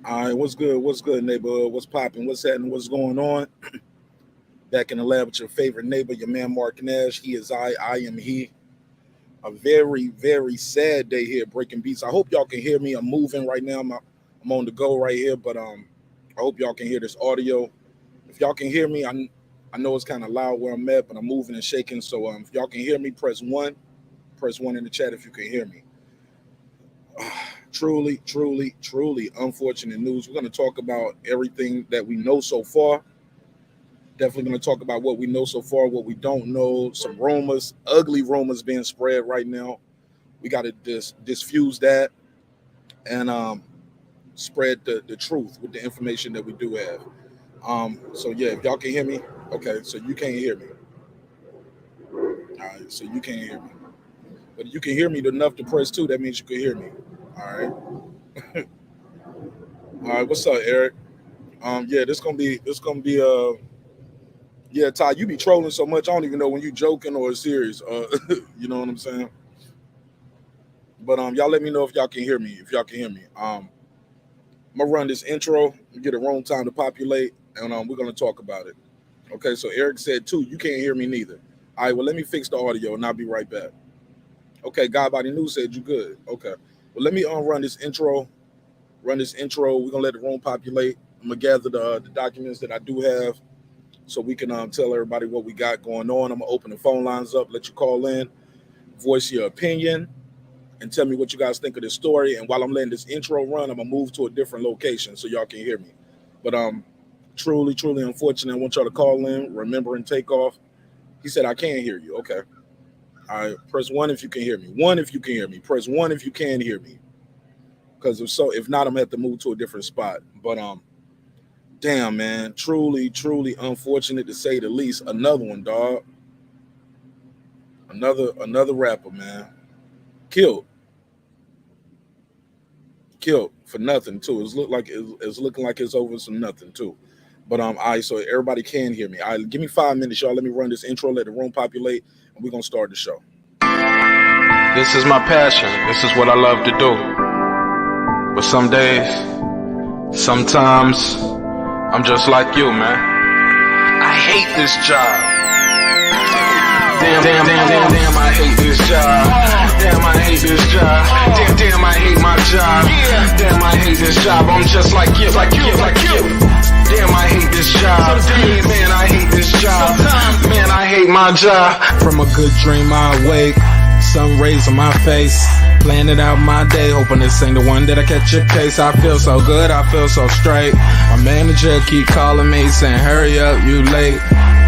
All right, what's good? What's good, neighborhood? What's popping? What's happening? What's going on? Back in the lab with your favorite neighbor, your man Marq Nash. He is I am he. A very, very sad day here at Breaking Beats. I hope y'all can hear me. I'm moving right now. I'm on the go right here, but I hope y'all can hear this audio. If y'all can hear me, I know it's kind of loud where I'm at, but I'm moving and shaking. So if y'all can hear me, press one. Press one in the chat if you can hear me. Truly, truly, truly unfortunate news. We're going to talk about everything that we know so far. Definitely going to talk about what we know so far, what we don't know, some rumors, ugly rumors being spread right now. We got to diffuse that and spread the truth with the information that we do have. So yeah, if y'all can hear me, okay, so you can't hear me. All right, so you can't hear me. But if you can hear me enough to press 2, that means you can hear me. All right. All right, what's up, Eric? Yeah, this gonna be yeah, Ty, you be trolling so much, I don't even know when you joking or serious. You know what I'm saying? But y'all let me know if y'all can hear me. If y'all can hear me. I'm gonna run this intro, get a room time to populate, and we're gonna talk about it. Okay, so Eric said 2, you can't hear me neither. All right, well, let me fix the audio and I'll be right back. Okay, Godbody News said you good. Okay. Well, let me run this intro. We're gonna let the room populate. I'm gonna gather the documents that I do have, so we can tell everybody what we got going on. I'm gonna open the phone lines up, let you call in, voice your opinion, and tell me what you guys think of this story. And while I'm letting this intro run, I'm gonna move to a different location so y'all can hear me. But truly, truly unfortunate. I want y'all to call in. Remembering Takeoff. He said I can't hear you. Okay. All right, press 1 if you can hear me. 1 if you can hear me. Press 1 if you can hear me. Because if not, I'm gonna have to move to a different spot. But damn, man, truly, truly unfortunate to say the least. Another one, dog. Another rapper, man. Killed for nothing too. It's looking like it's over some nothing too. But all right, so everybody can hear me. All right, give me 5 minutes, y'all. Let me run this intro, let the room populate, and we're gonna start the show. This is my passion. This is what I love to do. But some days, sometimes, I'm just like you, man. I hate this job. Damn, I hate this job. Damn, I hate this job. Damn, I hate my job. Damn, I hate this job. I'm just like you. Damn, I hate this job. Man, I hate this job. Man, I hate my job. From a good dream I awake, sun rays on my face, planning out my day, hoping this ain't the one that I catch a case. I feel so good, I feel so straight. My manager keep calling me saying, hurry up, you late.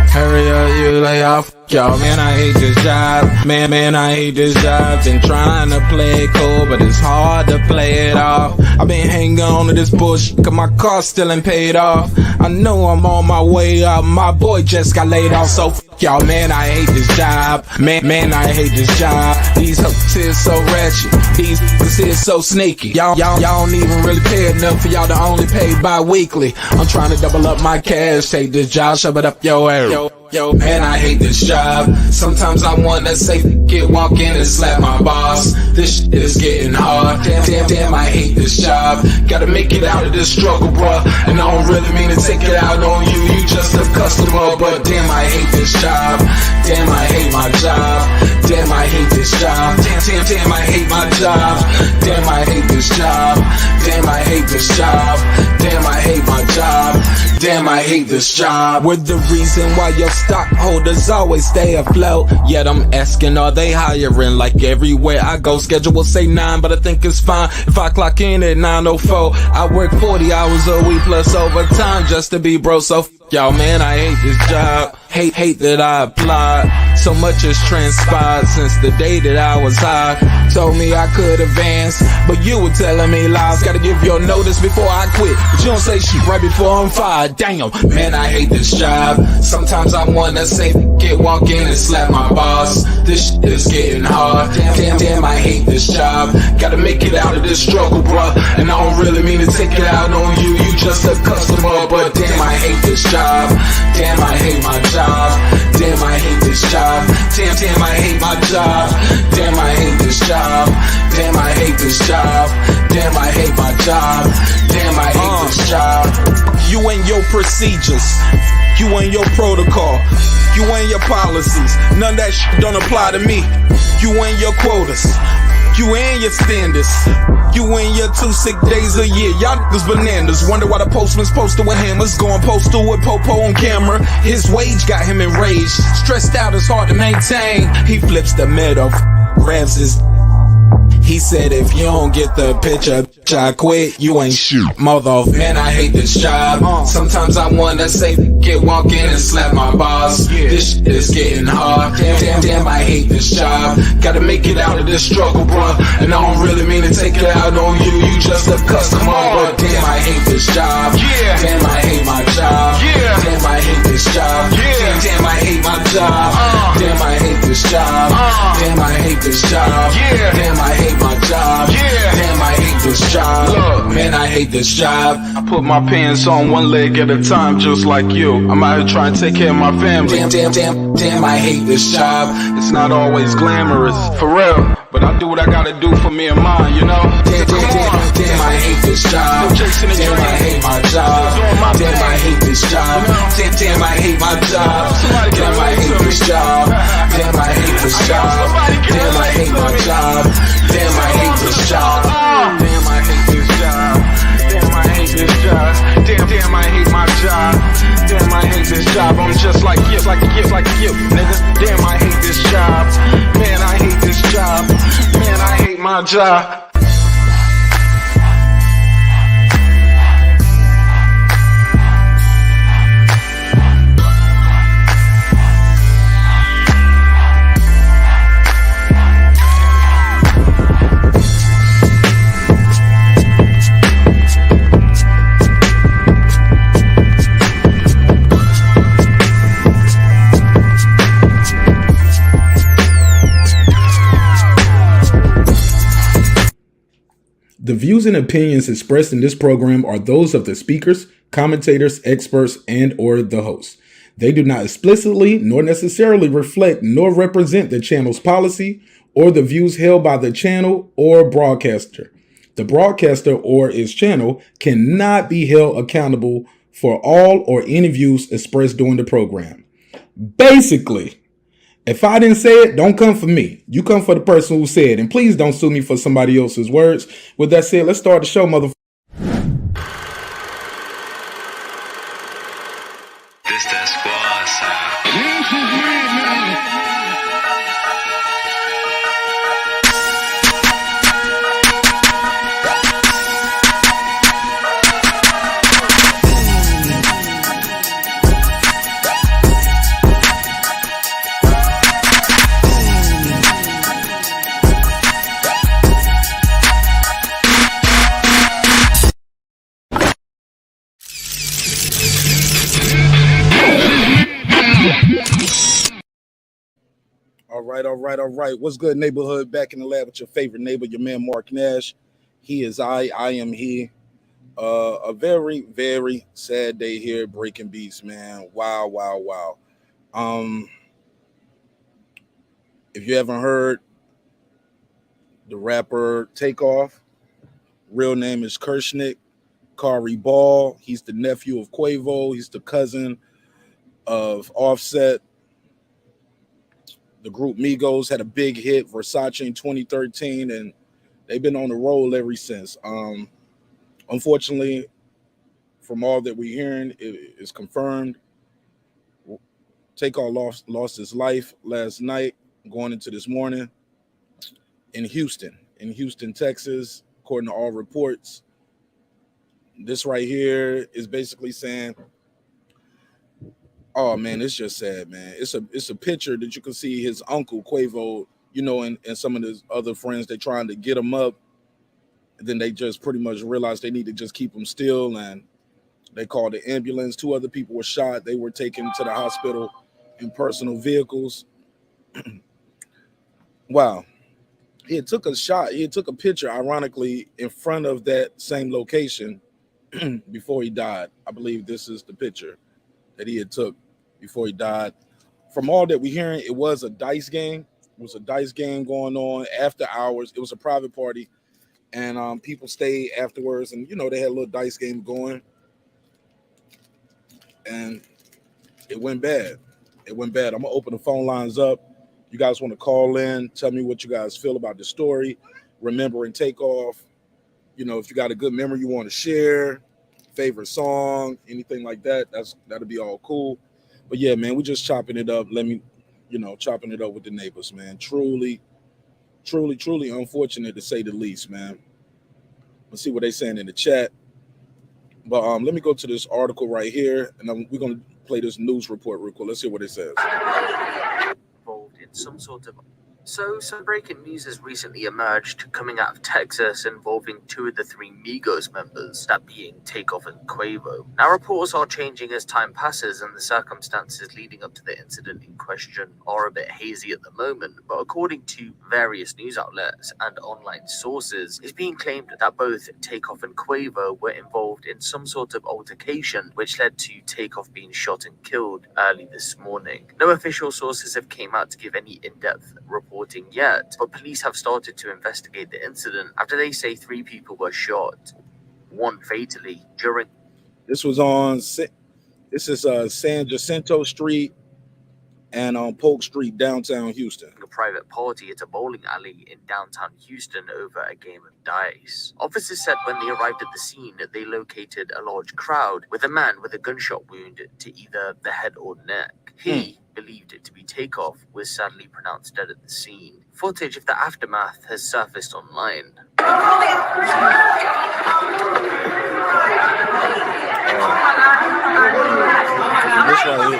Hurry up, you lay off. Y'all, man, I hate this job. Man, I hate this job. Been trying to play it cool, but it's hard to play it off. I've been hanging on to this bush, cause my car still ain't paid off. I know I'm on my way up, my boy just got laid off, so y'all, man, I hate this job. Man, I hate this job. These hoes is so ratchet. These hoes is so sneaky. Y'all don't even really pay enough for y'all to only pay bi-weekly. I'm trying to double up my cash. Take this job, shove it up your ass. Yo, man, I hate this job. Sometimes I wanna say, walk in and slap my boss. This shit is getting hard. Damn, I hate this job. Gotta make it out of this struggle, bruh. And I don't really mean to take it out on you. You just a customer, but damn, I hate this job. Damn, I hate my job. Damn, I hate this job. Damn, I hate my job. Damn, I hate this job. Damn, I hate this job. Damn, I hate my job. Damn, I hate this job. We're the reason why your stockholders always stay afloat. Yet I'm asking, are they hiring? Like everywhere I go, schedule will say 9, but I think it's fine if I clock in at 9:04. I work 40 hours a week plus overtime just to be bro. So y'all, man, I hate this job. Hate that I applied. So much has transpired since the day that I was high. Told me I could advance, but you were telling me lies. Gotta give your notice before I quit, but you don't say shit right before I'm fired. Damn, man, I hate this job. Sometimes I wanna say, walk in and slap my boss. This shit is getting hard. Damn, I hate this job. Gotta make it out of this struggle, bruh. And I don't really mean to take it out on you. You just a customer, but damn, I hate this job. Damn, I hate my job. Damn, I hate this job. Damn, I hate my job. Damn, I hate this job. Damn, I hate this job. Damn, I hate my job. Damn, I hate job. You and your procedures, you and your protocol, you and your policies. None of that shit don't apply to me. You and your quotas, you and your standards, you and your 2 sick days a year. Y'all niggas bananas. Wonder why the postman's posted with hammers, going postal with Popo on camera. His wage got him enraged, stressed out, it's hard to maintain. He flips the middle, grabs his. He said, if you don't get the picture, I quit, you ain't shoot. Mother, man, I hate this job. Sometimes I wanna say, walk in and slap my boss. This shit is getting hard. Damn, I hate this job. Gotta make it out of this struggle, bruh. And I don't really mean to take it out on you. You just a customer, but damn, I hate this job. Damn, I hate my job. Damn, I hate this job. Damn, I hate my job. Damn, I hate this job. Damn, I hate this job. Damn, I hate my job. Damn, I hate this job. Look, man, I hate this job. I put my pants on one leg at a time, just like you. I'm out here trying to take care of my family. Damn, I hate this job. It's not always glamorous, for real. But I do what I gotta do for me and mine, you know? Damn, I hate this job. Damn, I hate my job. Damn, I hate this job. Damn, I hate my job. Damn, I hate this job. Damn, I hate this job. Damn, I hate my job. Damn, I hate this job. Damn, I hate this job. Damn, I hate this job. Damn, I hate my job. Damn, I hate this job. I'm just like you, nigga. Damn, I hate this job. Man, I hate this job. Man, I hate my job. The views and opinions expressed in this program are those of the speakers, commentators, experts, and or the hosts. They do not explicitly nor necessarily reflect nor represent the channel's policy or the views held by the channel or broadcaster. The broadcaster or its channel cannot be held accountable for all or any views expressed during the program. Basically, if I didn't say it, don't come for me. You come for the person who said it. And please don't sue me for somebody else's words. With that said, let's start the show, motherfucker. This that squad sound. All right. What's good, neighborhood? Back in the lab with your favorite neighbor, your man Marq Nash. He is I am he. A very, very sad day here, breaking beats, man. Wow. If you haven't heard, the rapper Takeoff, real name is Kershnick Kari Ball. He's the nephew of Quavo. He's the cousin of Offset. The group Migos had a big hit, Versace, in 2013, and they've been on the roll ever since. Unfortunately, from all that we're hearing, it is confirmed. Takeoff lost his life last night, going into this morning in Houston, Texas, according to all reports. This right here is basically saying, oh man, it's just sad, man. It's a picture that you can see his uncle Quavo, and some of his other friends. They trying to get him up, and then they just pretty much realized they need to just keep him still, and they called the ambulance. 2 other people were shot. They were taken to the hospital in personal vehicles. Wow. He had took a shot. He had took a picture, ironically, in front of that same location before he died. I believe this is the picture that he had took before he died. From all that we're hearing, it was a dice game. It was a dice game going on after hours. It was a private party, and people stayed afterwards, and they had a little dice game going. and it went bad. It went bad. I'm gonna open the phone lines up. You guys want to call in? Tell me what you guys feel about the story. Remembering Takeoff. If you got a good memory you want to share, favorite song, anything like that, that'll be all cool. But yeah, man, we just chopping it up. Chopping it up with the neighbors, man. Truly, truly, truly unfortunate to say the least, man. Let's see what they saying in the chat. But let me go to this article right here, and we're gonna play this news report real quick. Let's see what it says. Involved in some sort of. So, some breaking news has recently emerged coming out of Texas involving two of the three Migos members, that being Takeoff and Quavo. Now, reports are changing as time passes, and the circumstances leading up to the incident in question are a bit hazy at the moment, but according to various news outlets and online sources, it's being claimed that both Takeoff and Quavo were involved in some sort of altercation, which led to Takeoff being shot and killed early this morning. No official sources have came out to give any in-depth reporting yet, but police have started to investigate the incident after they say 3 people were shot, one fatally during. This is San Jacinto Street and on Polk Street, downtown Houston. A private party at a bowling alley in downtown Houston over a game of dice. Officers said when they arrived at the scene, they located a large crowd with a man with a gunshot wound to either the head or neck. He, believed it to be Takeoff, was sadly pronounced dead at the scene. Footage of the aftermath has surfaced online. This right here.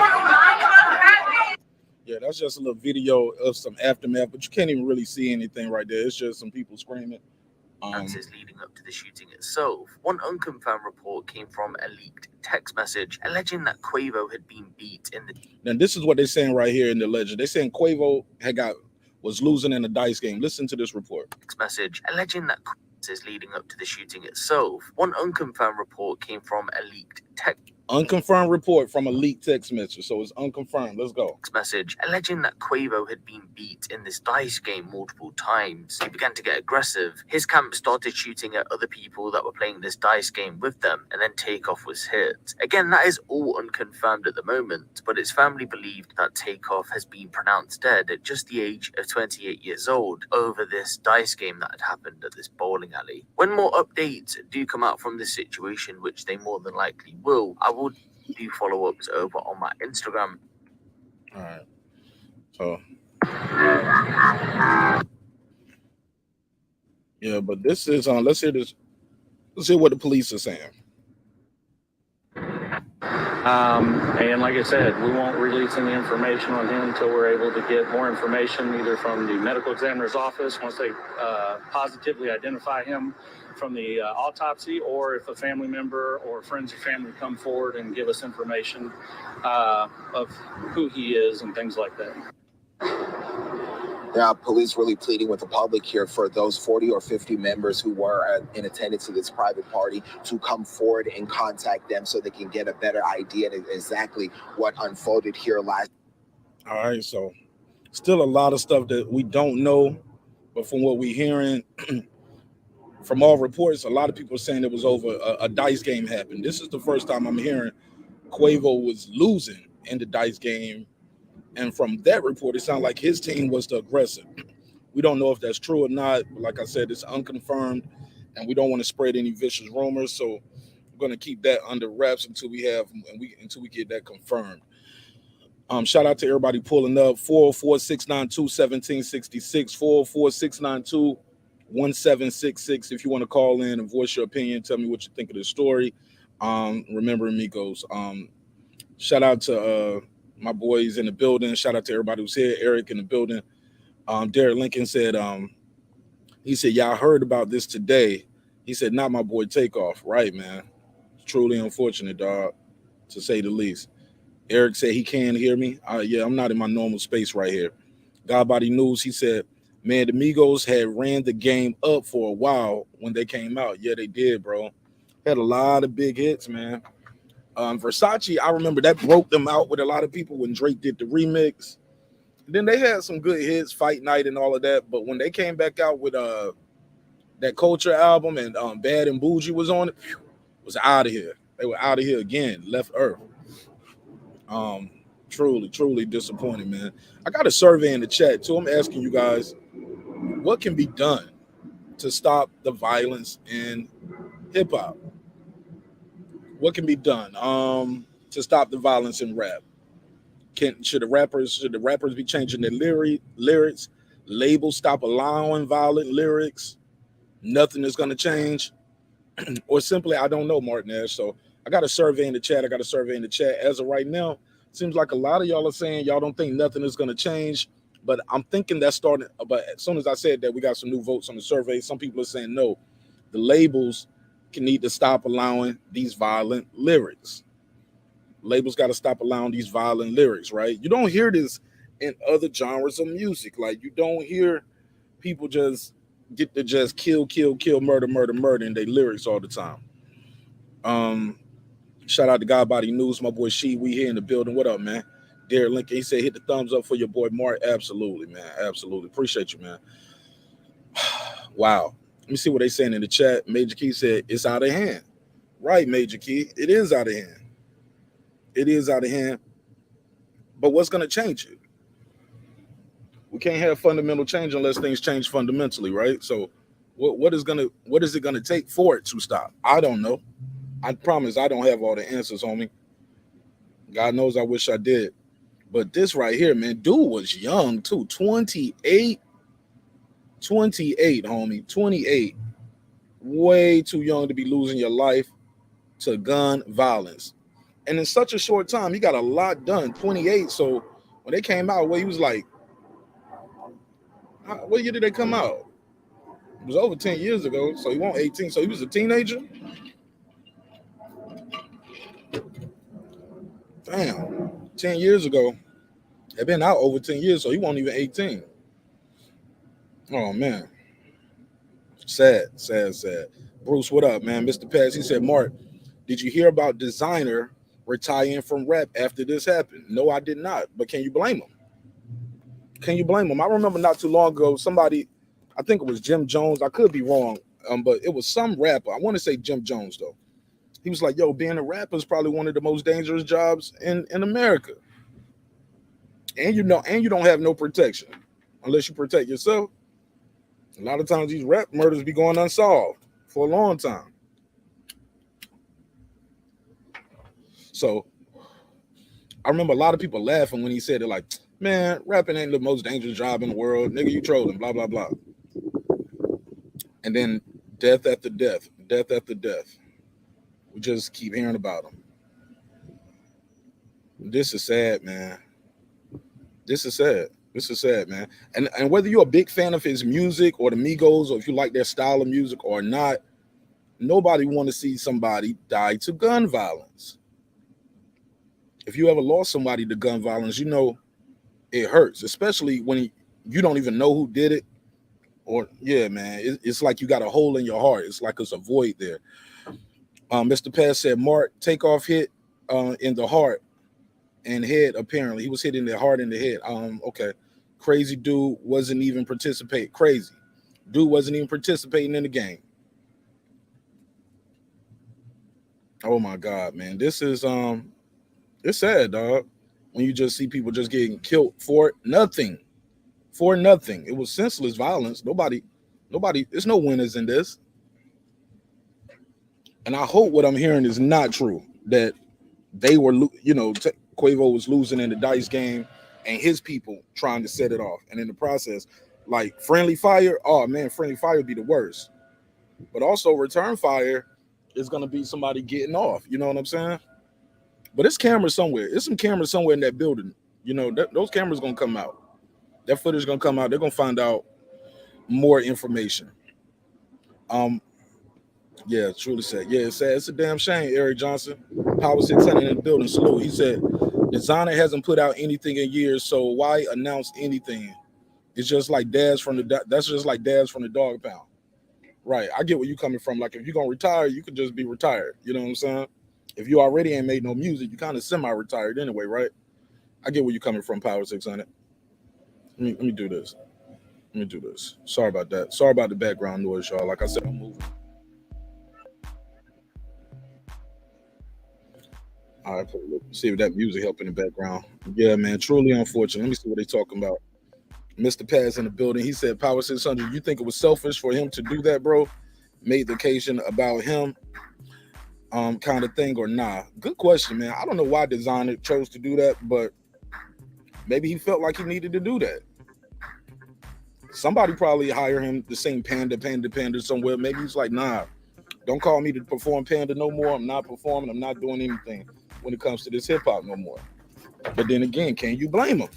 Yeah, that's just a little video of some aftermath, but you can't even really see anything right there. It's just some people screaming. Leading up to the shooting itself. One unconfirmed report came from a leaked text message alleging that Quavo had been beat in the. Now, this is what they're saying right here in the legend. They're saying Quavo was losing in a dice game. Listen to this report. Text message alleging that is leading up to the shooting itself. One unconfirmed report came from a leaked text. Unconfirmed report from a leaked text message, so it's unconfirmed. Let's go. Message alleging that Quavo had been beat in this dice game multiple times. He began to get aggressive. His camp started shooting at other people that were playing this dice game with them, and then Takeoff was hit. Again, that is all unconfirmed at the moment, but it's firmly believed that Takeoff has been pronounced dead at just the age of 28 years old over this dice game that had happened at this bowling alley. When more updates do come out from this situation, which they more than likely will, I will do follow-ups over on my Instagram. All right. So yeah, but this is let's hear this. Let's hear what the police are saying. And like I said, we won't release any information on him until we're able to get more information, either from the medical examiner's office once they positively identify him from the autopsy, or if a family member or friends or family come forward and give us information of who he is and things like that. Police really pleading with the public here for those 40 or 50 members who were in attendance to this private party to come forward and contact them so they can get a better idea of exactly what unfolded here last. All right, so still a lot of stuff that we don't know, but from what we're hearing, from all reports, a lot of people are saying it was over a dice game happened. This is the first time I'm hearing Quavo was losing in the dice game. And from that report, it sounded like his team was the aggressor. We don't know if that's true or not. But like I said, it's unconfirmed, and we don't want to spread any vicious rumors. So we're going to keep that under wraps until we get that confirmed. Shout out to everybody pulling up. 404-692-1766. 404-692-1766. If you want to call in and voice your opinion, tell me what you think of the story. Remembering Migos. Shout out to my boys in the building. Shout out to everybody who's here. Eric in the building. Derek Lincoln said, he said, yeah, I heard about this today. He said, not my boy Takeoff. Right, man. It's truly unfortunate, dog, to say the least. Eric said he can hear me. Yeah, I'm not in my normal space right here. Godbody News, he said, man, the Migos had ran the game up for a while when they came out. Yeah, they did, bro. Had a lot of big hits, man. Versace, I remember that broke them out with a lot of people when Drake did the remix. Then they had some good hits, Fight Night and all of that. But when they came back out with that Culture album and Bad and Bougie was on it, was out of here. They were out of here again, left Earth. Um, truly disappointing, man. I got a survey in the chat too. I'm asking you guys, what can be done to stop the violence in hip hop? What can be done to stop the violence in rap? Should the rappers be changing their lyrics? Labels stop allowing violent lyrics? Nothing is going to change, or simply I don't know, Marq Nash. So I got a survey in the chat. As of right now, seems like a lot of y'all are saying y'all don't think nothing is going to change. But I'm thinking that's starting. But as soon as I said that, we got some new votes on the survey. Some people are saying no. The labels can need to stop allowing these violent lyrics. Labels got to stop allowing these violent lyrics, right? You don't hear this in other genres of music. Like you don't hear people just get to just kill, murder in their lyrics all the time. Um, Shout out to Godbody News, my boy She. We here in the building. What up, man? Derek Lincoln, he said hit the thumbs up for your boy Mark. Absolutely, man. Absolutely. Appreciate you, man. Wow. Let me see what they saying in the chat. Major Key said it's out of hand. Right, Major Key. It is out of hand. It is out of hand. But what's gonna change it? We can't have fundamental change unless things change fundamentally, right? So what is it gonna take for it to stop? I don't know. I promise I don't have all the answers, homie. God knows I wish I did. But this right here, man, dude was young too. 28, homie. 28. Way too young to be losing your life to gun violence. And in such a short time, he got a lot done. 28. So when they came out, he was like, what year did they come out? It was over 10 years ago. So he wasn't 18. So he was a teenager. Damn. 10 years ago. They've been out over 10 years, so he wasn't even 18. Oh, man. Sad. Bruce, what up, man? Mr. Paz, he said, Mark, did you hear about Designer retiring from rap after this happened? No, I did not. But can you blame him? I remember not too long ago, somebody, I think it was Jim Jones. I could be wrong, but it was some rapper. I want to say Jim Jones, though. He was like, yo, being a rapper is probably one of the most dangerous jobs in America. And you don't have no protection unless you protect yourself. A lot of times these rap murders be going unsolved for a long time. So I remember a lot of people laughing when he said it, like, man, rapping ain't the most dangerous job in the world. Nigga, you trolling, blah, blah, blah. And then death after death. We just keep hearing about them. This is sad, man. This is sad, man. And whether you're a big fan of his music or the Migos, or if you like their style of music or not, nobody want to see somebody die to gun violence. If you ever lost somebody to gun violence, you know it hurts, especially when you don't even know who did it. Or, yeah, man, it's like you got a hole in your heart. It's like it's a void there. Mr. Paz said, Mark, Takeoff hit in the heart and head, apparently. He was hit in the heart and the head. Okay. Crazy dude wasn't even participating. Dude wasn't even participating in the game. Oh, my God, man. This is, it's sad, dog, when you just see people just getting killed for nothing. It was senseless violence. Nobody, there's no winners in this. And I hope what I'm hearing is not true, that they were, Quavo was losing in the dice game and his people trying to set it off. And in the process, like friendly fire, oh man, friendly fire would be the worst. But also return fire is going to be somebody getting off. You know what I'm saying? But it's cameras somewhere. There's some cameras somewhere in that building. You know, those cameras going to come out. That footage is going to come out. They're going to find out more information. Yeah, truly sad. Yeah, it's sad. It's a damn shame, Eric Johnson. Power 600 in the building. Salute. He said, Designer hasn't put out anything in years, so why announce anything? It's just like that's just like dads from the dog pound. Right. I get where you coming from. Like if you're gonna retire, you could just be retired. You know what I'm saying? If you already ain't made no music, you kind of semi-retired anyway, right? I get where you coming from, Power 600. Let me do this. Sorry about that. Sorry about the background noise, y'all. Like I said, I'm moving. All right, see if that music help in the background. Yeah, man, truly unfortunate. Let me see what they talking about. Mr. Paz in the building. He said, Power 600, you think it was selfish for him to do that, bro? Made the occasion about him, kind of thing, or nah? Good question, man. I don't know why designer chose to do that, but maybe he felt like he needed to do that. Somebody probably hire him to sing Panda somewhere. Maybe he's like, nah, don't call me to perform Panda no more. I'm not performing. I'm not doing anything when it comes to this hip hop no more. But then again, can you blame him?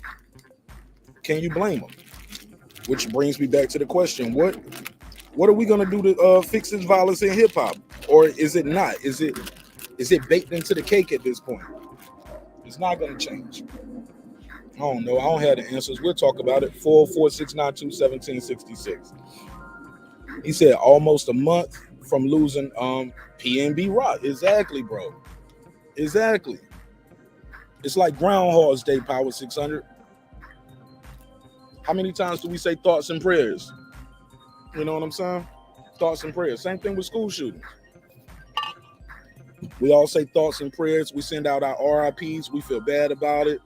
Can you blame him? Which brings me back to the question: What are we gonna do to fix this violence in hip hop, or is it not? Is it baked into the cake at this point? It's not gonna change. I don't know. I don't have the answers. We'll talk about it. 446921766. He said almost a month from losing PNB Rock. Exactly, bro. Exactly. It's like Groundhog's Day, Power 600. How many times do we say thoughts and prayers? You know what I'm saying? Thoughts and prayers. Same thing with school shootings. We all say thoughts and prayers. We send out our RIPs. We feel bad about it.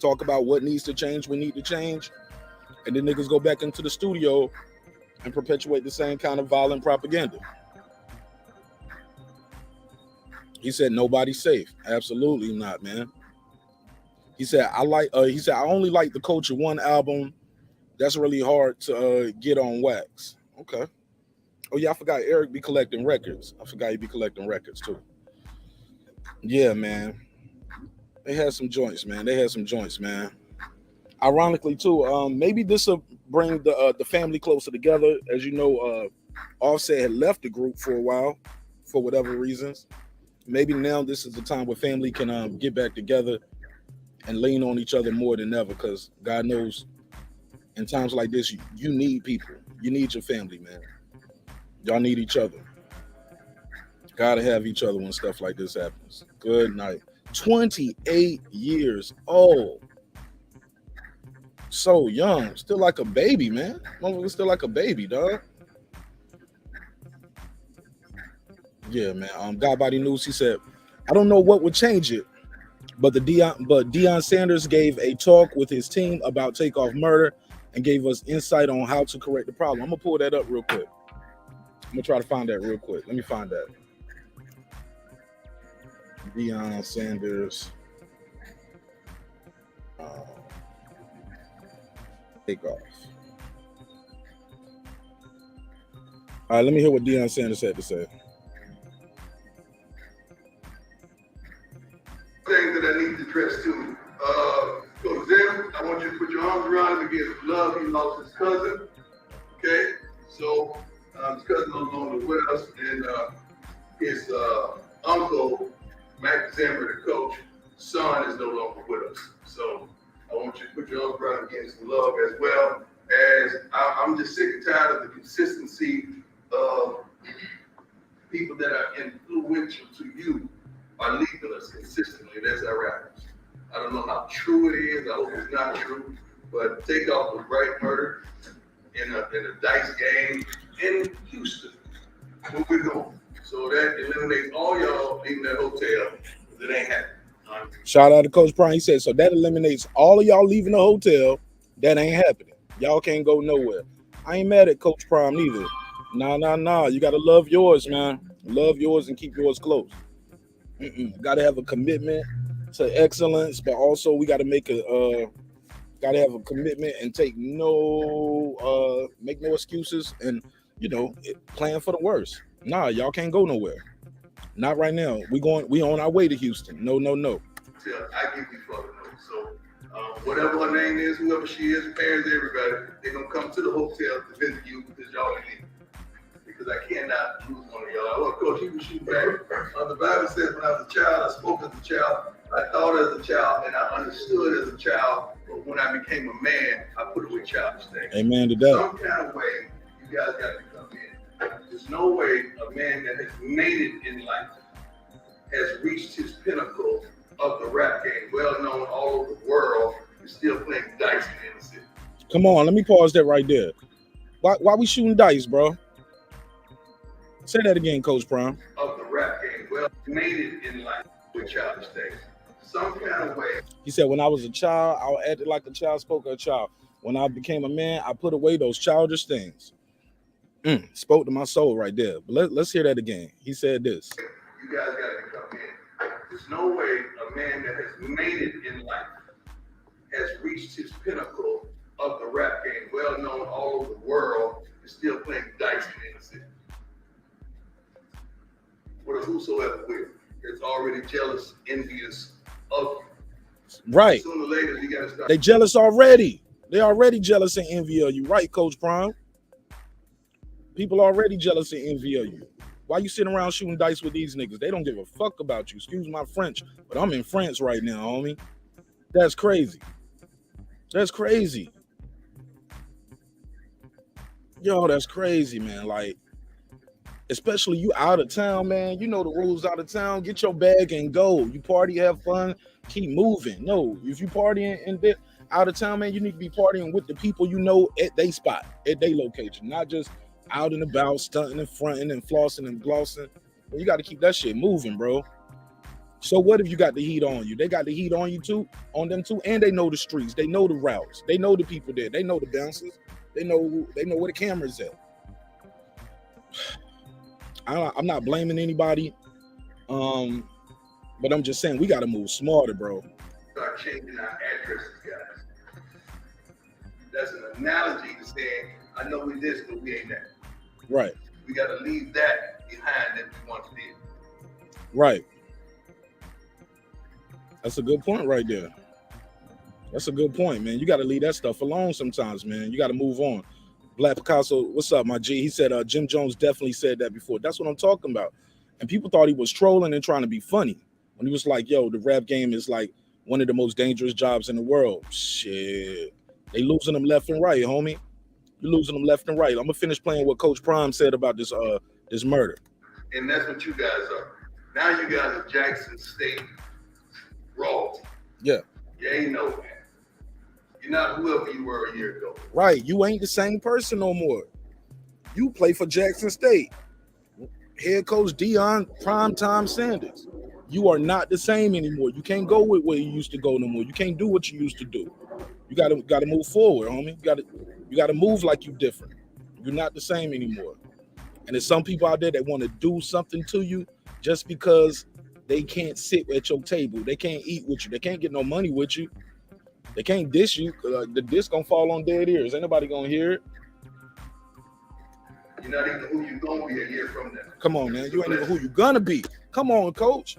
Talk about what needs to change. We need to change. And then niggas go back into the studio and perpetuate the same kind of violent propaganda. He said nobody's safe. Absolutely not, man. He said I only like the Culture One album. That's really hard to get on wax. Okay. Oh yeah, I forgot Eric be collecting records. I forgot he be collecting records too. Yeah, man. They had some joints, man. Ironically too, maybe this will bring the family closer together. As you know, Offset had left the group for a while for whatever reasons. Maybe now this is the time where family can get back together and lean on each other more than ever, because God knows in times like this, you need people. You need your family, man. Y'all need each other. Gotta have each other when stuff like this happens. Good night. 28 years old. So young. Still like a baby, man. Motherfucker still like a baby, dog. Yeah, man. God Body News, he said, I don't know what would change it, but Deion Sanders gave a talk with his team about Takeoff murder and gave us insight on how to correct the problem. I'm gonna pull that up real quick. I'm gonna try to find that real quick. Let me find that. Deion Sanders Takeoff. All right, let me hear what Deion Sanders had to say. Things that I need to address too. So Zim, I want you to put your arms around him and give him love. He lost his cousin. Okay, so his cousin no longer with us, and his uncle, Mac Zimmer, the coach, son, is no longer with us. So I want you to put your arms around him and give him some love, as well as I'm just sick and tired of the consistency of people that are influential to you are leaving us consistently. That's our rappers. I don't know how true it is. I hope it's not true. But Takeoff was right murdered in a dice game in Houston. Where we're going. So that eliminates all y'all leaving that hotel, because it ain't happening. Shout out to Coach Prime. He said, so that eliminates all of y'all leaving the hotel. That ain't happening. Y'all can't go nowhere. I ain't mad at Coach Prime either. Nah. You got to love yours, man. Love yours and keep yours close. Got to have a commitment to excellence, but also we got to make got to have a commitment and take make no excuses, and plan for the worst. Nah, y'all can't go nowhere. Not right now. We on our way to Houston. No. Yeah, I give you fucking notes. So whatever her name is, whoever she is, parents, everybody, they're gonna come to the hotel to visit you because y'all ain't leaving. Because I cannot lose one of y'all. Of course, you can shoot back. The Bible says when I was a child, I spoke as a child, I thought as a child, and I understood as a child. But when I became a man, I put away childish things. Amen to that. Some kind of way, you guys got to come in. There's no way a man that has made it in life has reached his pinnacle of the rap game, well known all over the world, is still playing dice in the city. Come on, let me pause that right there. Why we shooting dice, bro? Say that again, Coach Prime. Of the rap game, well made it in life. with childish things. Some kind of way. He said, when I was a child, I acted like a child, spoke like a child. When I became a man, I put away those childish things. Spoke to my soul right there. But let's hear that again. He said this. You guys got to come in. There's no way a man that has made it in life has reached his pinnacle of the rap game, well known all over the world, is still playing dice in the city. What a whosoever will. It's already jealous, envious of you. Right. Sooner or later, you got to start. They jealous already. They already jealous and envy of you. Right, Coach Prime? People already jealous and envy of you. Why you sitting around shooting dice with these niggas? They don't give a fuck about you. Excuse my French, but I'm in France right now, homie. That's crazy. That's crazy. Yo, that's crazy, man. Like, especially you out of town, man. You know the rules out of town. Get your bag and go. You party, have fun, keep moving. No, if you partying and out of town, man, you need to be partying with the people you know at their spot, at their location, not just out and about, stunting and fronting and flossing and glossing. Well, you got to keep that shit moving, bro. So what if you got the heat on you? They got the heat on you too, on them too, and they know the streets, they know the routes, they know the people there, they know the bouncers, they know where the cameras at. I'm not blaming anybody, but I'm just saying we got to move smarter, bro. Start changing our addresses, guys. That's an analogy to saying, I know we this, but we ain't that. Right. We got to leave that behind that we once did. Right. That's a good point right there. That's a good point, man. You got to leave that stuff alone sometimes, man. You got to move on. Black Picasso, what's up, my G? He said Jim Jones definitely said that before. That's what I'm talking about. And people thought he was trolling and trying to be funny when he was like, yo, the rap game is like one of the most dangerous jobs in the world. Shit. They losing them left and right, homie. You're losing them left and right. I'm going to finish playing what Coach Prime said about this murder. And that's what you guys are. Now you guys are Jackson State royalty. Yeah. You ain't no man. You're not whoever you were a year ago. Right. You ain't the same person no more. You play for Jackson State. Head coach Deion Primetime Sanders. You are not the same anymore. You can't go with where you used to go no more. You can't do what you used to do. You gotta move forward, homie. You gotta move like you different. You're not the same anymore. And there's some people out there that want to do something to you just because they can't sit at your table. They can't eat with you. They can't get no money with you. They can't dish you. The dish gonna fall on dead ears. Ain't nobody gonna hear it. You're not even who you're gonna be a year from now. Come on, man. You ain't even who you're gonna be. Come on, coach.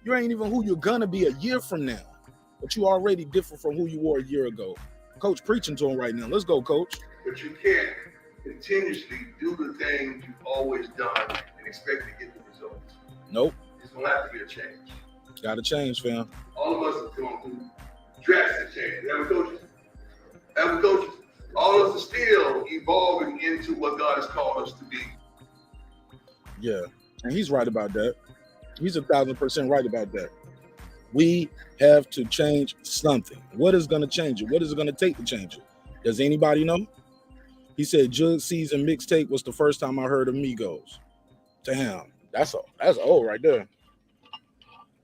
You ain't even who you're gonna be a year from now. But you already different from who you were a year ago. Coach preaching to him right now. Let's go, coach. But you can't continuously do the things you've always done and expect to get the results. Nope. It's gonna have to be a change. Gotta change, fam. All of us are going through drastic change. Having coaches. All of us are still evolving into what God has called us to be. Yeah, and he's right about that. He's 1,000% right about that. We have to change something. What is going to change it? What is it going to take to change it? Does anybody know? He said Jug Season mixtape was the first time I heard of Migos. Damn, that's old right there.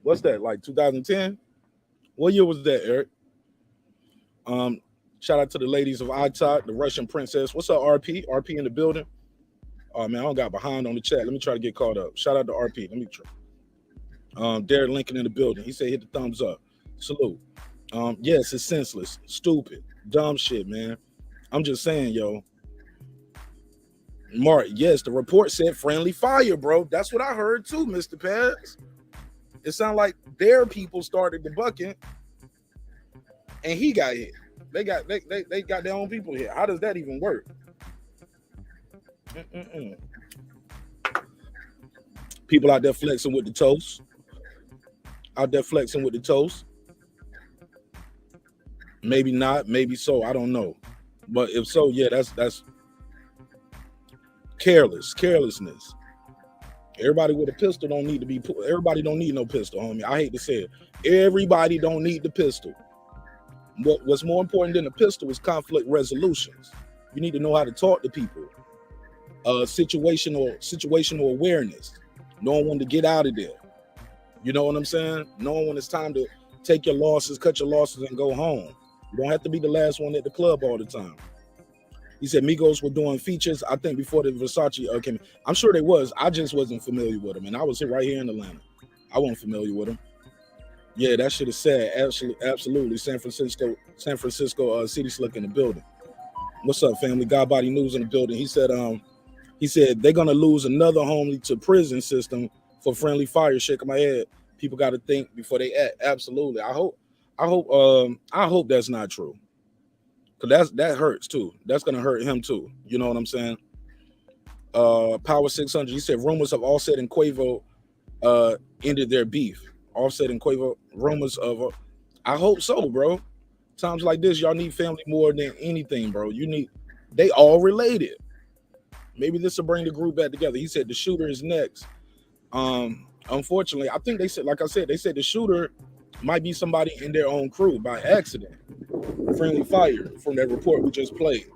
What's that, like 2010? What year was that, Eric? Shout out to the ladies of iTalk, the Russian princess. What's up, RP? RP in the building. Oh man, I don't got behind on the chat. Let me try to get caught up. Shout out to RP. Let me try. Derek Lincoln in the building. He said hit the thumbs up. Salute. Yes, it's senseless, stupid, dumb shit, man. I'm just saying, yo. Mark, yes, the report said friendly fire, bro. That's what I heard too, Mr. Paz. It sounded like their people started the bucket and he got hit. They got their own people here. How does that even work? People out there flexing with the toast. Maybe not, maybe so. I don't know. But if so, yeah, that's carelessness. Everybody with a pistol don't need to be. Everybody don't need no pistol, homie. I hate to say it. Everybody don't need the pistol. What's more important than a pistol is conflict resolutions. You need to know how to talk to people. Situational awareness, knowing when to get out of there. You know what I'm saying? Knowing when it's time to take your losses, cut your losses, and go home. You don't have to be the last one at the club all the time. He said Migos were doing features, I think, before the Versace came. I'm sure they was. I just wasn't familiar with them. And I was right here in Atlanta. I wasn't familiar with them. Yeah, that shit is sad. Absolutely. San Francisco City Slick in the building. What's up, family? Godbody News in the building. He said they're gonna lose another homie to prison system for friendly fire. Shaking my head. People got to think before they act. Absolutely. I hope that's not true. Cause that hurts too. That's gonna hurt him too. You know what I'm saying? Power 600. He said rumors of Offset and Quavo ended their beef. Offset and Quavo, rumors of. I hope so, bro. Times like this, y'all need family more than anything, bro. They all related. Maybe this will bring the group back together. He said the shooter is next. Unfortunately, I think they said, like I said, they said the shooter might be somebody in their own crew by accident. Friendly fire from that report we just played.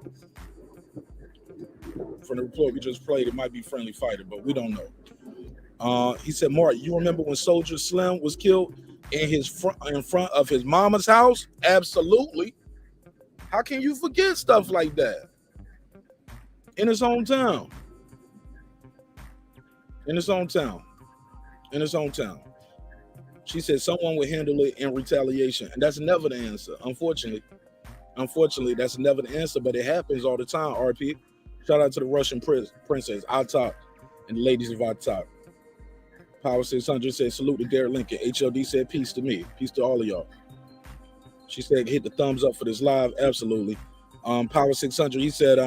It might be friendly fire, but we don't know. He said, Mark, you remember when Soldier Slim was killed in front of his mama's house? Absolutely. How can you forget stuff like that? In his hometown. She said someone would handle it in retaliation, and that's never the answer. Unfortunately, that's never the answer, but it happens all the time. RP. Shout out to the Russian princess, our top, and the ladies of our top. Power 600 said salute to Derek Lincoln. HLD said peace to me. Peace to all of y'all. She said hit the thumbs up for this live. Absolutely. Power 600. He said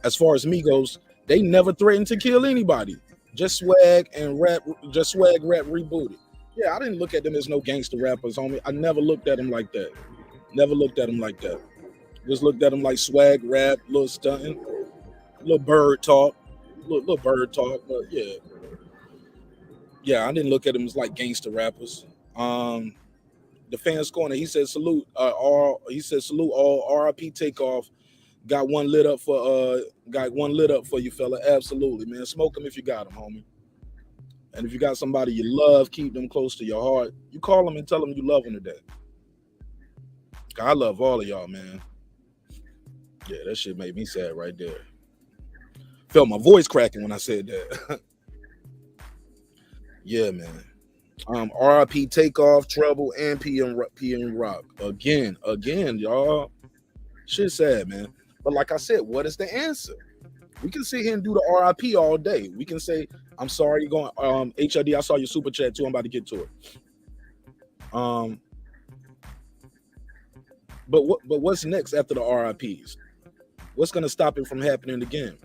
as far as Migos, they never threatened to kill anybody. Just swag rap rebooted. Yeah, I didn't look at them as no gangster rappers, homie. I never looked at them like that. Just looked at them like swag rap, little stunting, little bird talk, but yeah. Yeah, I didn't look at them as like gangster rappers. The Fans Corner, he said salute all RIP Takeoff. Got one lit up for you, fella. Absolutely, man. Smoke them if you got them, homie. And if you got somebody you love, keep them close to your heart. You call them and tell them you love them today. I love all of y'all, man. Yeah, that shit made me sad right there. Felt my voice cracking when I said that. Yeah, man. RIP Takeoff, Trouble, and PM Rock. Again, y'all. Shit sad, man. But like I said, what is the answer? We can sit here and do the RIP all day. We can say, I'm sorry, you're going, HID, I saw your super chat too. I'm about to get to it. But what's next after the RIPs? What's going to stop it from happening again?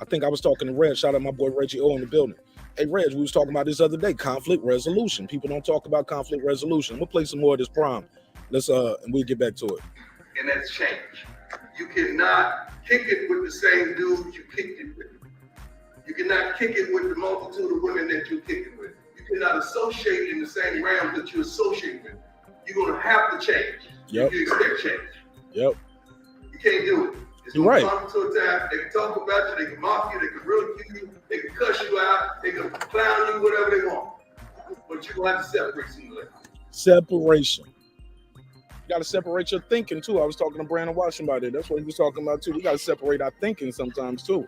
I think I was talking to Reg. Shout out my boy Reggie O in the building. Hey, Reg, we was talking about this other day, conflict resolution. People don't talk about conflict resolution. We'll play some more of this prime. Let's and we'll get back to it. And that's change. You cannot kick it with the same dude you kicked it with. You cannot kick it with the multitude of women that you kick it with. You cannot associate in the same realm that you associate with. You're gonna have to change. Yep. You expect change. Yep. You can't do it. It's You're gonna right. come to a time they can talk about you, they can mock you, they can ridicule you, they can cuss you out, they can clown you, whatever they want. But you're gonna have to separate some of that. Separation. You got to separate your thinking too. I was talking to Brandon Washington about it. That's what he was talking about too. We got to separate our thinking sometimes too.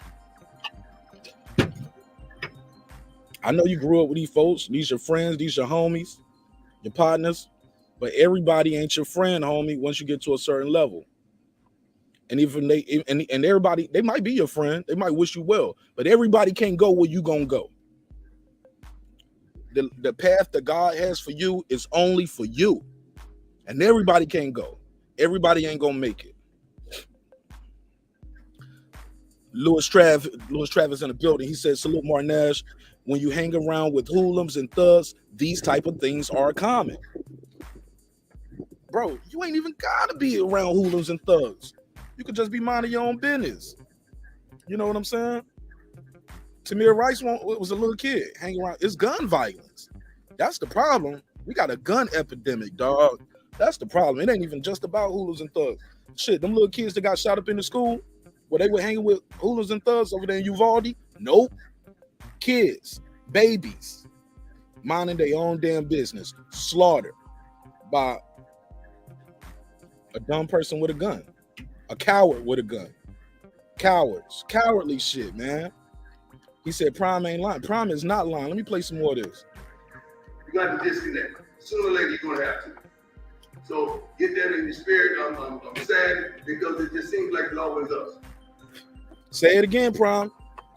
I know you grew up with these folks. These your friends. These your homies, your partners. But everybody ain't your friend, homie. Once you get to a certain level, and even and everybody, they might be your friend. They might wish you well, but everybody can't go where you gonna go. The path that God has for you is only for you. And everybody can't go. Everybody ain't gonna make it. Louis Travis in the building. He said, salute Marq Nash. When you hang around with hoodlums and thugs, these type of things are common. Bro, you ain't even gotta be around hoodlums and thugs. You could just be minding your own business. You know what I'm saying? Tamir Rice was a little kid hanging around. It's gun violence. That's the problem. We got a gun epidemic, dog. That's the problem. It ain't even just about hoodlums and thugs. Shit, them little kids that got shot up in the school where they were hanging with hoodlums and thugs over there in Uvalde. Nope. Kids, babies. minding their own damn business, slaughtered by a dumb person with a gun, a coward with a gun. Cowards, cowardly shit, man. He said Prime ain't lying. Prime is not lying. Let me play some more of this. You got to disconnect. Sooner or later, you're going to have to. So get that in your spirit. I'm sad because it just seems like it's always us. Say it again, Prime.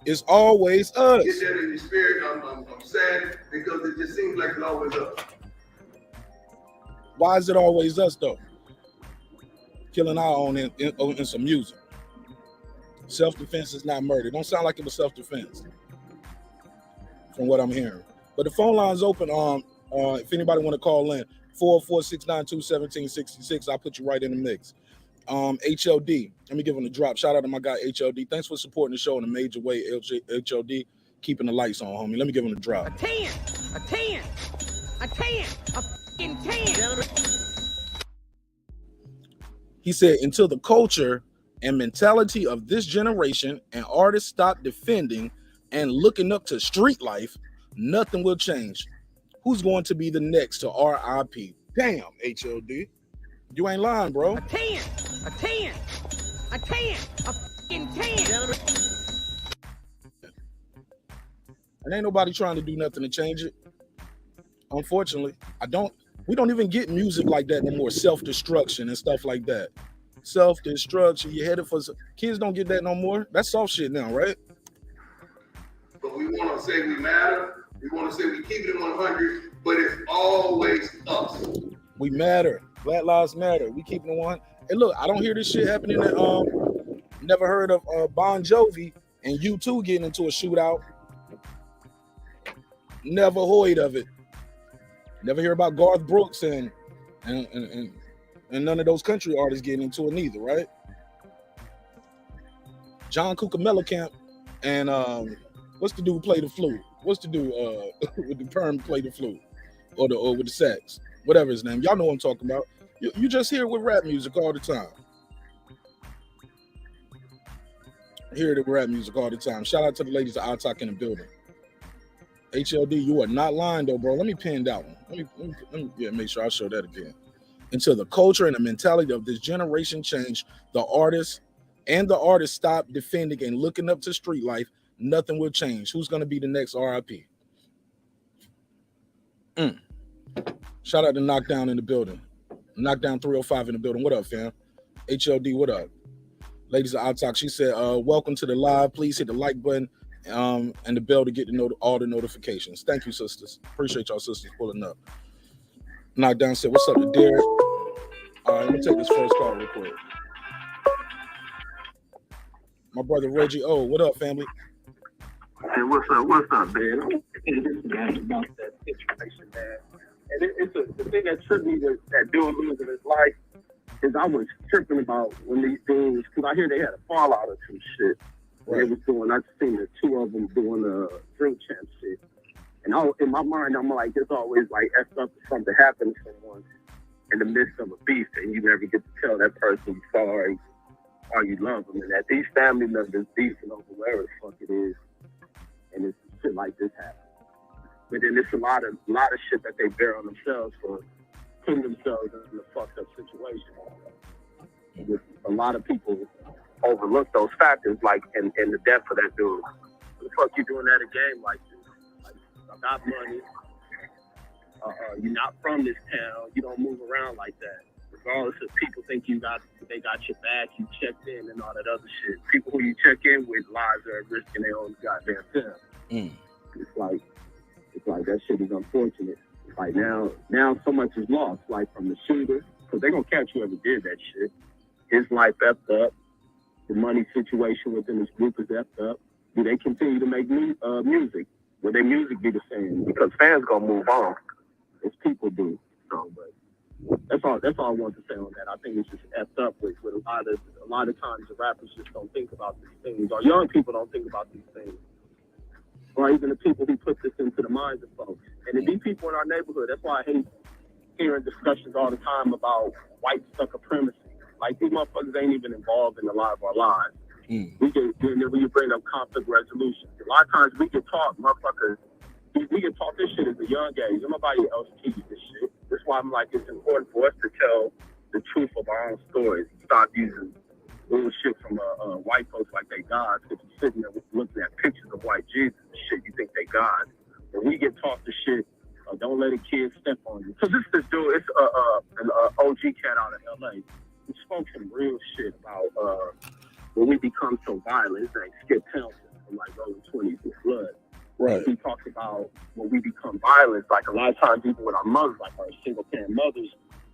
It's always us. Get that in your spirit. I'm sad because it just seems like it's always us. Why is it always us, though? Killing our own in some music. Self-defense is not murder. Don't sound like it was self-defense from what I'm hearing. But the phone line's open. If anybody want to call in, 446921766. I'll put you right in the mix. HLD. Let me give him a drop. Shout out to my guy HLD. Thanks for supporting the show in a major way. HLD, keeping the lights on, homie. Let me give him a drop. A 10, a 10, a 10, a fucking 10. He said, until the culture and mentality of this generation and artists stop defending and looking up to street life, nothing will change. Who's going to be the next to RIP? Damn, HLD. You ain't lying, bro. A 10, a 10, a 10, a fucking 10. And ain't nobody trying to do nothing to change it. Unfortunately, we don't even get music like that no more. Self-destruction and stuff like that. Self-destruction. You headed for kids don't get that no more. That's soft shit now, right? But we want to say we matter. We want to say we keep it 100, but it's always us. We matter. Black lives matter. We keep it one. Hey, look, I don't hear this shit happening. Never heard of Bon Jovi and U2 getting into a shootout. Never heard of it. Never hear about Garth Brooks and none of those country artists getting into it neither, right? John Cucamellicamp and what's the dude play the flute? What's the dude with the perm play the flute or with the sax? Whatever his name. Y'all know what I'm talking about. You just hear it with rap music all the time. Hear it with rap music all the time. Shout out to the ladies of Altok in the building. HLD, you are not lying though, bro. Let me pin that one. Let me make sure I show that again. Until the culture and the mentality of this generation change, the artists stop defending and looking up to street life, nothing will change. Who's going to be the next RIP? Shout out to Knockdown in the building. Knockdown 305 in the building. What up, fam? HLD, what up? Ladies of Altok, she said, welcome to the live. Please hit the like button and the bell to get all the notifications. Thank you, sisters. Appreciate y'all sisters pulling up. Knockdown said, what's up to Derek? All right, let me take this first call real quick. My brother Reggie O, what up, family? Hey, what's up, man? This guy about that situation, man. And the thing that tripped me with that dude losing his life is I was tripping about when these dudes, because I hear they had a fallout or some shit. Right. They was doing, I seen the two of them doing a drink champ shit. And in my mind, I'm like, it's always like effed up if something happened to someone in the midst of a beef and you never get to tell that person sorry or you love them. And that these family members beefing over whatever the fuck it is. And it's shit like this happens. But then it's a lot of shit that they bear on themselves for putting themselves in a fucked up situation. And a lot of people overlook those factors, like in the death of that dude. What the fuck you doing at a game like this? Like, I got money. You're not from this town. You don't move around like that. Regardless if people think they got your back, you checked in and all that other shit. People who you check in with, lives are at risk in their own goddamn town. It's like that shit is unfortunate. Like now so much is lost. Like from the shooter, because they're gonna catch whoever did that shit. His life effed up. The money situation within this group is effed up. Do they continue to make music? Will their music be the same? Because fans gonna move on, as people do. So, but that's all I want to say on that. I think it's just effed up with a lot of times the rappers just don't think about these things, or young people don't think about these things, or even the people who put this into the minds of folks. And the people in our neighborhood, that's why I hate hearing discussions all the time about white supremacy. Like, these motherfuckers ain't even involved in a lot of our lives. We get, when you bring up conflict resolution, a lot of times we can talk, motherfuckers, these we get taught this shit at a young age. Nobody else teaches this shit. That's why I'm like, it's important for us to tell the truth of our own stories. Stop using bullshit from white folks like they gods. If you're sitting there looking at pictures of white Jesus and shit, you think they gods. But we get taught the shit. Don't let a kid step on you. So this dude, it's an OG cat out of LA. He spoke some real shit about when we become so violent. His name's Skip Townsend from like Rolling 20s with Flood. Right. He talks about when we become violent, like a lot of times even with our mothers, like our single parent mothers,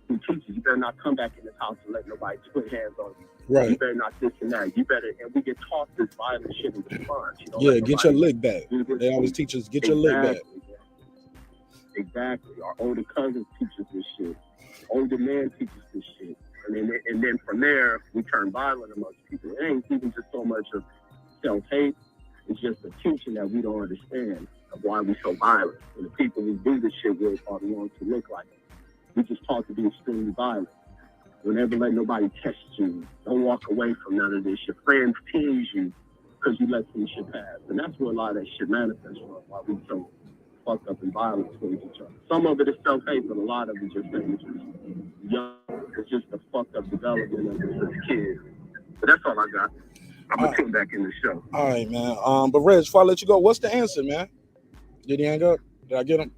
who teaches you better not come back in this house and let nobody put hands on you. Right. You better not this and that. You better, and we get taught this violent shit in response. You know, Yeah, get your lick back. They always teach us, get your lick back. Exactly. Our older cousins teach us this shit. Older men teach us this shit. And then from there, we turn violent amongst people. It ain't even just so much of self-hate. It's just a teaching that we don't understand of why we're so violent. And the people we do this shit with are the ones who look like it. We just taught to be extremely violent. Don't ever let nobody test you. Don't walk away from none of this. Your friends tease you because you let some shit pass. And that's where a lot of that shit manifests from, why we so fucked up and violent towards each other. Some of it is self-hate, but a lot of it just ain't young. It's just the fucked up development of us as kids. But that's all I got. I'm gonna tune back in the show. All right, man. But Reg, before I let you go, what's the answer, man? Did he hang up? Did I get him?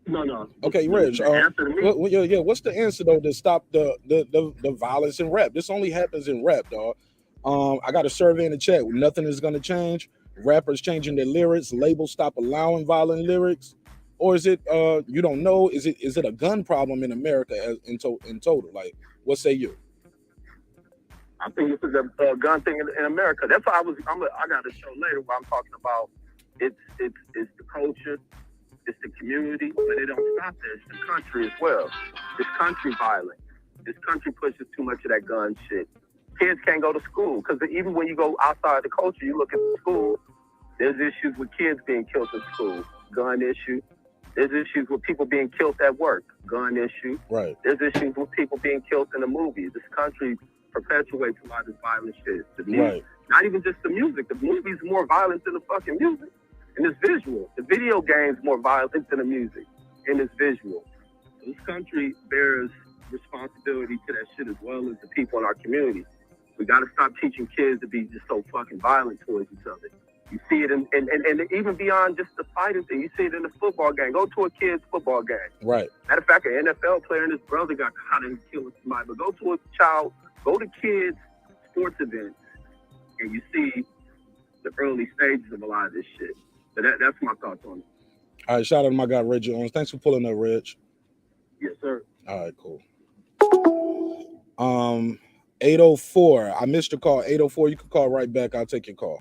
No. Okay, Reg. What's the answer though to stop the violence in rap? This only happens in rap, dog. I got a survey in the chat. Nothing is gonna change. Rappers changing their lyrics. Labels stop allowing violent lyrics, or is it you don't know? Is it a gun problem in America in total? Like, what say you? I think this is a gun thing in America. That's why I got a show later where I'm talking about it's the culture, it's the community, but it don't stop there. It's the country as well. This country violent. This country pushes too much of that gun shit. Kids can't go to school because even when you go outside the culture, you look at the school, there's issues with kids being killed in school, gun issue. There's issues with people being killed at work, gun issue. Right. There's issues with people being killed in the movies. This country perpetuates a lot of this violent shit. The music, right. Not even just the music. The movie's more violent than the fucking music. And it's visual. The video game's more violent than the music. And it's visual. So this country bears responsibility to that shit as well as the people in our community. We got to stop teaching kids to be just so fucking violent towards each other. You see it and even beyond just the fighting thing. You see it in the football game. Go to a kid's football game. Right. Matter of fact, an NFL player and his brother got caught in killing somebody. But go to kids' sports events, and you see the early stages of a lot of this shit. But that's my thoughts on it. All right, shout out to my guy Reggie Owens. Thanks for pulling up, Reg. Yes, sir. All right, cool. 804. I missed your call. 804. You can call right back. I'll take your call.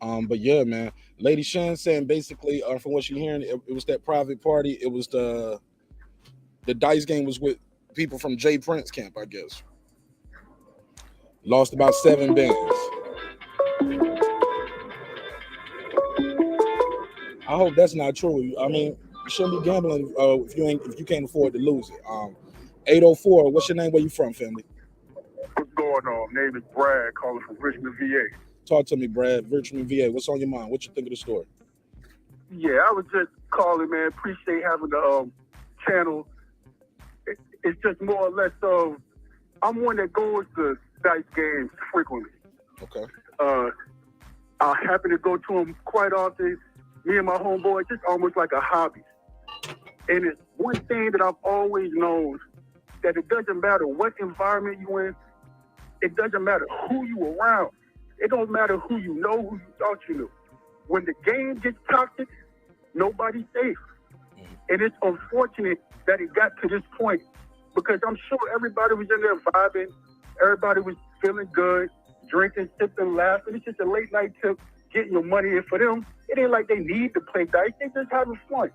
But yeah, man. Lady Shan saying basically, from what she's hearing, it was that private party. It was the dice game was with people from Jay Prince camp, I guess. Lost about 7 bands. I hope that's not true. I mean, you shouldn't be gambling if you can't afford to lose it. 804. What's your name? Where you from, family? What's going on? Name is Brad, calling from Richmond, VA. Talk to me, Brad. Richmond, VA. What's on your mind? What you think of the story? Yeah, I was just calling, man. Appreciate having the channel. It's just more or less of I'm one that goes to dice games frequently. Okay. I happen to go to them quite often. Me and my homeboy, just almost like a hobby. And it's one thing that I've always known, that it doesn't matter what environment you're in. It doesn't matter who you around. It don't matter who you know, who you thought you knew. When the game gets toxic, nobody's safe. And it's unfortunate that it got to this point, because I'm sure everybody was in there vibing. Everybody was feeling good, drinking, sipping, laughing. It's just a late night tip, getting your money in for them. It ain't like they need to play dice. They just having fun.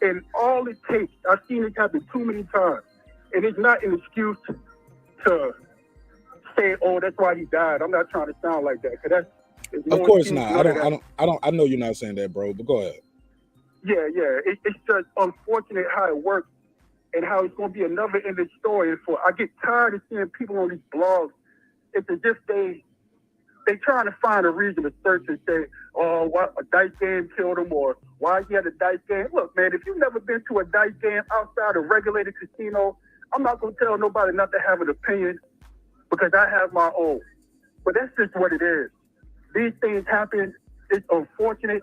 And all it takes, I've seen it happen too many times. And it's not an excuse to say, "Oh, that's why he died." I'm not trying to sound like that, because that's. Of course not. I know you're not saying that, bro. But go ahead. Yeah. It's just unfortunate how it works, and how it's going to be another in the story. And I get tired of seeing people on these blogs. It's as if they they trying to find a reason to search and say, oh, what a dice game killed him, or why he had a dice game. Look, man, if you've never been to a dice game outside a regulated casino, I'm not going to tell nobody not to have an opinion because I have my own. But that's just what it is. These things happen. It's unfortunate.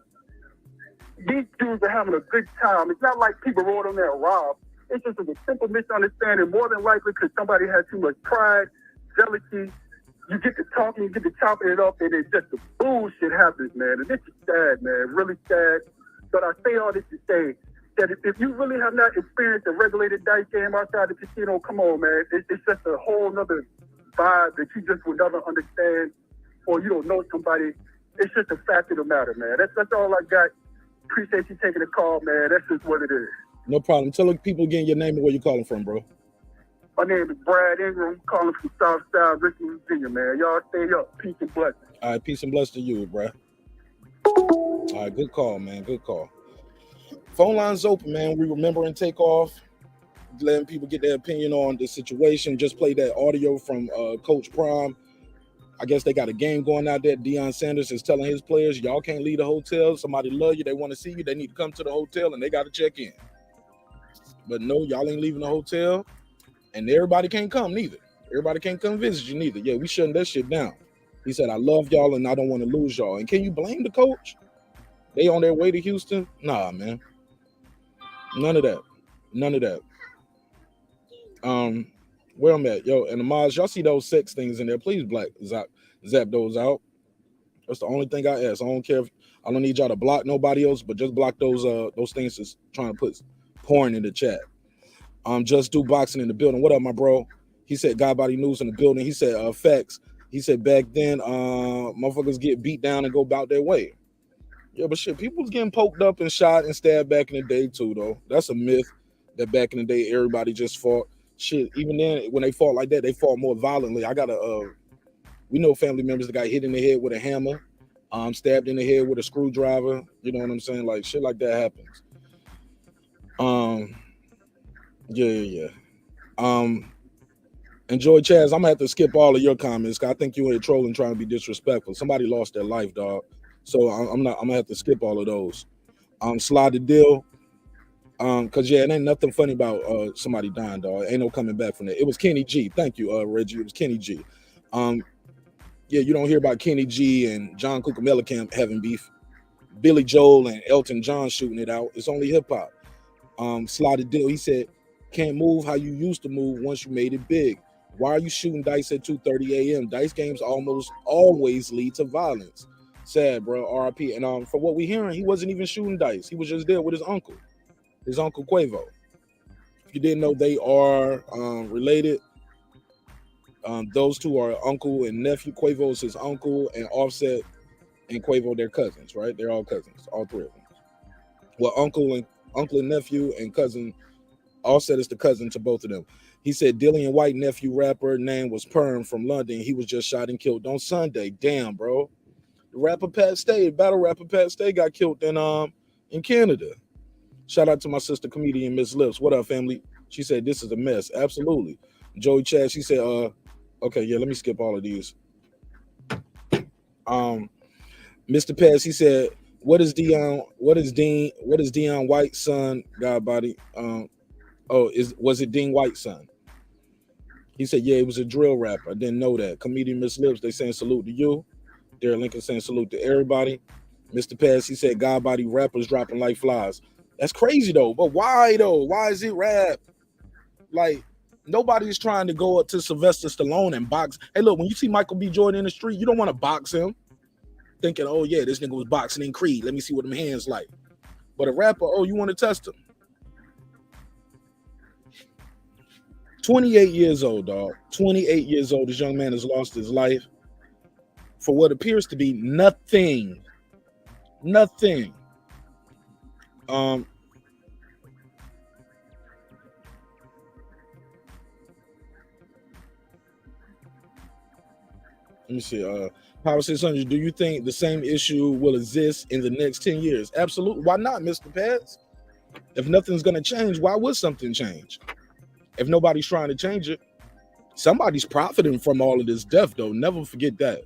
These dudes are having a good time. It's not like people rolled on there and robbed. It's just a simple misunderstanding, more than likely because somebody had too much pride, jealousy. You get to talking, you get to chopping it up, and it's just the bullshit happens, man. And this is sad, man, really sad. But I say all this to say that if you really have not experienced a regulated dice game outside the casino, come on, man. It's just a whole nother vibe that you just will never understand, or you don't know somebody. It's just a fact of the matter, man. That's all I got. Appreciate you taking the call, man. That's just what it is. No problem. Tell people again your name and where you calling from, bro. My name is Brad Ingram, calling from Southside Richmond, Virginia, man. Y'all stay up. Peace and blessings. All right, peace and blessings to you, bro. All right, good call, man. Good call. Phone lines open, man. We remembering Takeoff, letting people get their opinion on the situation. Just played that audio from Coach Prime. I guess they got a game going out there. Deion Sanders is telling his players, y'all can't leave the hotel. Somebody love you. They want to see you. They need to come to the hotel, and they got to check in. But no, y'all ain't leaving the hotel, and everybody can't come neither. Everybody can't come visit you neither. Yeah, we shutting that shit down. He said, I love y'all, and I don't want to lose y'all. And can you blame the coach? They on their way to Houston? Nah, man. None of that. None of that. Where I'm at, yo, and the mods, y'all see those sex things in there? Please, zap those out. That's the only thing I ask. I don't care if I don't need y'all to block nobody else, but just block those things that's trying to put porn in the chat. Just do boxing in the building. What up, my bro? He said God Body News in the building. He said facts. He said back then, motherfuckers get beat down and go about their way. Yeah, but shit, people was getting poked up and shot and stabbed back in the day too, though. That's a myth that back in the day everybody just fought. Shit, even then, when they fought like that, they fought more violently. I got we know family members that got hit in the head with a hammer, stabbed in the head with a screwdriver. You know what I'm saying? Like shit like that happens. Yeah. Enjoy Chaz. I'm gonna have to skip all of your comments. I think you ain't trolling, trying to be disrespectful. Somebody lost their life, dog. So I'm gonna have to skip all of those. Slide the deal. Cause yeah, it ain't nothing funny about somebody dying, dog. Ain't no coming back from that. It was Kenny G. Thank you, Reggie. It was Kenny G. Yeah, you don't hear about Kenny G and John Cucamellicamp having beef. Billy Joel and Elton John shooting it out. It's only hip hop. Slide the deal. He said, can't move how you used to move once you made it big. Why are you shooting dice at 2:30 a.m.? Dice games almost always lead to violence. Sad, bro. RIP. And for what we hearing, he wasn't even shooting dice. He was just there with his uncle Quavo. If you didn't know, they are related. Those two are uncle and nephew. Quavo is his uncle, and Offset and Quavo, they're cousins, right? They're all cousins, all three of them. Well, uncle and nephew and cousin. Offset is the cousin to both of them. He said Dillian White nephew rapper name was Perm from London. He was just shot and killed on Sunday. Damn, bro. The rapper Pat Stay, battle rapper Pat Stay got killed in Canada. Shout out to my sister comedian Miss Lips. What up, family? She said this is a mess. Absolutely. Joey Chad, she said, okay, yeah, let me skip all of these. Mr. Pass, he said, what is Deon White's son? God body. Was it Dean White's son? He said, yeah, it was a drill rapper. I didn't know that. Comedian Miss Lips, they saying salute to you. Derek Lincoln saying salute to everybody. Mr. Pass, he said, God body rappers dropping like flies. That's crazy though. But why though? Why is it rap? Like, nobody's trying to go up to Sylvester Stallone and box. Hey, look, when you see Michael B. Jordan in the street, you don't want to box him. Thinking, oh yeah, this nigga was boxing in Creed. Let me see what them hands like. But a rapper, oh, you want to test him. 28 years old, dog. 28 years old. This young man has lost his life for what appears to be nothing. Nothing. Let me see. Power 600, do you think the same issue will exist in the next 10 years? Absolutely. Why not, Mr. Pats? If nothing's going to change, why would something change? If nobody's trying to change it, somebody's profiting from all of this death, though. Never forget that.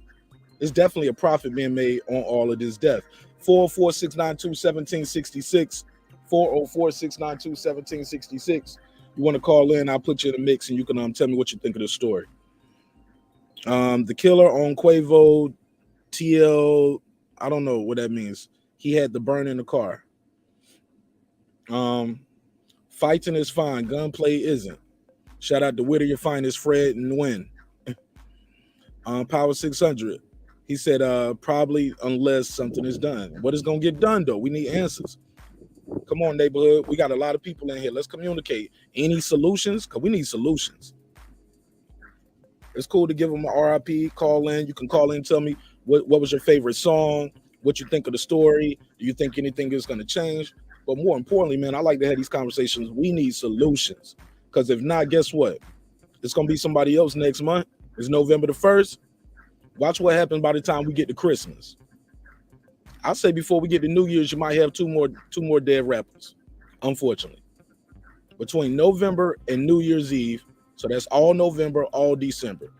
It's definitely a profit being made on all of this death. 404-692-1766. 404-692-1766. You want to call in, I'll put you in the mix and you can tell me what you think of the story. The killer on Quavo TL, I don't know what that means. He had the burn in the car. Fighting is fine, gunplay isn't. Shout out to Whittier Finest, Fred and Win. Power 600. He said, probably unless something is done. What is going to get done, though? We need answers. Come on, neighborhood. We got a lot of people in here. Let's communicate. Any solutions? Because we need solutions. It's cool to give them a RIP, call in. You can call in and tell me what was your favorite song, what you think of the story. Do you think anything is going to change? But more importantly, man, I like to have these conversations. We need solutions. Because if not, guess what? It's going to be somebody else next month. It's November the 1st. Watch what happens by the time we get to Christmas. I say before we get to New Year's, you might have two more dead rappers, unfortunately. Between November and New Year's Eve, so that's all November, all December.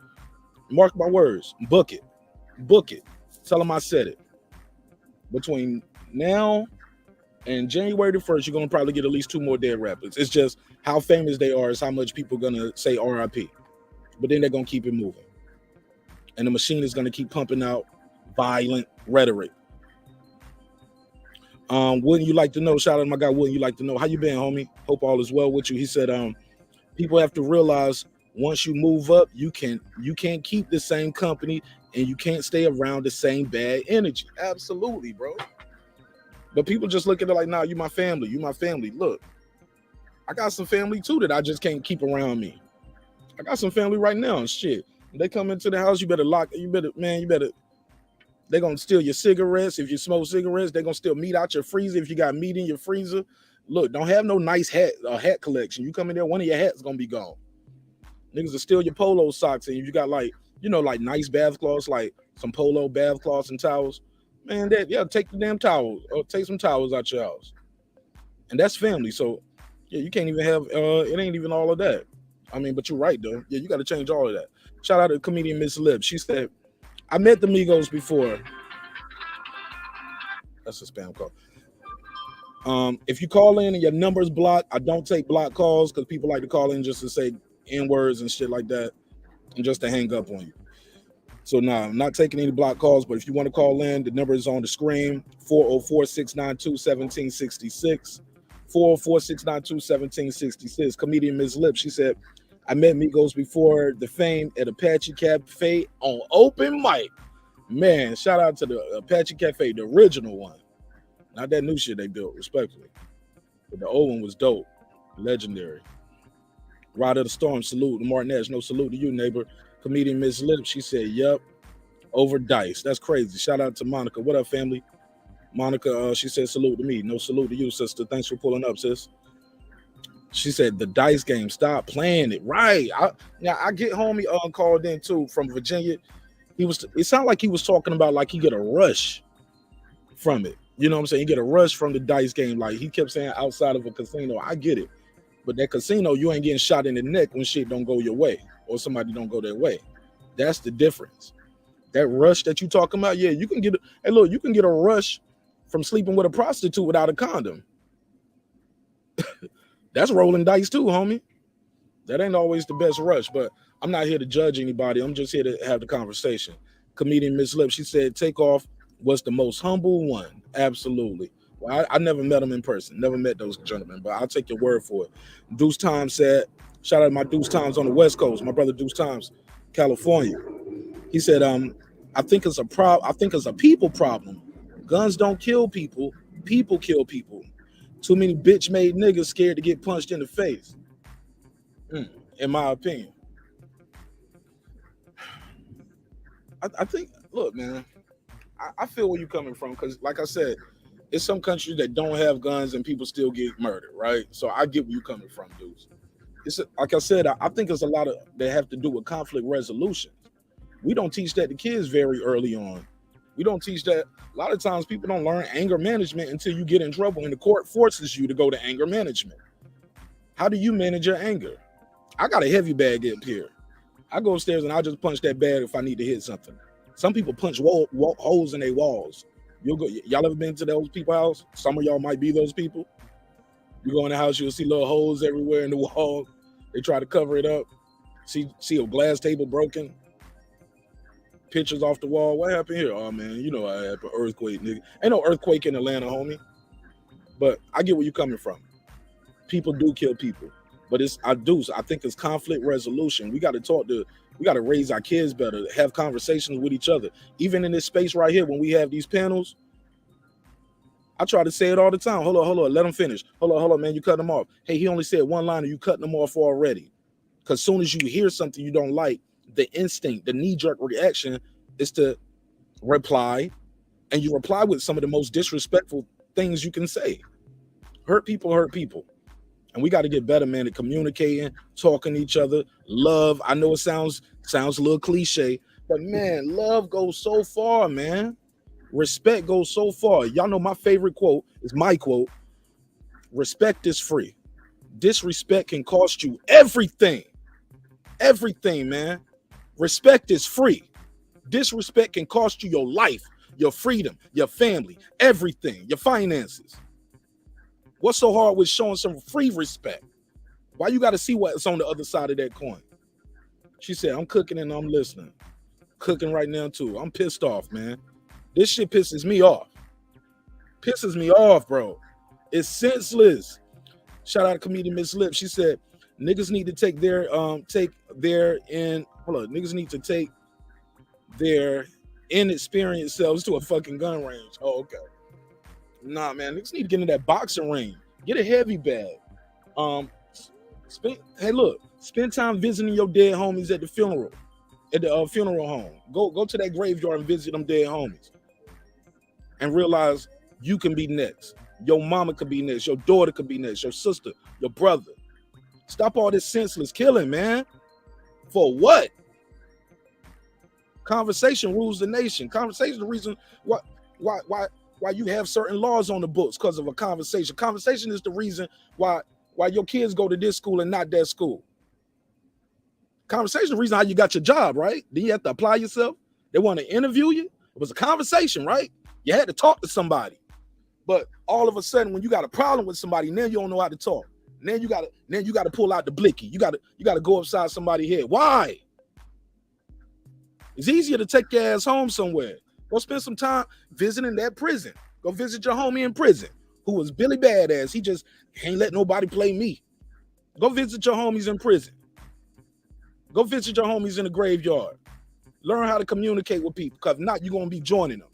Mark my words, book it. Tell them I said it. Between now and January the 1st, you're going to probably get at least two more dead rappers. It's just how famous they are is how much people are going to say RIP. But then they're going to keep it moving. And the machine is going to keep pumping out violent rhetoric. Wouldn't you like to know? Shout out to my guy, wouldn't you like to know? How you been, homie? Hope all is well with you. He said, people have to realize once you move up, you can't keep the same company and you can't stay around the same bad energy. Absolutely, bro. But people just look at it like, nah, you my family. Look, I got some family too that I just can't keep around me. I got some family right now and shit. When they come into the house, you better they're gonna steal your cigarettes. If you smoke cigarettes, they're gonna steal meat out your freezer. If you got meat in your freezer, look, don't have no nice hat collection. You come in there, one of your hats gonna be gone. Niggas will steal your polo socks, and if you got like nice bath cloths, like some polo bath cloths and towels, man, take the damn towels or take some towels out your house. And that's family. So yeah, you can't even have it ain't even all of that. I mean, but you're right though. Yeah, you got to change all of that. Shout out to comedian Miss Lip. She said, I met the Migos before. That's a spam call. If you call in and your number's blocked, I don't take block calls because people like to call in just to say N-words and shit like that and just to hang up on you. So nah, I'm not taking any block calls, but if you want to call in, the number is on the screen, 404-692-1766. 404-692-1766. Comedian Ms. Lip, she said, I met Migos before the fame at Apache Cafe on open mic. Man, shout out to the Apache Cafe, the original one. Not that new shit they built, respectfully. But the old one was dope. Legendary. Ride of the Storm, salute to Marq Nash. No salute to you, neighbor. Comedian Ms. Lip, she said, yup, over dice. That's crazy. Shout out to Monica. What up, family? Monica, she said, salute to me. No salute to you, sister. Thanks for pulling up, sis. She said, the dice game, stop playing it. Right. I get homie called in, too, from Virginia. It sounded like he was talking about like he get a rush from it. You know what I'm saying? You get a rush from the dice game. Like he kept saying outside of a casino. I get it. But that casino, you ain't getting shot in the neck when shit don't go your way or somebody don't go their way. That's the difference. That rush that you talking about, yeah, you can get you can get a rush from sleeping with a prostitute without a condom. That's rolling dice too, homie. That ain't always the best rush, but I'm not here to judge anybody. I'm just here to have the conversation. Comedian Miss Lip, she said Takeoff was the most humble one. Absolutely. Well, I never met him in person. Never met those gentlemen, but I'll take your word for it. Deuce Times said, shout out to my Deuce Times on the West Coast, my brother Deuce Times, California. He said, I think it's a people problem. Guns don't kill people. People kill people. Too many bitch-made niggas scared to get punched in the face. In my opinion. I think, look, man, I feel where you're coming from because, like I said, it's some countries that don't have guns and people still get murdered, right? So I get where you're coming from, dudes. It's like I said, I think there's a lot of that have to do with conflict resolution. We don't teach that to kids very early on. We don't teach that. A lot of times people don't learn anger management until you get in trouble and the court forces you to go to anger management. How do you manage your anger? I got a heavy bag up here. I go upstairs and I just punch that bag if I need to hit something. Some people punch holes in their walls. Y'all ever been to those people's house? Some of y'all might be those people. You go in the house, you'll see little holes everywhere in the wall. They try to cover it up. See a glass table broken. Pictures off the wall. What happened here? Oh man, you know I happened. Earthquake, nigga. Ain't no earthquake in Atlanta, homie. But I get where you're coming from. People do kill people. But I think it's conflict resolution. We got to raise our kids better, have conversations with each other. Even in this space right here, when we have these panels, I try to say it all the time. Hold on, let them finish. Hold on, man, you cut them off. Hey, he only said one line and you cutting them off already. Because as soon as you hear something you don't like, the instinct, the knee-jerk reaction is to reply, and you reply with some of the most disrespectful things you can say. Hurt people. And we got to get better, man, at communicating, talking to each other. Love, I know it sounds a little cliche, but man, love goes so far, man. Respect goes so far. Y'all know my favorite quote is my quote. Respect is free. Disrespect can cost you everything. Everything, man. Respect is free. Disrespect can cost you your life, your freedom, your family, everything, your finances. What's so hard with showing some free respect? Why you got to see what's on the other side of that coin? She said, I'm cooking and I'm listening. Cooking right now too. I'm pissed off, man. This shit pisses me off. Pisses me off, bro. It's senseless. Shout out to comedian Miss Lip. She said, niggas need to take their inexperienced selves to a fucking gun range. Oh, okay. Nah, man, niggas need to get in that boxing ring. Get a heavy bag. Spend time visiting your dead homies at the funeral home. Go to that graveyard and visit them dead homies. And realize you can be next. Your mama could be next. Your daughter could be next. Your sister, your brother. Stop all this senseless killing, man. For what? Conversation rules the nation. Conversation is the reason why you have certain laws on the books, because of a conversation. Conversation is the reason why your kids go to this school and not that school. Conversation is the reason how you got your job, right? Then you have to apply yourself. They want to interview you. It was a conversation, right? You had to talk to somebody. But all of a sudden, when you got a problem with somebody, now you don't know how to talk. Now you gotta pull out the blicky. You gotta go upside somebody's head. Why? It's easier to take your ass home somewhere. Go spend some time visiting that prison. Go visit your homie in prison who was Billy Badass. He just can't let nobody play me. Go visit your homies in prison. Go visit your homies in the graveyard. Learn how to communicate with people, because if not, you're going to be joining them.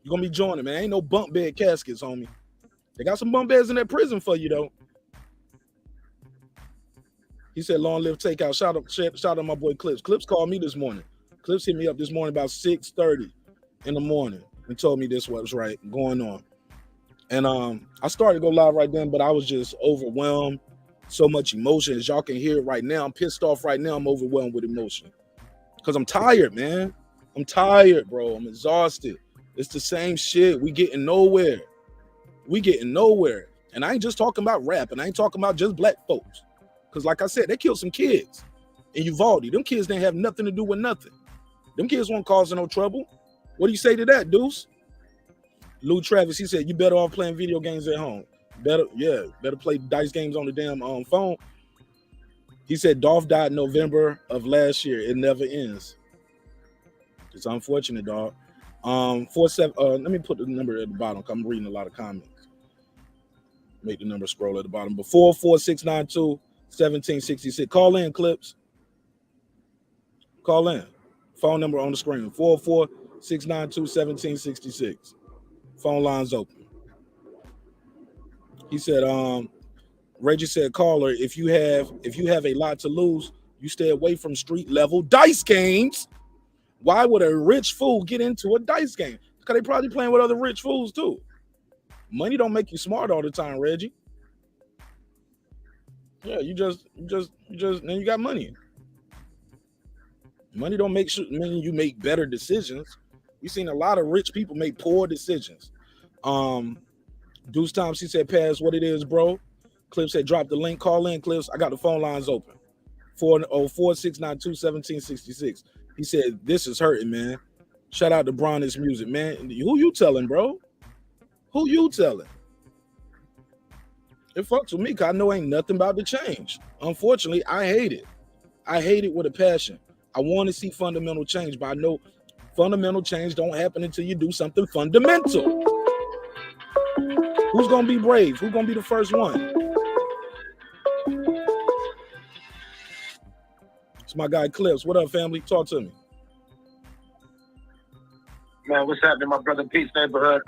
You're going to be joining them, man. Ain't no bunk bed caskets, homie. They got some bunk beds in that prison for you, though. He said, long live Takeoff. Shout out my boy Clips. Clips called me this morning. Clips hit me up this morning about 6:30 in the morning and told me this was right going on. And I started to go live right then, but I was just overwhelmed. So much emotion. As y'all can hear it right now, I'm pissed off right now. I'm overwhelmed with emotion because I'm tired, man. I'm tired, bro. I'm exhausted. It's the same shit. We getting nowhere. And I ain't just talking about rap, and I ain't talking about just black folks. Because like I said, they killed some kids in Uvalde. Them kids didn't have nothing to do with nothing. Them kids weren't causing no trouble. What do you say to that, Deuce? Lou Travis, he said, you better off playing video games at home. Better play dice games on the damn phone. He said Dolph died November of last year. It never ends. It's unfortunate, dog. 47. Let me put the number at the bottom. I'm reading a lot of comments. Make the number scroll at the bottom. But 44692-1766. Call in, Clips. Call in. Phone number on the screen. 44692-1766. Phone lines open. He said, Reggie said, caller, if you have a lot to lose, you stay away from street level dice games. Why would a rich fool get into a dice game? Because they probably playing with other rich fools too. Money don't make you smart all the time, Reggie. Yeah, you just then you got money. Money don't mean you make better decisions. We've seen a lot of rich people make poor decisions. Deuce Times, he said, pass what it is, bro. Clips said, drop the link. Call in, Clips. I got the phone lines open. 44692-1766. He said, "This is hurting, man." Shout out to Bronix Music, man. Who you telling, bro? Who you telling? It fucks with me because I know ain't nothing about to change. Unfortunately, I hate it. I hate it with a passion. I want to see fundamental change, but I know fundamental change don't happen until you do something fundamental. Who's gonna be brave? Who's gonna be the first one? It's my guy Clips. What up, family? Talk to me. Man, what's happening, my brother? Peace neighborhood.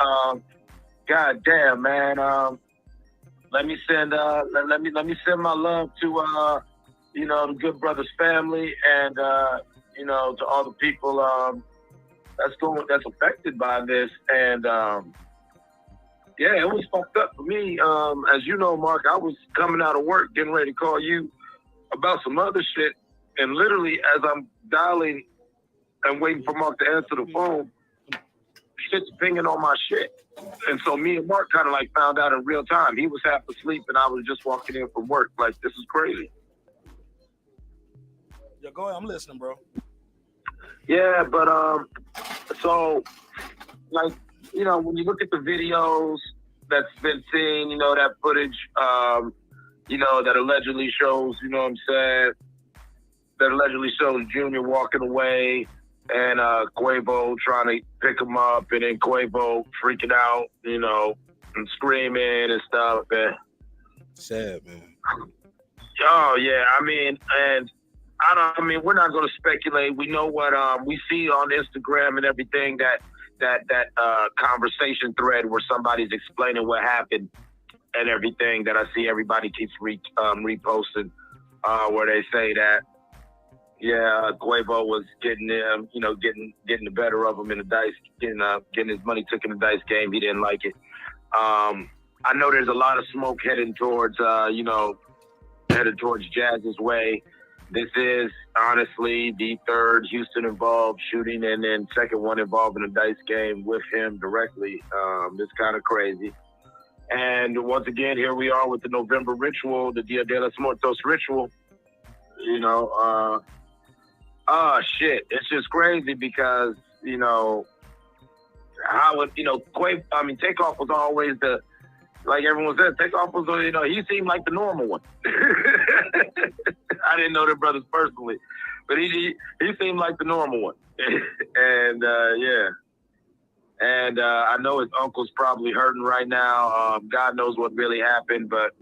God damn, man. Let me send my love to the good brother's family and to all the people that's affected by this. And yeah, it was fucked up for me. As you know, Mark, I was coming out of work, getting ready to call you about some other shit, and literally as I'm dialing and waiting for Mark to answer the phone, shit's pinging on my shit. And so me and Mark kind of like found out in real time. He was half asleep and I was just walking in from work. Like, this is crazy. Yeah, go ahead. I'm listening, bro. Yeah, but so like, when you look at the videos that's been seen, that footage, that allegedly shows, that allegedly shows Junior walking away and Quavo trying to pick him up, and then Quavo freaking out, and screaming and stuff. And sad, man. Oh yeah, we're not going to speculate. We know what we see on Instagram and everything, that conversation thread where somebody's explaining what happened and everything that I see everybody keeps reposting, where they say that, yeah, Quavo was getting him, getting the better of him in the dice, getting his money took in the dice game. He didn't like it. I know there's a lot of smoke heading towards Jazz's way. This is honestly the third Houston involved shooting, and then second one involving a dice game with him directly. It's kind of crazy. And once again, here we are with the November ritual, the Dia de los Muertos ritual. Shit. It's just crazy because, Takeoff was always like everyone said, Takeoff was, he seemed like the normal one. I didn't know their brothers personally, but he seemed like the normal one. And, yeah. And I know his uncle's probably hurting right now. God knows what really happened, but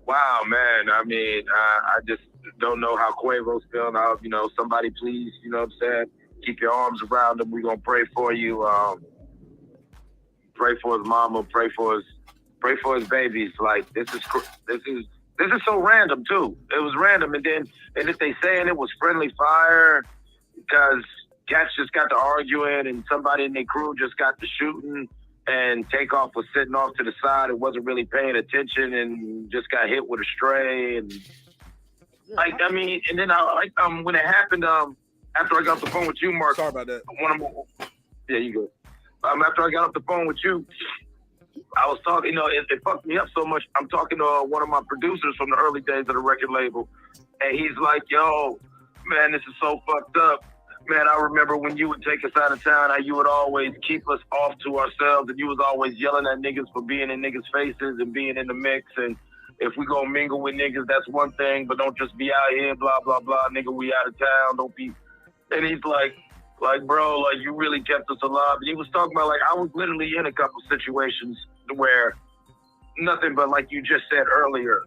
wow, man. I just don't know how Quavo's feeling. Somebody please, keep your arms around him. We're going to pray for you. Pray for his mama, pray for his babies. Like, this is so random too. It was random. And if they saying it was friendly fire because cats just got to arguing and somebody in their crew just got to shooting, and Takeoff was sitting off to the side and wasn't really paying attention and just got hit with a stray. And and then when it happened, after I got off the phone with you, Mark. Sorry about that. Yeah, you go. After I got off the phone with you, I was talking, it fucked me up so much. I'm talking to one of my producers from the early days of the record label, and he's like, yo, man, this is so fucked up. Man, I remember when you would take us out of town, how you would always keep us off to ourselves, and you was always yelling at niggas for being in niggas' faces and being in the mix, and if we gonna mingle with niggas, that's one thing, but don't just be out here, blah, blah, blah, nigga, we out of town, don't be. And he's like, bro, like, you really kept us alive. And he was talking about, like, I was literally in a couple situations where nothing but, like you just said earlier,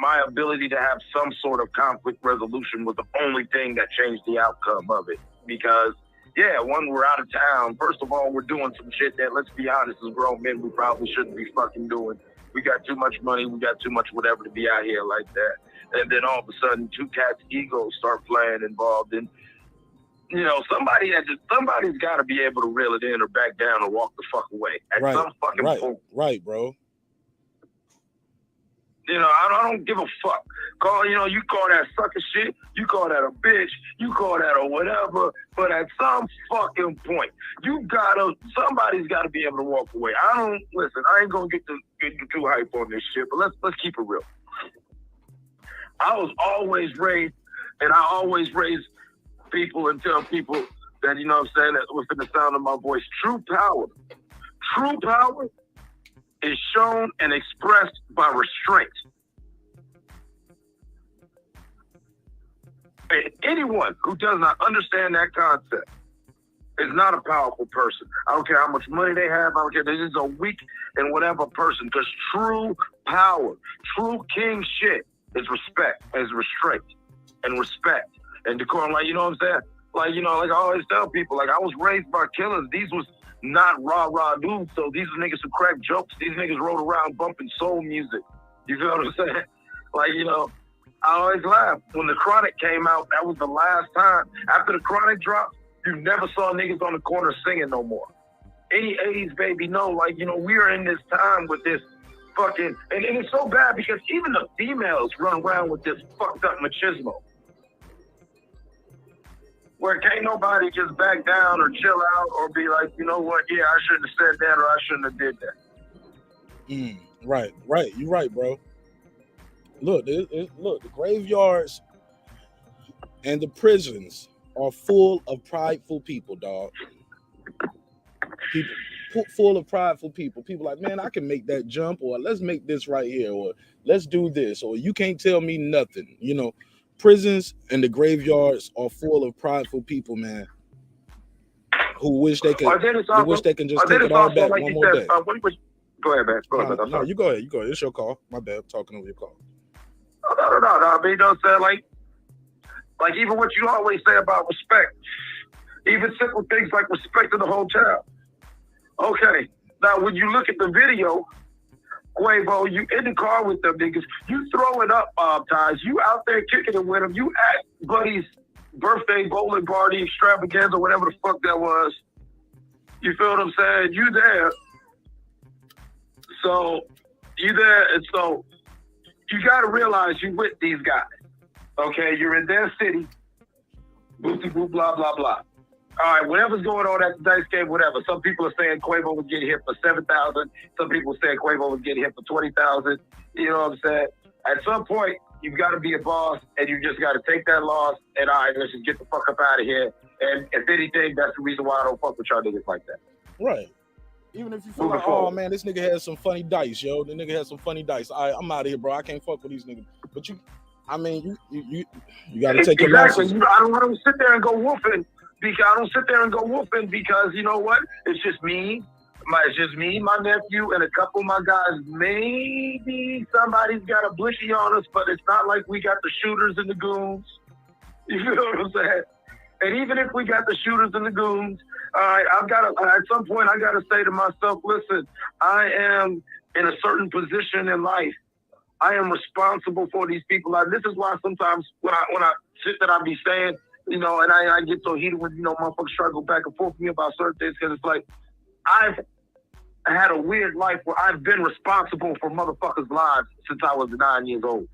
my ability to have some sort of conflict resolution was the only thing that changed the outcome of it. Because, yeah, one, we're out of town. First of all, we're doing some shit that, let's be honest, as grown men, we probably shouldn't be fucking doing. We got too much money, we got too much whatever to be out here like that. And then all of a sudden, two cats' egos start playing involved in, somebody's got to be able to reel it in or back down or walk the fuck away at some fucking point. Right, bro. I don't give a fuck. You call that sucker shit, you call that a bitch, you call that or whatever, but at some fucking point, somebody's got to be able to walk away. I ain't gonna get too hype on this shit, but let's keep it real. I was always raised, and I always raised people and tell people that, you know what I'm saying, that within the sound of my voice, true power is shown and expressed by restraint. And anyone who does not understand that concept is not a powerful person. I don't care how much money they have. I don't care. This is a weak and whatever person. Because true power, true king shit is respect, is restraint, and respect, and decorum. Like, you know what I'm saying? Like, you know, like I always tell people, like I was raised by killers. These was not rah-rah dudes. So these are niggas who crack jokes. These niggas rode around bumping soul music. You feel what I'm saying? Like, you know, I always laugh. When the Chronic came out, that was the last time. After the Chronic dropped, you never saw niggas on the corner singing no more. Any 80s baby know, like, you know, we are in this time with this fucking, and it's so bad because even the females run around with this fucked up machismo. Where can't nobody just back down or chill out or be like, you know what, yeah, I shouldn't have said that or I shouldn't have did that. Right. You're right, bro. Look, look, the graveyards and the prisons are full of prideful people, dog. People full of prideful people. People like, man, I can make that jump, or let's make this right here, or let's do this, or you can't tell me nothing. You know, prisons and the graveyards are full of prideful people, man, who wish they could. Who wish they can just take it all back like one more day. Go ahead, man. Go ahead. No, you go ahead. You go ahead. It's your call. My bad. I'm talking over your call. No. I mean, you know what I'm saying? Like even what you always say about respect, even simple things like respect in the hotel. Okay, now when you look at the video, Quavo, you in the car with them niggas, you throwing up ties, you out there kicking it with them, you at Buddy's birthday bowling party extravaganza, whatever the fuck that was. You feel what I'm saying? You there. So, you there, and so you gotta realize you with these guys. Okay, you're in their city, boop, blah, blah, blah. All right, whatever's going on at the dice game, whatever. Some people are saying Quavo was getting hit for $7,000. Some people are saying Quavo was getting hit for $20,000. You know what I'm saying? At some point, you've got to be a boss, and you just got to take that loss, and all right, let's just get the fuck up out of here. And if anything, that's the reason why I don't fuck with y'all niggas like that. Right. Even if you feel like, oh, man, this nigga has some funny dice, yo. The nigga has some funny dice. All right, I'm out of here, bro. I can't fuck with these niggas. But you got to take your losses. I don't sit there and go woofing. Because you know what? It's just me, my nephew, and a couple of my guys. Maybe somebody's got a bushy on us, but it's not like we got the shooters and the goons. You feel what I'm saying? And even if we got the shooters and the goons, at some point I gotta say to myself, listen, I am in a certain position in life. I am responsible for these people. This is why sometimes when I shit that I be saying, you know, and I get so heated when, you know, motherfuckers try to go back and forth with me about certain things, because it's like, I've had a weird life where I've been responsible for motherfuckers' lives since I was 9 years old.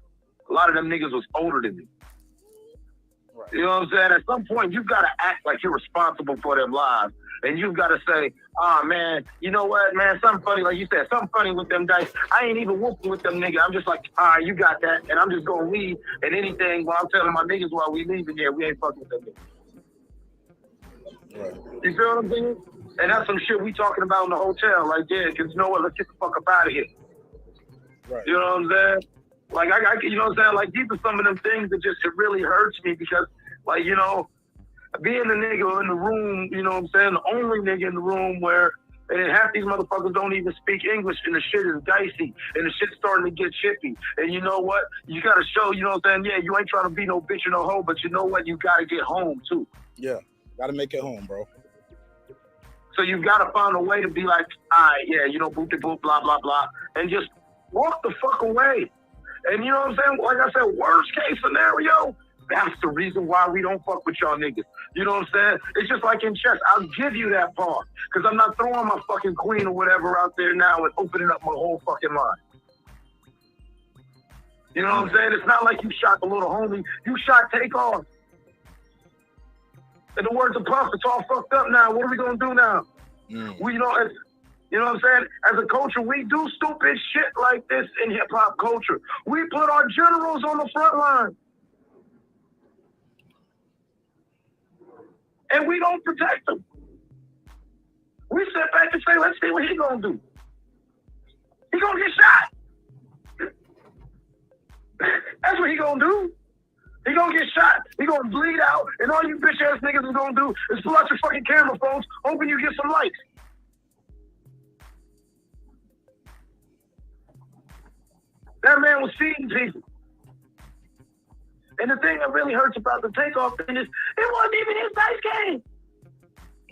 A lot of them niggas was older than me. Right. You know what I'm saying? At some point, you've got to act like you're responsible for their lives. And you've got to say, oh, man, you know what, man, something funny, like you said, something funny with them dice. I ain't even whooping with them niggas. I'm just like, all right, you got that. And I'm just going to leave. And anything, while I'm telling my niggas while we leaving here, we ain't fucking with them niggas. Right. You feel what I'm saying? And that's some shit we talking about in the hotel. Like, yeah, because you know what, let's get the fuck up out of here. Right. You know what I'm saying? Like, I you know what I'm saying? Like, these are some of them things that just, it really hurts me because, like, you know, being the nigga in the room, you know what I'm saying, the only nigga in the room where, and half these motherfuckers don't even speak English, and the shit is dicey, and the shit's starting to get chippy. And you know what? You gotta show, you know what I'm saying, yeah, you ain't trying to be no bitch or no hoe, but you know what? You gotta get home, too. Yeah, gotta make it home, bro. So you've gotta find a way to be like, all right, yeah, you know, boop, blah, blah, blah, and just walk the fuck away. And you know what I'm saying? Like I said, worst case scenario, that's the reason why we don't fuck with y'all niggas. You know what I'm saying? It's just like in chess. I'll give you that part. Because I'm not throwing my fucking queen or whatever out there now and opening up my whole fucking line. You know what I'm saying? It's not like you shot the little homie. You shot Takeoff. In the words of Puff, it's all fucked up now. What are we going to do now? We, you know what I'm saying? As a culture, we do stupid shit like this in hip-hop culture. We put our generals on the front line. and we don't protect him. We sit back and say, let's see what he's gonna do. He gonna get shot. That's what he gonna do. He gonna get shot. He gonna bleed out, and all you bitch ass niggas is gonna do is pull out your fucking camera phones, hoping you get some likes. That man was feeding people. And the thing that really hurts about the Takeoff thing is it wasn't even his dice game.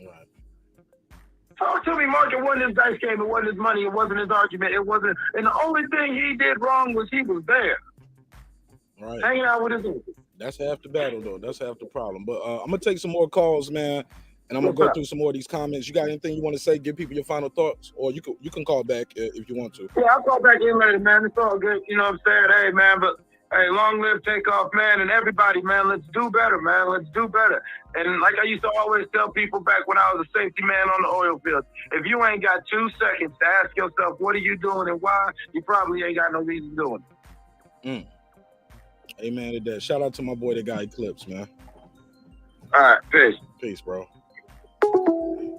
Right. Talk to me, Mark. It wasn't his dice game. It wasn't his money. It wasn't his argument. It wasn't. And the only thing he did wrong was he was there. Right. Hanging out with his uncle. That's half the battle, though. That's half the problem. But I'm going to take some more calls, man, and I'm going to go through some more of these comments. You got anything you want to say? Give people your final thoughts, or you can call back if you want to. Yeah, I'll call back in later, man. It's all good. You know what I'm saying? Hey, man, but hey, long live Takeoff, man, and everybody, man. Let's do better, man. Let's do better. And like I used to always tell people back when I was a safety man on the oil field, if you ain't got 2 seconds to ask yourself, what are you doing and why, you probably ain't got no reason doing it. Amen to that. Shout out to my boy, the guy Eclipse, man. All right, peace. Peace, bro.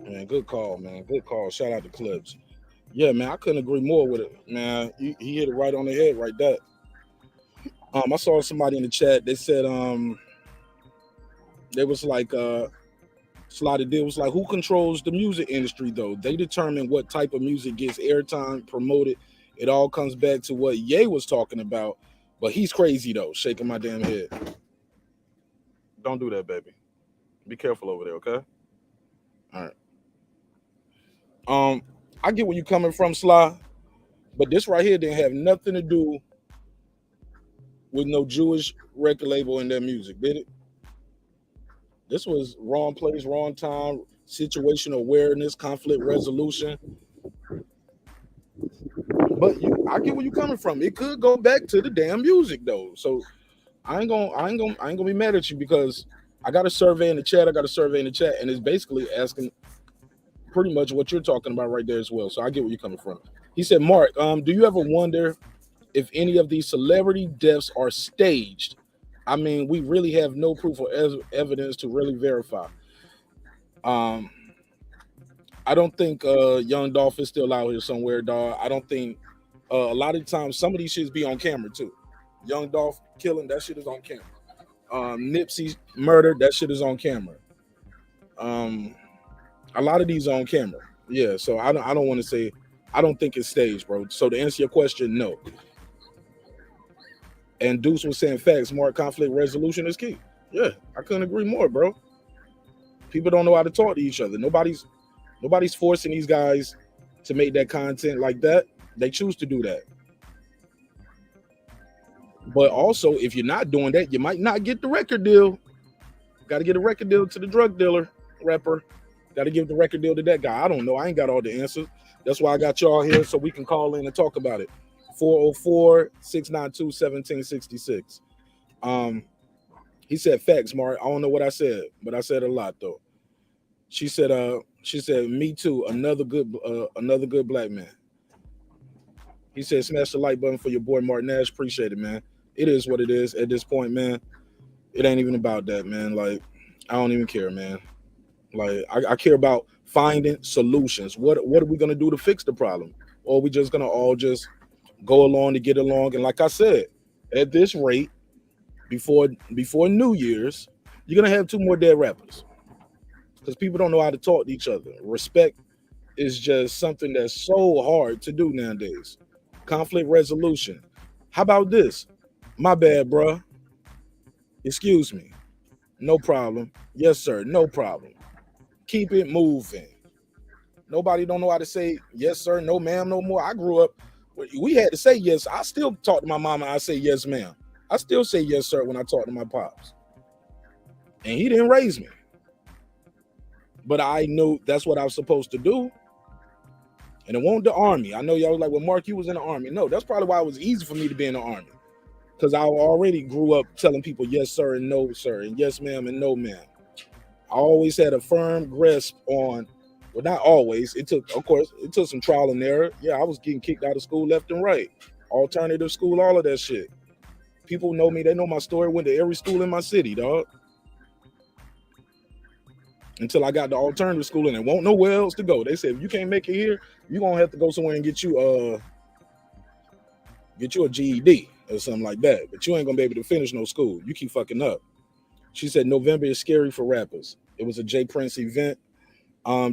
Man, good call, man. Good call. Shout out to Clips. Yeah, man, I couldn't agree more with it, man. He hit it right on the head right there. I saw somebody in the chat. They said they was like Slotted Deal was like, who controls the music industry though? They determine what type of music gets airtime, promoted. It all comes back to what Ye was talking about. But he's crazy though, shaking my damn head. Don't do that, baby. Be careful over there, okay? All right. I get where you coming from, Sly, but this right here didn't have nothing to do with no Jewish record label in their music, did it? This was wrong place, wrong time, situational awareness, conflict resolution. But I get where you coming from. It could go back to the damn music though. So I ain't gonna be mad at you because I got a survey in the chat. And it's basically asking pretty much what you're talking about right there as well. So I get where you're coming from. He said, Mark, do you ever wonder if any of these celebrity deaths are staged? I mean, we really have no proof or evidence to really verify. I don't think Young Dolph is still out here somewhere, dog. I don't think a lot of times some of these shits be on camera too. Young Dolph killing, that shit is on camera. Nipsey murder, that shit is on camera. A lot of these are on camera. Yeah, so I don't want to say, I don't think it's staged, bro. So to answer your question, no. And Deuce was saying facts, Mark, conflict resolution is key. Yeah, I couldn't agree more, bro. People don't know how to talk to each other. Nobody's forcing these guys to make that content like that. They choose to do that. But also, if you're not doing that, you might not get the record deal. Got to get a record deal to the drug dealer, rapper. Got to give the record deal to that guy. I don't know. I ain't got all the answers. That's why I got y'all here so we can call in and talk about it. 404-692-1766. He said facts, Mark. I don't know what I said, but I said a lot though. She said, me too. Another good black man. He said, smash the like button for your boy Marq Nash. Appreciate it, man. It is what it is at this point, man. It ain't even about that, man. Like, I don't even care, man. Like, I care about finding solutions. What are we gonna do to fix the problem? Or are we just gonna all just go along to get along? And like I said, at this rate, before New Year's, you're gonna have 2 more dead rappers. Because people don't know how to talk to each other. Respect is just something that's so hard to do nowadays. Conflict resolution. How about this? My bad, bruh. Excuse me. No problem. Yes, sir. No problem. Keep it moving. Nobody don't know how to say yes, sir, no, ma'am, no more. I grew up, we had to say yes. I still talk to my mama. I say yes, ma'am. I still say yes, sir, when I talk to my pops. And he didn't raise me. But I knew that's what I was supposed to do. And it wasn't the army. I know y'all was like, well, Mark, you was in the army. No, that's probably why it was easy for me to be in the army. Because I already grew up telling people yes, sir, and no, sir, and yes, ma'am, and no, ma'am. I always had a firm grasp on, well, not always. It took some trial and error. Yeah, I was getting kicked out of school left and right. Alternative school, all of that shit. People know me. They know my story. Went to every school in my city, dog. until I got to alternative school and there won't nowhere else to go. They said, if you can't make it here, you're gonna have to go somewhere and get you a GED or something like that. But you ain't gonna be able to finish no school. You keep fucking up. She said November is scary for rappers. It was a J Prince event.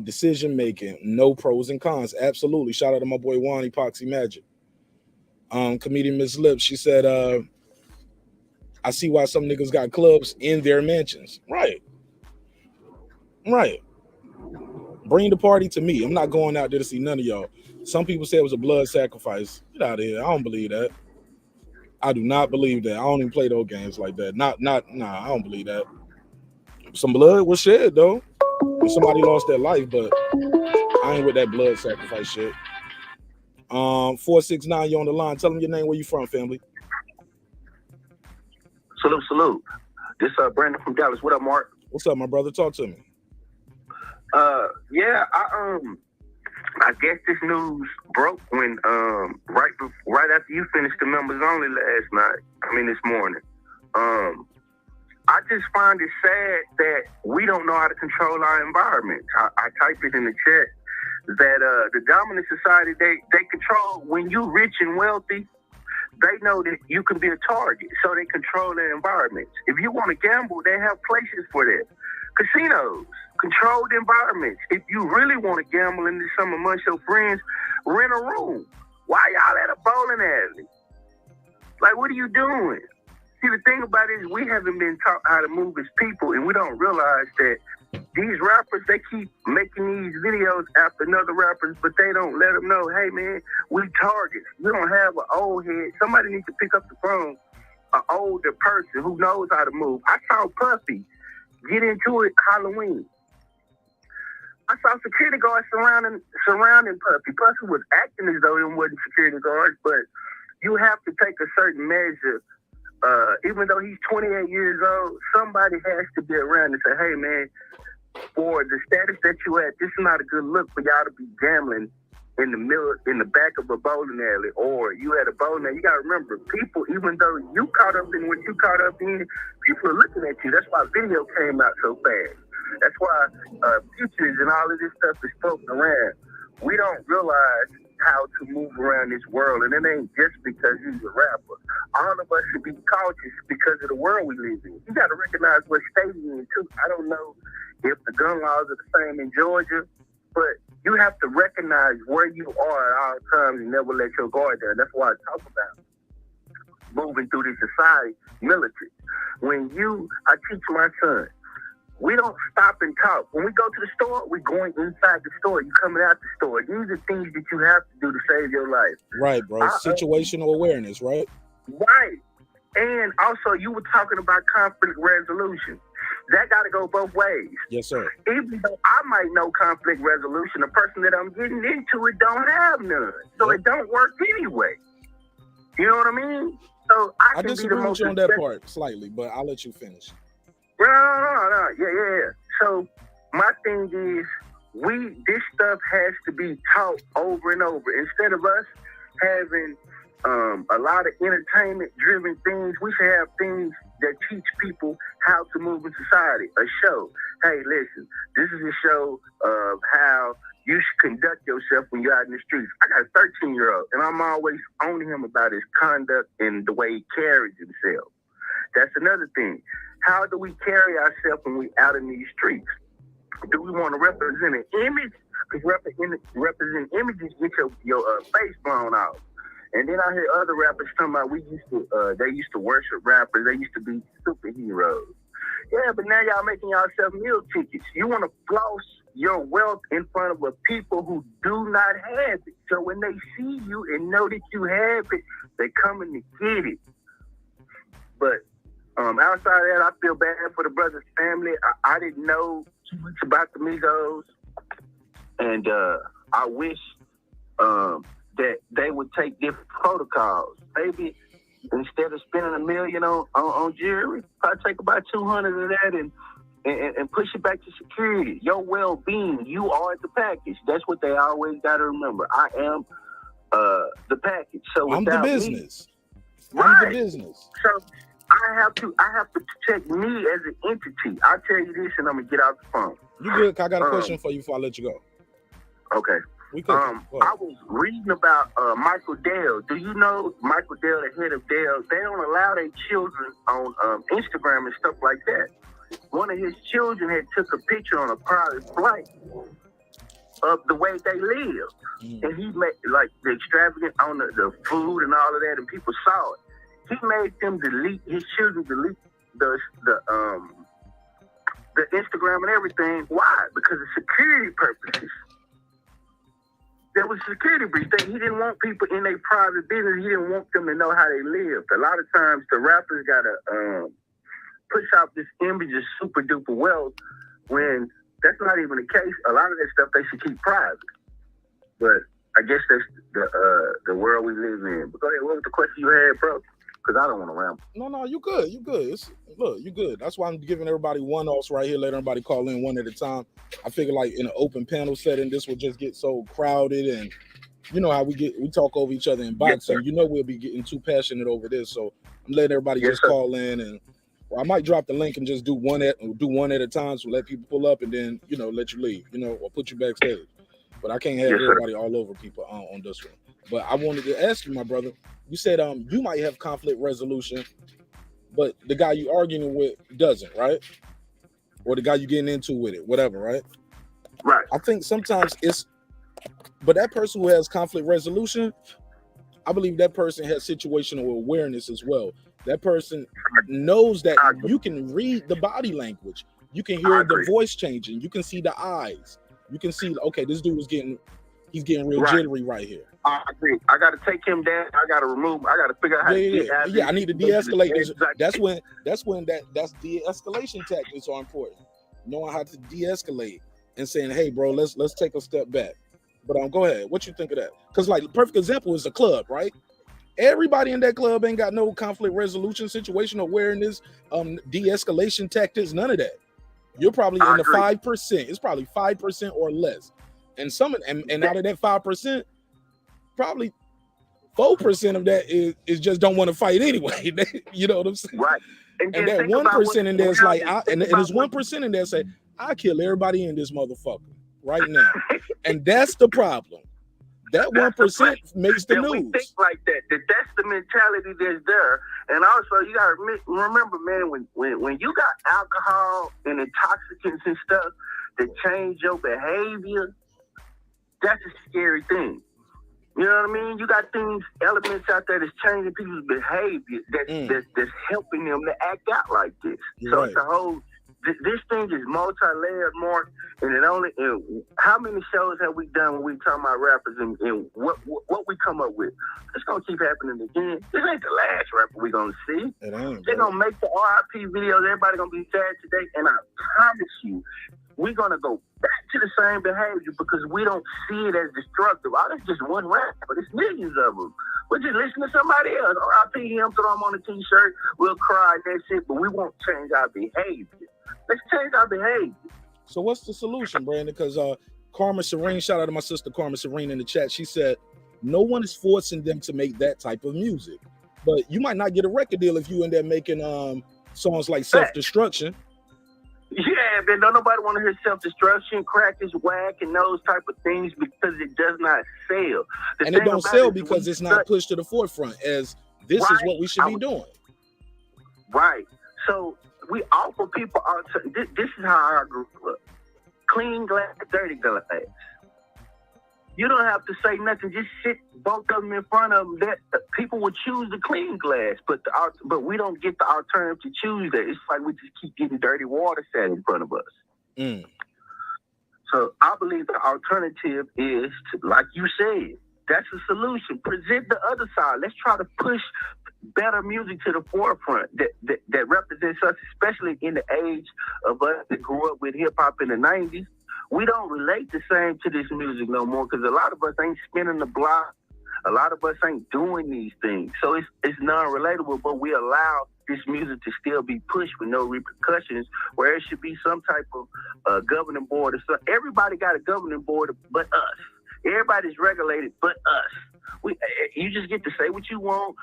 Decision making, no pros and cons. Absolutely. Shout out to my boy Juan Epoxy Magic. Comedian Miss Lips, she said, I see why some niggas got clubs in their mansions. Right. Bring the party to me. I'm not going out there to see none of y'all. Some people say it was a blood sacrifice. Get out of here. I don't believe that. I do not believe that. I don't even play those games like that. Nah, I don't believe that. Some blood was shed though. When somebody lost their life, but I ain't with that blood sacrifice shit. 469, you on the line. Tell them your name, where you from, family. Salute. This Brandon from Dallas. What up, Mark? What's up, my brother? Talk to me. Yeah, I guess this news broke when right after you finished the members only last night. This morning. I just find it sad that we don't know how to control our environment. I typed it in the chat that the dominant society, they control, when you rich and wealthy, they know that you can be a target, so they control their environments. If you want to gamble, they have places for that. Casinos, controlled environments. If you really want to gamble and do something amongst your friends, rent a room. Why y'all at a bowling alley? Like, what are you doing? See, the thing about it is we haven't been taught how to move as people, and we don't realize that these rappers, they keep making these videos after another rappers, but they don't let them know, hey, man, we targets. We don't have an old head. Somebody needs to pick up the phone, an older person who knows how to move. I saw Puffy get into it Halloween. I saw security guards surrounding Puffy. Puffy was acting as though it wasn't security guards, but you have to take a certain measure. Even though he's 28 years old, somebody has to be around and say, hey, man, for the status that you at, this is not a good look for y'all to be gambling in the back of a bowling alley, or you at a bowling alley. You got to remember, people, even though you caught up in what you caught up in, people are looking at you. That's why video came out so fast. That's why pictures and all of this stuff is floating around. We don't realize how to move around this world, and it ain't just because he's a rapper. All of us should be cautious because of the world we live in. You got to recognize what state you're in, too. I don't know if the gun laws are the same in Georgia, but you have to recognize where you are at all times and never let your guard down. That's why I talk about moving through this society, military. I teach my son, we don't stop and talk. When we go to the store, we're going inside the store. You coming out the store. These are things that you have to do to save your life. Right, bro. Situational awareness, right? Right. And also, you were talking about conflict resolution. That got to go both ways. Yes, sir. Even though I might know conflict resolution, the person that I'm getting into it don't have none. So It don't work anyway. You know what I mean? So I disagree with you on that part slightly, but I'll let you finish. No. Yeah. So my thing is, this stuff has to be taught over and over. Instead of us having a lot of entertainment-driven things, we should have things that teach people how to move in society. A show. Hey, listen, this is a show of how you should conduct yourself when you're out in the streets. I got a 13-year-old, and I'm always owning him about his conduct and the way he carries himself. That's another thing. How do we carry ourselves when we're out in these streets? Do we want to represent an image? Because represent images get your face blown off. And then I hear other rappers talking about they used to worship rappers. They used to be superheroes. Yeah, but now y'all making yourself meal tickets. You want to floss your wealth in front of a people who do not have it. So when they see you and know that you have it, they coming to get it. But outside of that, I feel bad for the brother's family. I didn't know too much about the Migos. And I wish that they would take different protocols. Maybe instead of spending $1 million on jewelry, I'd take about 200 of that and push it back to security. Your well-being, you are the package. That's what they always got to remember. I am the package. So I'm the business. I'm the business. So I have to protect me as an entity. I'll tell you this, and I'm gonna get off the phone. You good? I got a question for you before I let you go. Okay. We could. I was reading about Michael Dell. Do you know Michael Dell, the head of Dell? They don't allow their children on Instagram and stuff like that. One of his children had took a picture on a private flight of the way they live. And he made like the extravagant on the food and all of that, and people saw it. He made them his children delete the Instagram and everything. Why? Because of security purposes. There was security breach. He didn't want people in their private business. He didn't want them to know how they lived. A lot of times the rappers gotta push out this image of super duper wealth when that's not even the case. A lot of that stuff they should keep private. But I guess that's the world we live in. But go ahead, what was the question you had, bro? Because I don't want to ramble. No, you good. You good. Look, you good. That's why I'm giving everybody one-offs right here. Let everybody call in one at a time. I figure like in an open panel setting, this will just get so crowded, and you know how we talk over each other in boxing. You know we'll be getting too passionate over this, so I'm letting everybody just call in, and I might drop the link and just do one at a time, so let people pull up, and then let you leave, or put you backstage. But I can't have everybody all over people on this one. But I wanted to ask you, my brother. You said you might have conflict resolution, but the guy you arguing with doesn't, right? Or the guy you getting into with it, whatever, right? Right. I think sometimes but that person who has conflict resolution, I believe that person has situational awareness as well. That person knows that you can read the body language. You can hear the voice changing. You can see the eyes. You can see, okay, this dude is getting real jittery right here. I agree. I got to take him down. I got to remove. I got to figure out how to get out. Yeah, I need to de-escalate this. That's de-escalation tactics are important. Knowing how to de-escalate and saying, "Hey, bro, let's take a step back." But go ahead. What you think of that? Because like the perfect example is a club, right? Everybody in that club ain't got no conflict resolution, situational awareness, de-escalation tactics, none of that. You're probably in the 5%. It's probably 5% or less. And and out of that 5%, probably 4% of that is just don't want to fight anyway. You know what I'm saying? Right. And that 1% in there is like, and there's 1% in there say, I kill everybody in this motherfucker right now. And that's the problem. That 1% makes the news. We think like that. That's the mentality that's there. And also, you gotta remember, man, when you got alcohol and intoxicants and stuff that change your behavior, that's a scary thing. You know what I mean? You got elements out there that's changing people's behavior that's helping them to act out like this. So it's a whole. This thing is multi-layered, Mark, and how many shows have we done when we talk about rappers and what we come up with? It's gonna keep happening again. This ain't the last rapper we gonna see. They're gonna make the RIP videos. Everybody gonna be sad today, and I promise you, we're gonna go back to the same behavior because we don't see it as destructive. Oh, that's just one rapper, but it's millions of them. We'll just listen to somebody else. RIP him, throw him on a t-shirt. We'll cry, that's it, but we won't change our behavior. Let's change our behavior. So what's the solution, Brandon? Because Karma Serene, shout out to my sister Karma Serene in the chat. She said, no one is forcing them to make that type of music. But you might not get a record deal if you end up making songs like Self-Destruction. Yeah, but don't nobody want to hear self-destruction, crack is whack, and those type of things because it does not sell. And it don't sell because it's not pushed to the forefront as this is what we should be doing. Right. So we offer people this is how I grew up. Clean glass, dirty glass. You don't have to say nothing. Just sit both of them in front of them. That people will choose the clean glass, but we don't get the alternative to choose that. It's like we just keep getting dirty water set in front of us. So I believe the alternative is, like you said, that's a solution. Present the other side. Let's try to push better music to the forefront that represents us, especially in the age of us that grew up with hip hop in the 90s. We don't relate the same to this music no more because a lot of us ain't spinning the block. A lot of us ain't doing these things. So it's non-relatable, but we allow this music to still be pushed with no repercussions, where it should be some type of governing board or something. Everybody got a governing board but us. Everybody's regulated but us. You just get to say what you want,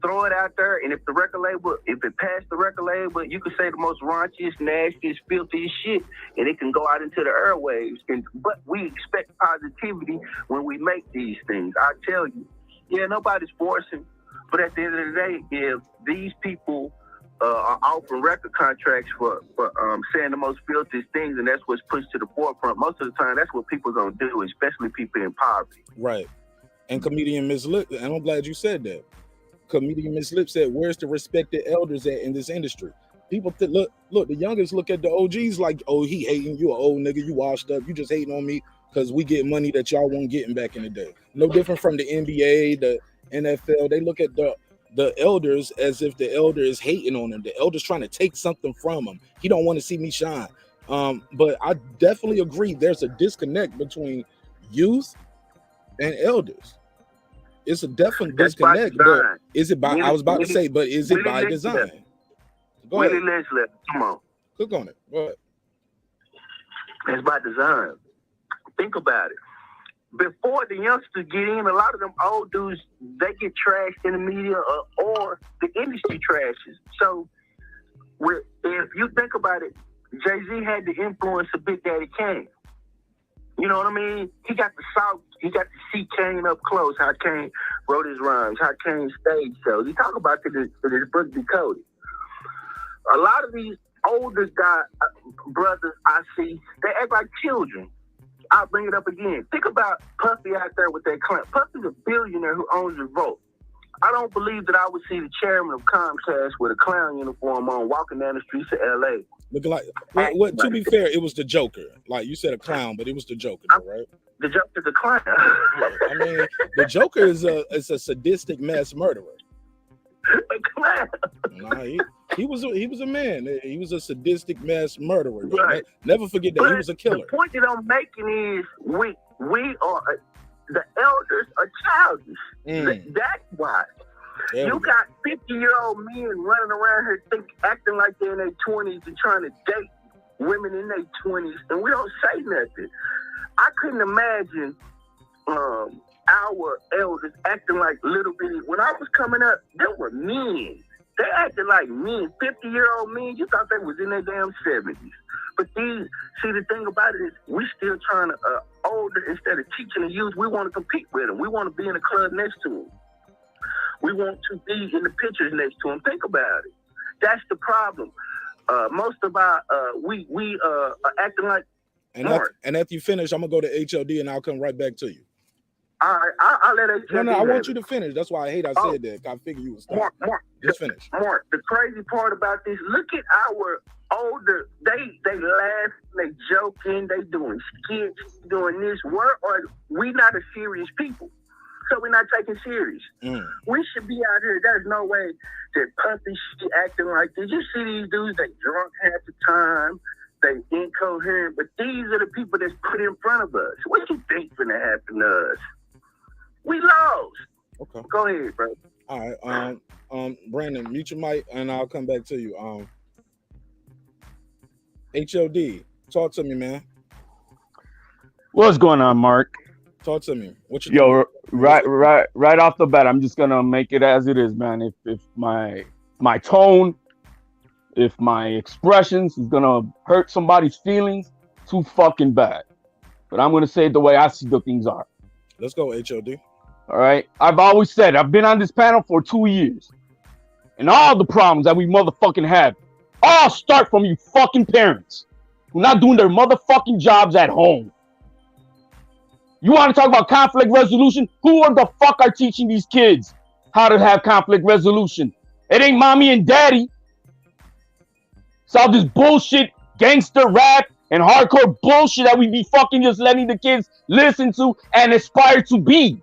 throw it out there, and if the record label, if it passed the record label, you can say the most raunchiest, nastiest, filthiest shit, and it can go out into the airwaves. But we expect positivity when we make these things. I tell you, yeah, nobody's forcing, but at the end of the day, if these people are offering record contracts for saying the most filthiest things, and that's what's pushed to the forefront, most of the time, that's what people gonna do, especially people in poverty. Right. And comedian Miss Lip, and I'm glad you said that. Comedian Miss Lip said, "Where's the respected elders at in this industry?" People look. The youngest look at the OGs like, "Oh, he hating you, an old nigga. You washed up. You just hating on me because we get money that y'all weren't getting back in the day." No different from the NBA, the NFL. They look at the elders as if the elder is hating on them. The elder's trying to take something from him. He don't want to see me shine. But I definitely agree. There's a disconnect between youth and elders. It's a definite disconnect, but is it by? I was about to say, but is it by design? Go ahead. Come on, click on it. Go ahead. It's by design. Think about it. Before the youngsters get in, a lot of them old dudes, they get trashed in the media or the industry trashes. So, if you think about it, Jay-Z had the influence of Big Daddy Kane. You know what I mean? He got to see Kane up close, how Kane wrote his rhymes, how Kane stage shows. He talk about this book Decoded. A lot of these older brothers I see, they act like children. I'll bring it up again. Think about Puffy out there with that clown. Puffy's a billionaire who owns Revolt. I don't believe that I would see the chairman of Comcast with a clown uniform on walking down the streets of L.A. Looking like, well, to be fair, it was the Joker. Like you said, a clown, but it was the Joker, right? The Joker's a clown. Yeah, I mean, the Joker is a sadistic mass murderer. A clown. Nah, he was a man. He was a sadistic mass murderer. Right. Never forget that. He was a killer. The point that I'm making is we are the elders are childish. That's why. You got 50-year-old men running around here acting like they're in their 20s and trying to date women in their 20s, and we don't say nothing. I couldn't imagine our elders acting like little bitty. When I was coming up, they were men. They acted like men. 50-year-old men, you thought they was in their damn 70s. But the thing about it is we still trying to, older, instead of teaching the youth, we want to compete with them. We want to be in the club next to them. We want to be in the pictures next to them. Think about it. That's the problem. Most of our, we are acting like and after you finish, I'm going to go to HOD and I'll come right back to you. All right, I'll let HOD. No, I want you to finish. That's why I said that. I figured you would stop. Mark, just finish. Mark, the crazy part about this, look at our older, they laugh, they joking, they doing skits, doing this. We not a serious people. So we're not taking serious. We should be out here. There's no way that Puffy shit acting like this. You see these dudes, they drunk half the time, they incoherent, but these are the people that's put in front of us. What you think gonna happen to us? We lost. Okay. Go ahead, bro. All right. Brandon, mute your mic and I'll come back to you. HOD, talk to me, man. What's going on, Mark? Talk to me. What you doing? Right off the bat, I'm just gonna make it as it is, man. If my tone, if my expressions is gonna hurt somebody's feelings, too fucking bad. But I'm gonna say it the way I see the things are. Let's go, HOD. All right. I've always said I've been on this panel for 2 years, and all the problems that we motherfucking have all start from you fucking parents who not doing their motherfucking jobs at home. You want to talk about conflict resolution? Who the fuck are teaching these kids how to have conflict resolution? It ain't mommy and daddy. It's all this bullshit, gangster rap and hardcore bullshit that we be fucking just letting the kids listen to and aspire to be.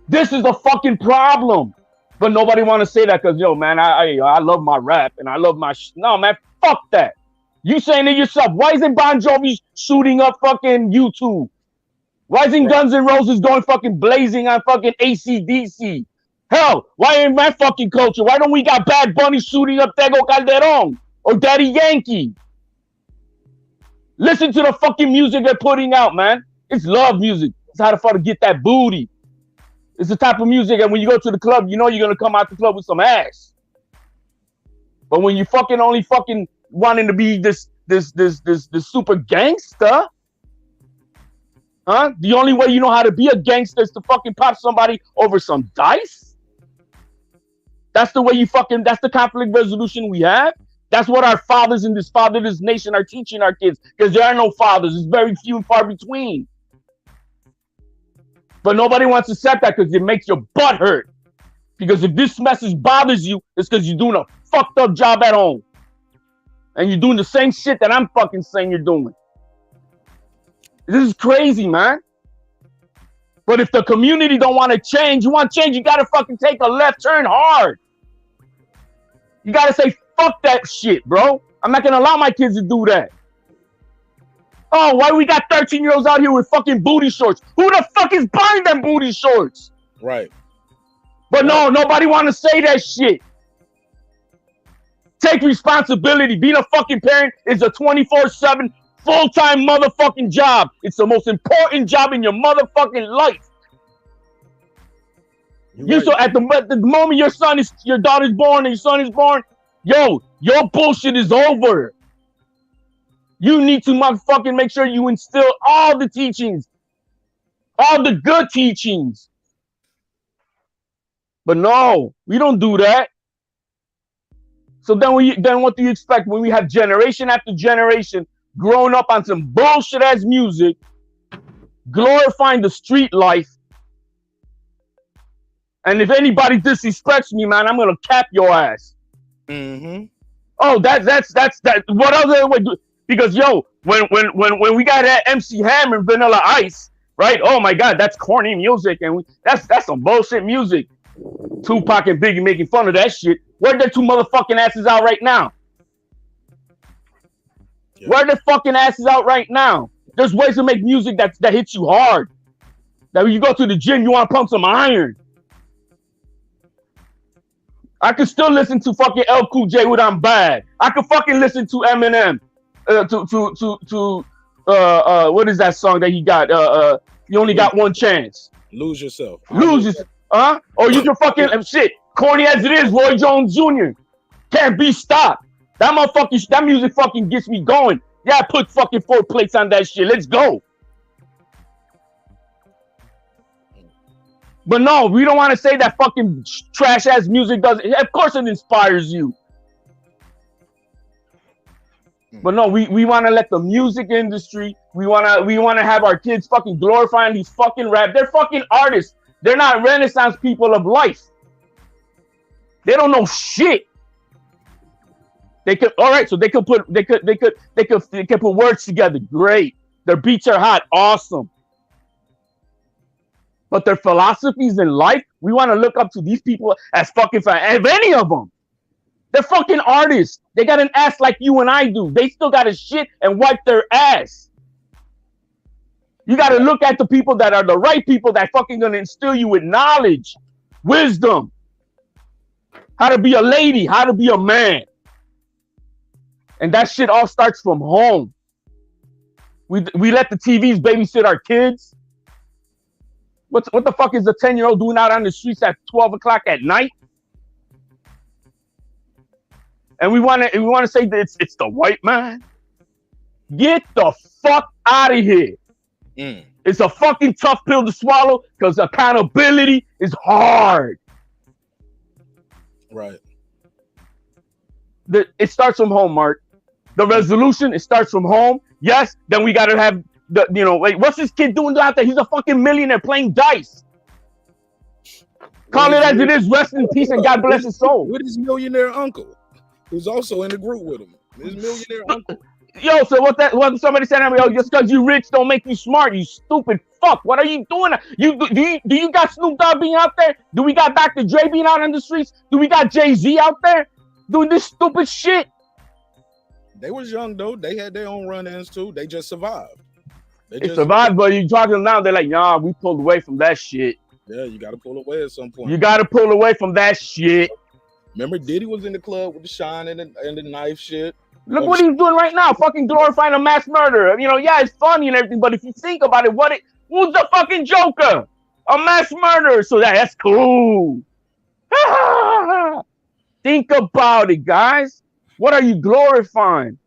This is the fucking problem. But nobody want to say that because, yo, man, I love my rap and I love my no, man, fuck that. You saying it yourself. Why isn't Bon Jovi shooting up fucking YouTube? Why isn't Guns N' Roses going fucking blazing on fucking AC/DC? Hell, why ain't my fucking culture? Why don't we got Bad Bunny shooting up Tego Calderon or Daddy Yankee? Listen to the fucking music they're putting out, man. It's love music. how to fucking get that booty. It's the type of music that when you go to the club, you know you're gonna come out the club with some ass. But when you fucking only fucking wanting to be this super gangster, huh? The only way you know how to be a gangster is to fucking pop somebody over some dice. That's the way you fucking. That's the conflict resolution we have. That's what our fathers in this fatherless nation are teaching our kids, because there are no fathers. It's very few and far between. But nobody wants to accept that because it makes your butt hurt. Because if this message bothers you, it's because you're doing a fucked up job at home. And you're doing the same shit that I'm fucking saying you're doing. This is crazy, man. But if the community don't want to change, you want change, you got to fucking take a left turn hard. You got to say, fuck that shit, bro. I'm not going to allow my kids to do that. Oh, why we got 13-year-olds out here with fucking booty shorts? Who the fuck is buying them booty shorts? Right. But no, nobody want to say that shit. Take responsibility. Being a fucking parent is a 24/7 full-time motherfucking job. It's the most important job in your motherfucking life. You so at the moment your daughter's born and your son is born, yo, your bullshit is over. You need to motherfucking make sure you instill all the teachings, all the good teachings. But no, we don't do that. So then what do you expect when we have generation after generation growing up on some bullshit ass music, glorifying the street life? And if anybody disrespects me, man, I'm gonna cap your ass. Mm-hmm. Oh, that's that. What other way? Because yo, when we got that MC Hammer and Vanilla Ice, right? Oh my God, that's corny music, and that's some bullshit music. Tupac and Biggie making fun of that shit. Where their two motherfucking asses out right now? Yeah. Where their fucking asses out right now? There's ways to make music that hits you hard. That when you go to the gym, you want to pump some iron. I can still listen to fucking El Cool J with I'm Bad. I can fucking listen to Eminem. What is that song that he got? You only got one chance. Lose yourself. Lose yourself. Huh? Or you can fucking shit. Corny as it is, Roy Jones Jr. Can't be stopped. That music fucking gets me going. Yeah, I put fucking 4 plates on that shit. Let's go. But no, we don't want to say that fucking trash ass music doesn't. Of course it inspires you. But no, we want to let the music industry, we want to have our kids fucking glorifying these fucking rap. They're fucking artists. They're not Renaissance people of life. They don't know shit. They could, all right, so they could put words together. Great. Their beats are hot. Awesome. But their philosophies in life, we want to look up to these people as fucking fans. If any of them, they're fucking artists. They got an ass like you and I do. They still got to shit and wipe their ass. You got to look at the people that are the right people that fucking gonna instill you with knowledge, wisdom, how to be a lady, how to be a man. And that shit all starts from home. We let the TVs babysit our kids. What the fuck is a 10-year-old doing out on the streets at 12 o'clock at night? And we want to say that it's the white man. Get the fuck out of here. It's a fucking tough pill to swallow because accountability is hard. Right. It starts from home, Mark. The resolution, it starts from home. Yes, then we got to have what's this kid doing out there? He's a fucking millionaire playing dice. Call it as it is. Rest in peace and God bless his soul. With his millionaire uncle, who's also in the group with him. His millionaire uncle. Yo, so what somebody said to me, yo, just because you rich don't make you smart, you stupid fuck. What are you doing? Do you got Snoop Dogg being out there? Do we got Dr. Dre being out on the streets? Do we got Jay-Z out there doing this stupid shit? They was young though. They had their own run-ins too. They just survived. They survived, but you talking now, they're like, nah, we pulled away from that shit. Yeah, you got to pull away at some point. You got to pull away from that shit. Remember Diddy was in the club with the shine and the knife shit. Look what he's doing right now, fucking glorifying a mass murderer. Yeah, it's funny and everything, but if you think about it, Who's the fucking Joker? A mass murderer. So that's cool. Think about it, guys. What are you glorifying?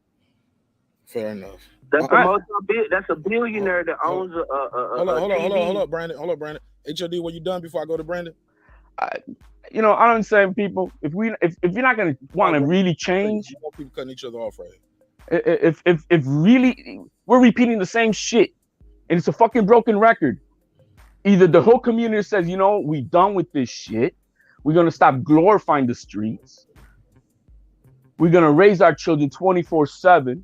Fair enough. That's a billionaire that owns a hold up, Brandon. HOD, were you done before I go to Brandon? I don't understand, people. If you're not gonna want to really change, more people cutting each other off, right? If really we're repeating the same shit, and it's a fucking broken record. Either the whole community says, we done with this shit. We're gonna stop glorifying the streets. We're gonna raise our children 24/7.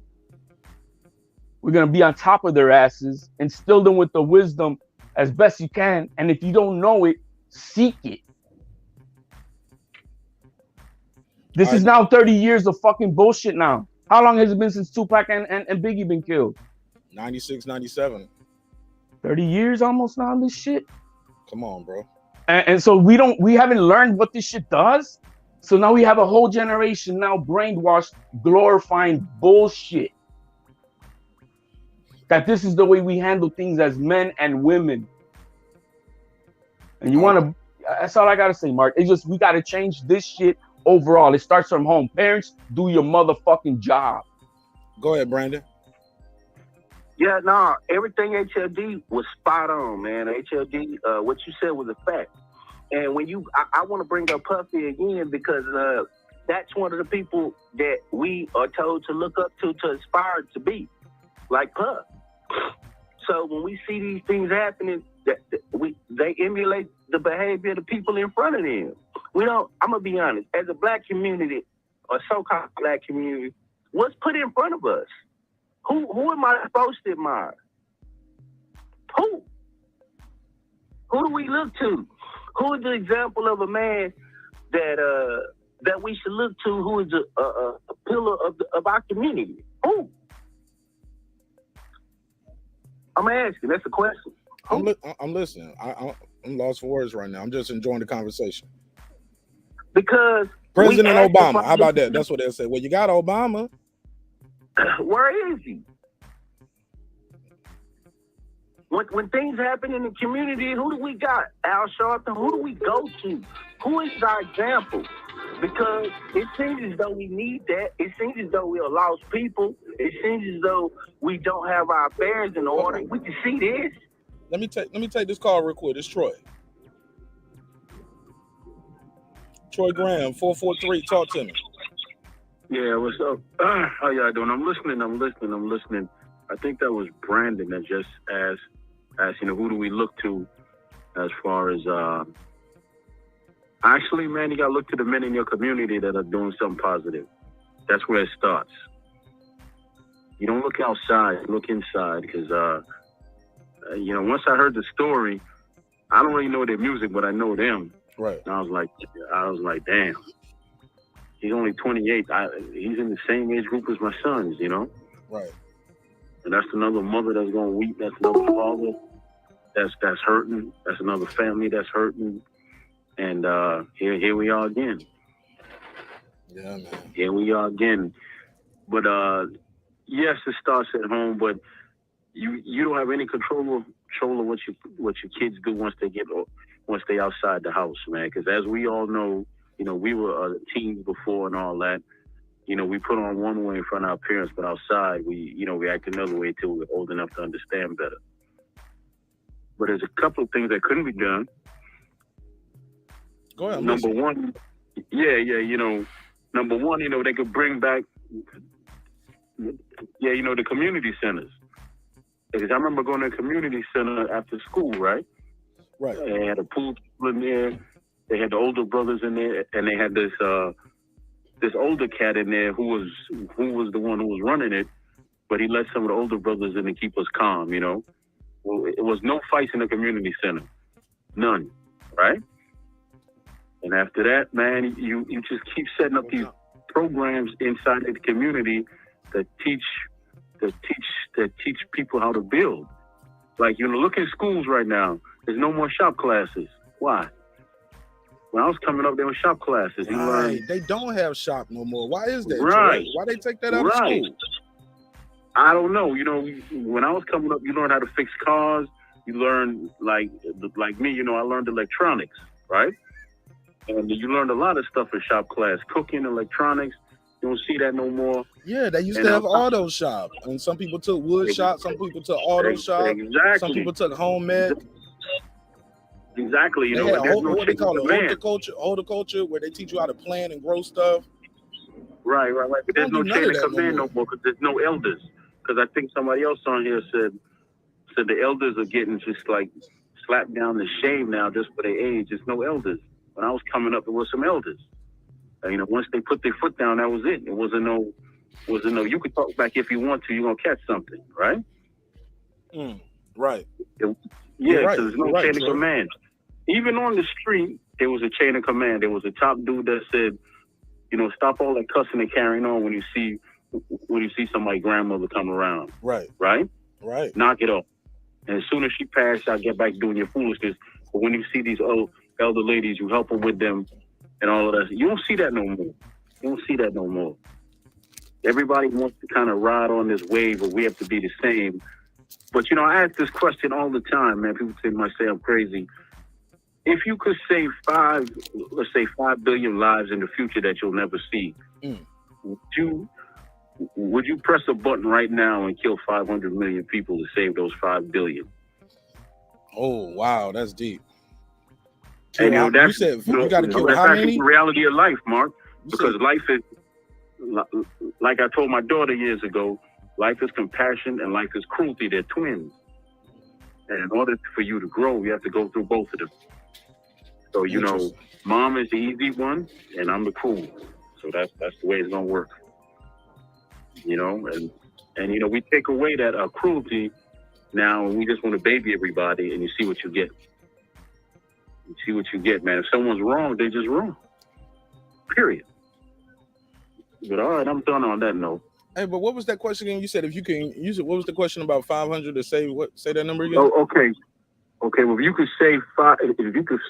We're going to be on top of their asses, instill them with the wisdom as best you can. And if you don't know it, seek it. This is now 30 years of fucking bullshit now. How long has it been since Tupac and Biggie been killed? 96, 97. 30 years almost now on this shit. Come on, bro. And so we haven't learned what this shit does. So now we have a whole generation now brainwashed, glorifying bullshit. That this is the way we handle things as men and women. And you want to, that's all I got to say, Mark. It's just, we got to change this shit overall. It starts from home. Parents, do your motherfucking job. Go ahead, Brandon. Yeah, everything HLD was spot on, man. HLD, what you said was a fact. And when I want to bring up Puffy again because that's one of the people that we are told to look up to aspire to be, like Puff. So when we see these things happening, they emulate the behavior of the people in front of them. I'm gonna be honest, as a black community, or so-called black community, what's put in front of us? Who am I supposed to admire? Who do we look to? Who is the example of a man that we should look to? Who is a pillar of our community? Who? I'm asking. That's a question. I'm listening. I'm lost for words right now. I'm just enjoying the conversation. Because President Obama. How about that? That's what they'll say. Well, you got Obama. Where is he? When things happen in the community, who do we got? Al Sharpton. Who do we go to? Who is our example? Because it seems as though we need that. It seems as though we're lost people. It seems as though we don't have our affairs in order. We can see this. Let me take this call real quick. It's Troy. Troy Graham, 443. Talk to me. Yeah, what's up? How y'all doing? I'm listening. I think that was Brandon that just asked, who do we look to as far as actually, man, you gotta look to the men in your community that are doing something positive. That's where it starts. You don't look outside, look inside, because once I heard the story, I don't really know their music, but I know them. Right. And I was like, damn. He's only 28. He's in the same age group as my sons, Right. And that's another mother that's gonna weep. That's another father that's hurting. That's another family that's hurting. And here we are again. Yeah, man. Here we are again. But yes, it starts at home, but you don't have any control of what your kids do once they outside the house, man. Because as we all know, we were teens before and all that. We put on one way in front of our parents, but outside we act another way till we're old enough to understand better. But there's a couple of things that couldn't be done. Go ahead. Number one, they could bring back, the community centers. Because I remember going to a community center after school, right? Right. They had a pool in there. They had the older brothers in there, and they had this older cat in there who was the one who was running it, but he let some of the older brothers in to keep us calm, Well, it was no fights in the community center. None, right? And after that, man, you just keep setting up these programs inside the community that teach people how to build. Like, look at schools right now. There's no more shop classes. Why? When I was coming up, there were shop classes. Right. They don't have shop no more. Why is that? Right. Why they take that out of school? I don't know. When I was coming up, you learned how to fix cars. you learn like me, you know, I learned electronics, right? And you learned a lot of stuff in shop class, cooking, electronics. You don't see that no more. Yeah, they used And to have auto shop, and some people took wood shop, some people took auto shop, exactly. some people took home med. Exactly, you They know, had there's no what they chain of call it, command. horticulture, where they teach you how to plant and grow stuff. Right. But there's no chain of command no more because there's no elders. Because I think somebody else on here said the elders are getting just like slapped down the shame now just for their age. There's no elders. When I was coming up, there was some elders. And, you know, once they put their foot down, that was it. It wasn't no. You could talk back if you want to. You're gonna catch something, right? Right. Yeah, because there's no chain of command. Even on the street, there was a chain of command. There was a top dude that said, you know, stop all that cussing and carrying on when you see somebody's grandmother come around. Right. Knock it off. And as soon as she passed, y'all get back doing your foolishness. But when you see these old elder ladies, you help them with them and all of that. You don't see that no more. Everybody wants to kind of ride on this wave of we have to be the same. But, you know, I ask this question all the time, man. People might say I'm crazy. If you could save 5 billion lives in the future that you'll never see, would you press a button right now and kill 500 million people to save those 5 billion? Oh, wow, that's deep. And you know, you said you got to kill how many? The reality of life, Mark. Because life is, like I told my daughter years ago, life is compassion and life is cruelty. They're twins. And in order for you to grow, you have to go through both of them. So, you know, mom is the easy one, and I'm the cruel. So that's the way it's gonna work. You know, and you know, we take away that cruelty now, and we just want to baby everybody, and you see what you get. You see what you get, man. If someone's wrong, they're just wrong. Period. But all right, I'm done on that note. Hey, but what was that question again? You said if you can use it. What was the question about 500 to save? What? Say that number again. Oh, okay. Well, if you could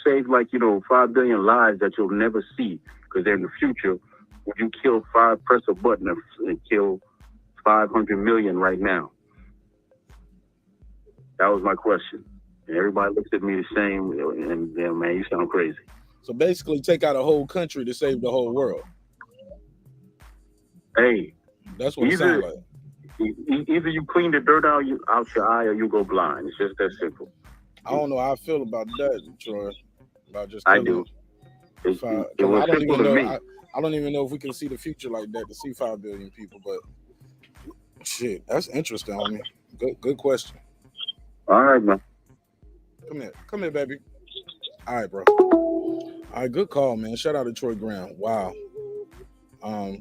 save like, you know, 5 billion lives that you'll never see because they're in the future, would you press a button and kill 500 million right now? That was my question. And everybody looks at me the same, and yeah, man, you sound crazy. So basically, take out a whole country to save the whole world. Hey, that's what it sounds like. Either you clean the dirt out your eye, or you go blind. It's just that simple. I don't know how I feel about that, Troy. About just I do. I don't even know. I don't even know if we can see the future like that to see 5 billion people. But shit, that's interesting, homie. Good question. All right, man. Come here, baby. All right, bro. All right, good call, man. Shout out to Troy Graham. Wow. I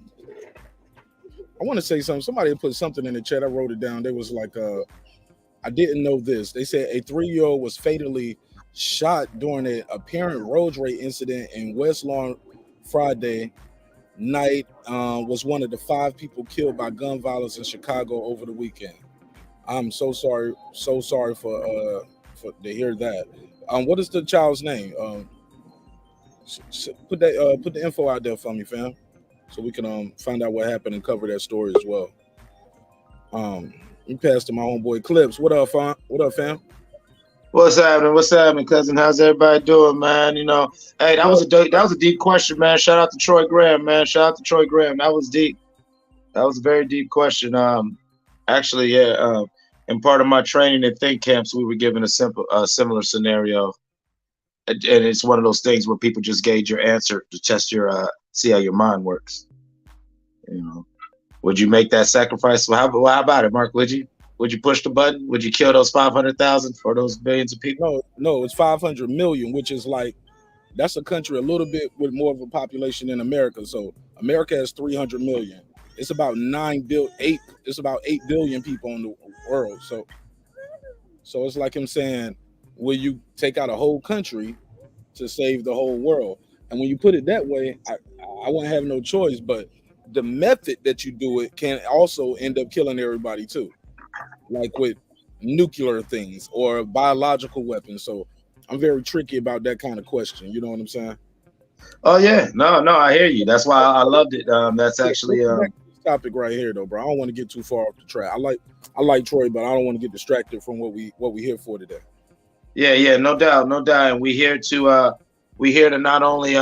want to say something. Somebody put something in the chat. I wrote it down. They was like, I didn't know this. They said a 3-year-old was fatally shot during an apparent road rage incident in West Lawn Friday night. Was one of the 5 people killed by gun violence in Chicago over the weekend. I'm so sorry for to hear that. What is the child's name? Put the info out there for me, fam, so we can find out what happened and cover that story as well. You passed to my homeboy Clips. What up, fam? What's happening, cousin? How's everybody doing, man? You know, hey, that was a deep question, man. Shout out to Troy Graham, man. That was deep. That was a very deep question. Actually, yeah. In part of my training at think camps, we were given a similar scenario, and it's one of those things where people just gauge your answer to test your see how your mind works. You know, would you make that sacrifice? Well, how about it, Mark? Would you push the button? Would you kill those 500,000 for those billions of people? No, it's 500 million, which is like that's a country a little bit with more of a population than America. So America has 300 million. It's about 8 billion people in the world. So it's like him saying, will you take out a whole country to save the whole world? And when you put it that way, I wouldn't have no choice. But the method that you do it can also end up killing everybody too, like with nuclear things or biological weapons. So I'm very tricky about that kind of question. You know what I'm saying? Oh yeah, no, I hear you. That's why I loved it. That's actually topic right here, though, bro. I don't want to get too far off the track. I like Troy, but I don't want to get distracted from what we here for today. Yeah, no doubt, no doubt. And we're here to not only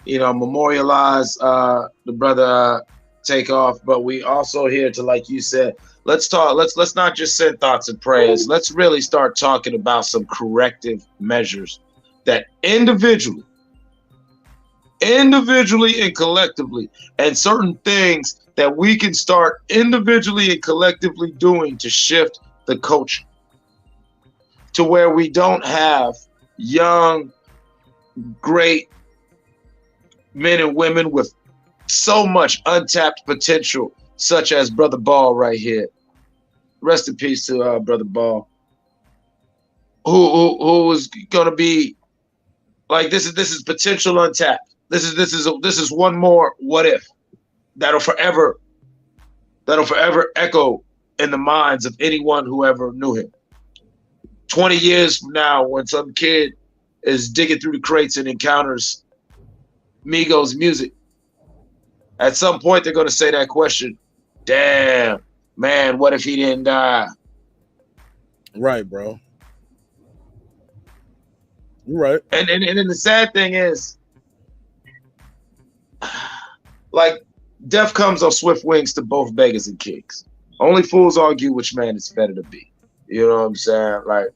memorialize the brother Takeoff, but we also here to, like you said, let's not just send thoughts and prayers. Let's really start talking about some corrective measures that individually and collectively, and certain things that we can start individually and collectively doing to shift the culture to where we don't have young, great men and women with so much untapped potential, such as Brother Ball right here. Rest in peace to Brother Ball, who is gonna be like this is potential untapped. This is one more what if that'll forever echo in the minds of anyone who ever knew him. 20 years from now, when some kid is digging through the crates and encounters Migos music, at some point they're going to say that question, damn, man, what if he didn't die? Right, bro. You're right. And the sad thing is, like, death comes on swift wings to both beggars and kings. Only fools argue which man is better to be. You know what I'm saying? Like,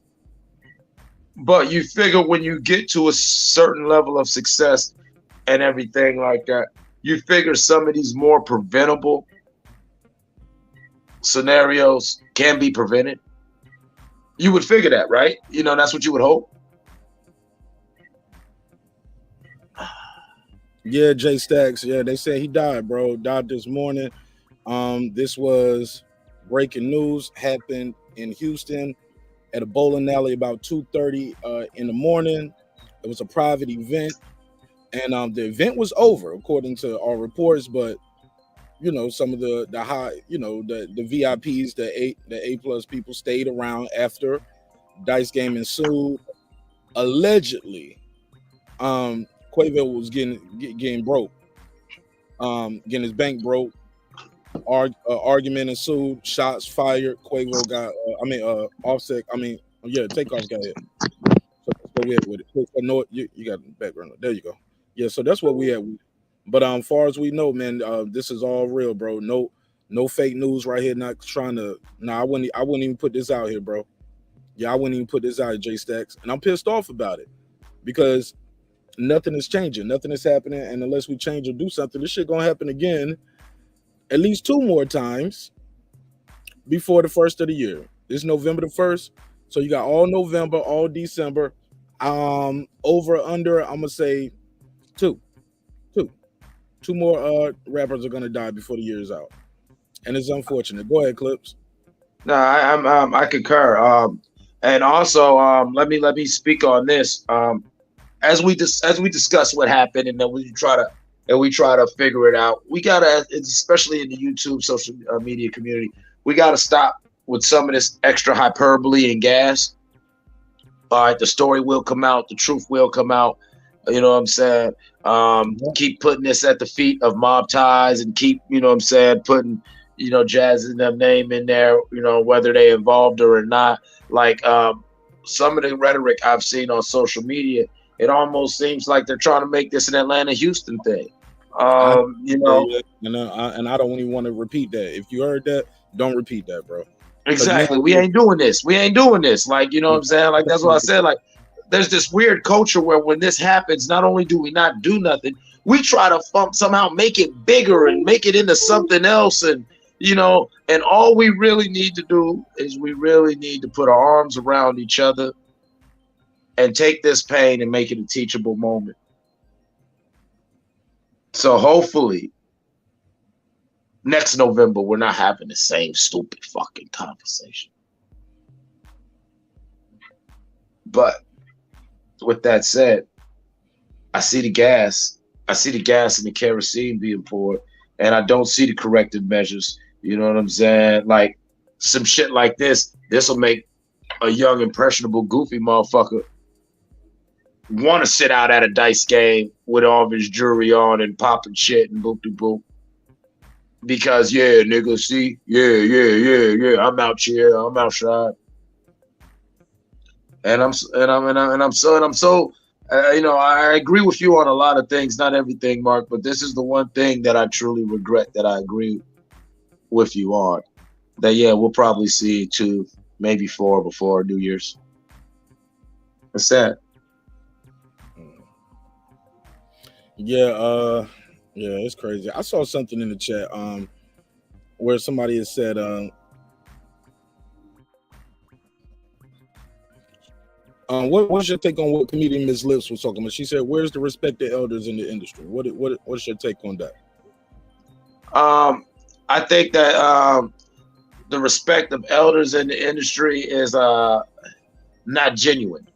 but you figure when you get to a certain level of success and everything like that, you figure some of these more preventable scenarios can be prevented. You would figure that, right? You know, that's what you would hope. Yeah, Jay Stacks. Yeah, they said he died, bro. Died this morning. This was breaking news. Happened in Houston at a bowling alley about 2:30 in the morning. It was a private event, and the event was over according to our reports. But you know, some of the high, you know, the VIPs, the A plus people stayed around after. Dice game ensued. Allegedly, Quavo was getting broke, getting his bank broke. Argument ensued. Shots fired. Quavo got. Offset. Takeoff got hit. So that's what we had with it. No, you got the background. There you go. Yeah. So that's what we had. But far as we know, man, this is all real, bro. No fake news right here. Not trying to. Nah, I wouldn't even put this out here, bro. Yeah, I wouldn't even put this out, J Stacks, and I'm pissed off about it because nothing is changing, nothing is happening, and unless we change or do something, this shit gonna happen again, at least 2 more times before the first of the year. It's November the 1st, so you got all November, all December. Over under, I'm gonna say two more rappers are gonna die before the year is out, and it's unfortunate. Go ahead, Clips. No, I concur. And also, let me speak on this. As we discuss what happened, and then we try to figure it out. We gotta, especially in the YouTube social media community, we gotta stop with some of this extra hyperbole and gas. All right, the story will come out, the truth will come out. You know what I'm saying? Keep putting this at the feet of Mob Ties, and keep, you know what I'm saying, putting, you know, Jazz and them name in there, you know, whether they involved or not. Like some of the rhetoric I've seen on social media, it almost seems like they're trying to make this an Atlanta-Houston thing. You know, and I don't even want to repeat that. If you heard that, don't repeat that, bro. Exactly. We ain't doing this. Like, you know what I'm saying? Like, that's what I said. Like, there's this weird culture where when this happens, not only do we not do nothing, we try to somehow make it bigger and make it into something else. And, you know, and all we really need to do is we really need to put our arms around each other and take this pain and make it a teachable moment. So hopefully next November, we're not having the same stupid fucking conversation. But with that said, I see the gas. I see the gas and the kerosene being poured, and I don't see the corrective measures. You know what I'm saying? Like, some shit like this will make a young, impressionable, goofy motherfucker want to sit out at a dice game with all of his jewelry on and popping shit and boop-de-boop. Because, yeah, nigga, see? Yeah, I'm out here. I'm outside. And I'm so I agree with you on a lot of things, not everything, Mark, but this is the one thing that I truly regret that I agree with you on. That yeah, we'll probably see 2, maybe 4 before New Year's. It's sad. Yeah, yeah, it's crazy. I saw something in the chat where somebody had said what's your take on what comedian Ms. Lips was talking about? She said, "Where's the respected elders in the industry?" What's your take on that? I think that the respect of elders in the industry is not genuine.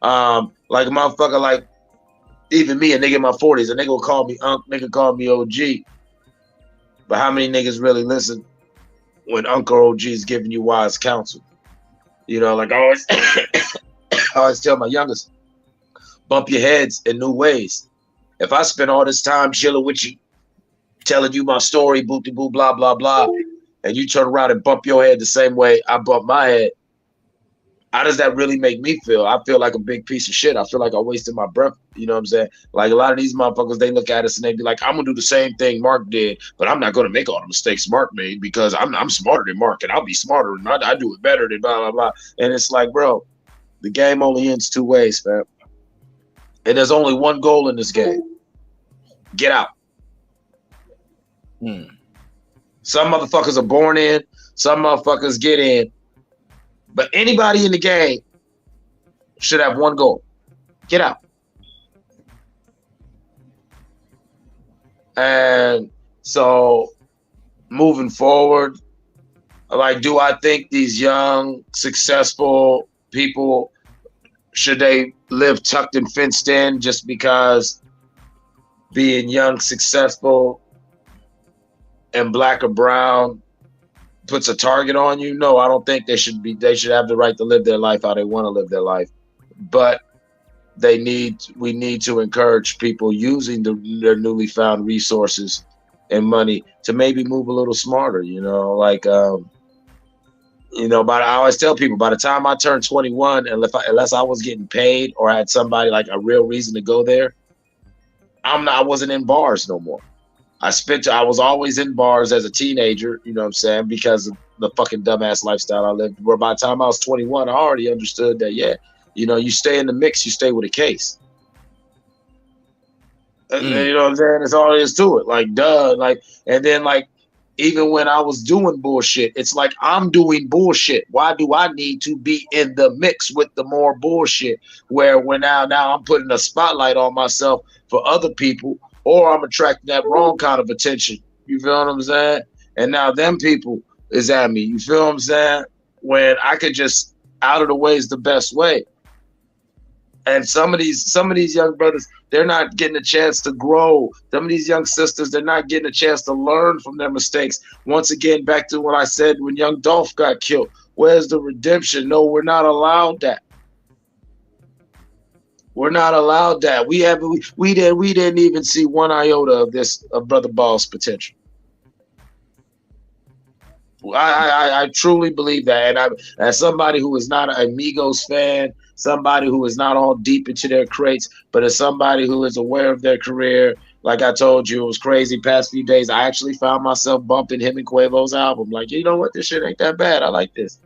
Like a motherfucker, like even me, a nigga in my 40s, a nigga will call me Unc, nigga call me OG. But how many niggas really listen when Uncle OG is giving you wise counsel? You know, like I always tell my youngest, bump your heads in new ways. If I spend all this time chilling with you, telling you my story, booty boo, blah, blah, blah, and you turn around and bump your head the same way I bump my head, how does that really make me feel? I feel like a big piece of shit. I feel like I wasted my breath. You know what I'm saying? Like a lot of these motherfuckers, they look at us and they be like, I'm gonna do the same thing Mark did, but I'm not gonna make all the mistakes Mark made because I'm smarter than Mark and I'll be smarter and I do it better than blah, blah, blah. And it's like, bro, the game only ends 2 ways, fam. And there's only one goal in this game. Get out. Some motherfuckers are born in, some motherfuckers get in. But anybody in the game should have one goal. Get out. And so moving forward, like, do I think these young, successful people, should they live tucked and fenced in just because being young, successful, and black or brown puts a target on you? No, I don't think they should have the right to live their life how they want to live their life. But we need to encourage people using their newly found resources and money to maybe move a little smarter, like but I always tell people, by the time I turned 21, unless I was getting paid or had somebody like a real reason to go there, I wasn't in bars no more. I was always in bars as a teenager, you know what I'm saying, because of the fucking dumbass lifestyle I lived. Where by the time I was 21, I already understood that, yeah, you stay in the mix, you stay with a case. You know what I'm saying? That's all there is to it. Like, duh. Like, and then, like, even when I was doing bullshit, it's like I'm doing bullshit. Why do I need to be in the mix with the more bullshit? Where now I'm putting a spotlight on myself for other people, or I'm attracting that wrong kind of attention. You feel what I'm saying? And now them people is at me. You feel what I'm saying? When I could just out of the way is the best way. And some of these young brothers, they're not getting a chance to grow. Some of these young sisters, they're not getting a chance to learn from their mistakes. Once again, back to what I said when young Dolph got killed. Where's the redemption? No, we're not allowed that. We're not allowed that. We didn't even see one iota of Brother Ball's potential. I truly believe that, and as somebody who is not a Migos fan, somebody who is not all deep into their crates, but as somebody who is aware of their career, like I told you, it was crazy. Past few days, I actually found myself bumping him and Quavo's album. Like, you know what, this shit ain't that bad. I like this.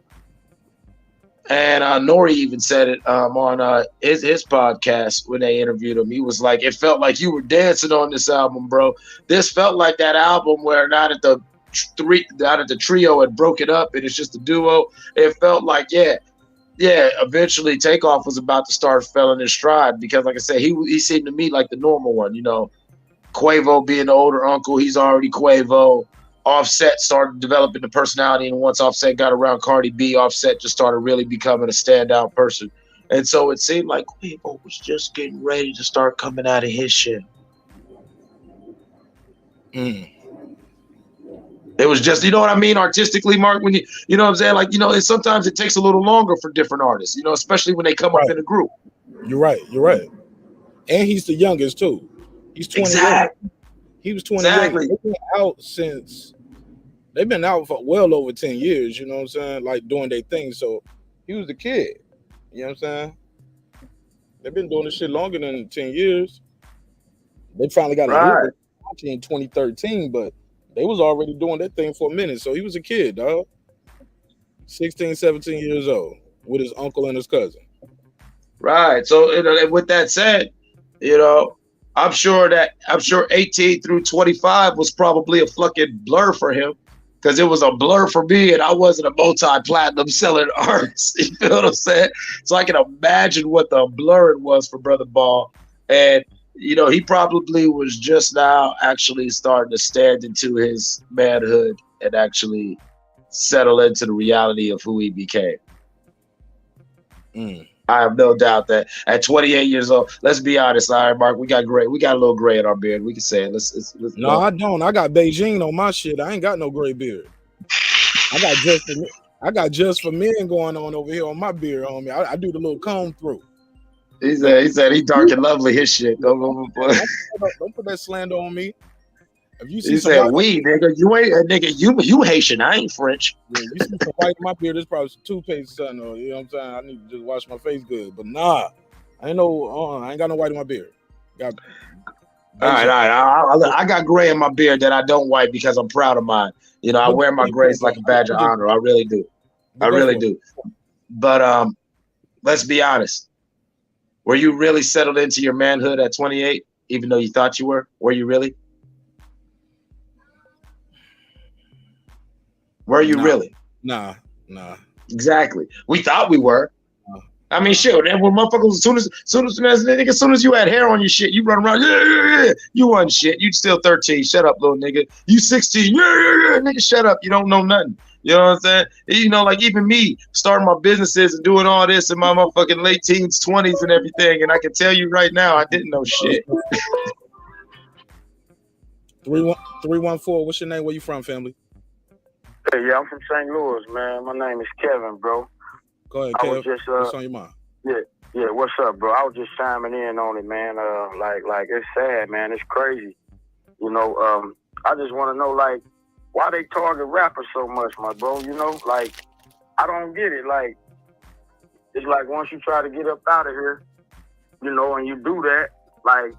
And Nori even said it on his podcast when they interviewed him. He was like, it felt like you were dancing on this album, bro. This felt like that album where not at the trio had broken up and it's just a duo. It felt like, yeah, eventually Takeoff was about to start falling in stride because, like I said, he seemed to me like the normal one. Quavo being the older uncle, he's already Quavo. Offset started developing the personality, and once Offset got around Cardi B, Offset just started really becoming a standout person. And so it seemed like Quavo was just getting ready to start coming out of his shit. It was just, you know what I mean, artistically, Mark, when you know what I'm saying? Like, sometimes it takes a little longer for different artists, especially when they come up in a group. You're right. And he's the youngest, too. He's 28. Exactly. He was 28. Exactly. They've been out for well over 10 years, you know what I'm saying? Like, doing their thing. So he was the kid. You know what I'm saying? They've been doing this shit longer than 10 years. They finally got a hit Right. with Versace in 2013, but they was already doing that thing for a minute. So he was a kid, dog. 16, 17 years old with his uncle and his cousin. Right. So with that said, you know, I'm sure 18 through 25 was probably a fucking blur for him. Because it was a blur for me, and I wasn't a multi-platinum selling artist. You feel what I'm saying? So I can imagine what the blur it was for Brother Ball. And, you know, he probably was just now actually starting to stand into his manhood and actually settle into the reality of who he became. I have no doubt that at 28 years old, let's be honest, all right, Mark, we got a little gray in our beard. We can say it. Let's No, I don't. I got Beijing on my shit. I ain't got no gray beard. I got just for men going on over here on my beard, homie. I do the little comb through. He said he dark and lovely. His shit. Don't put that slander on me. If you see he said, "We nigga, you ain't nigga, you Haitian. I ain't French." Yeah, you see some white in my beard. There's probably some toothpaste, son. Or you know what I'm saying. I need to just wash my face good. But nah, I ain't got no white in my beard. All right. I got gray in my beard that I don't wipe because I'm proud of mine. You know, I wear my grays like a badge of honor. I really do. I really do. But let's be honest. Were you really settled into your manhood at 28, even though you thought you were? Were you really? Were you really? Nah. Exactly. We thought we were. I mean, shit. Then when motherfuckers, as soon as you had hair on your shit, you run around. Yeah. You wasn't shit. You still 13. Shut up, little nigga. You 16. Yeah. Nigga, shut up. You don't know nothing. You know what I'm saying? You know, like even me starting my businesses and doing all this in my motherfucking late teens, 20s, and everything. And I can tell you right now, I didn't know shit. 314. What's your name? Where you from, family? Hey, yeah, I'm from St. Louis, man. My name is Kevin, bro. Go ahead, Kev. What's on your mind? Yeah. What's up, bro? I was just chiming in on it, man. Like it's sad, man. It's crazy. You know, I just want to know, like, why they target rappers so much, my bro. You know, like, I don't get it. Like, it's like once you try to get up out of here, you know, and you do that, like,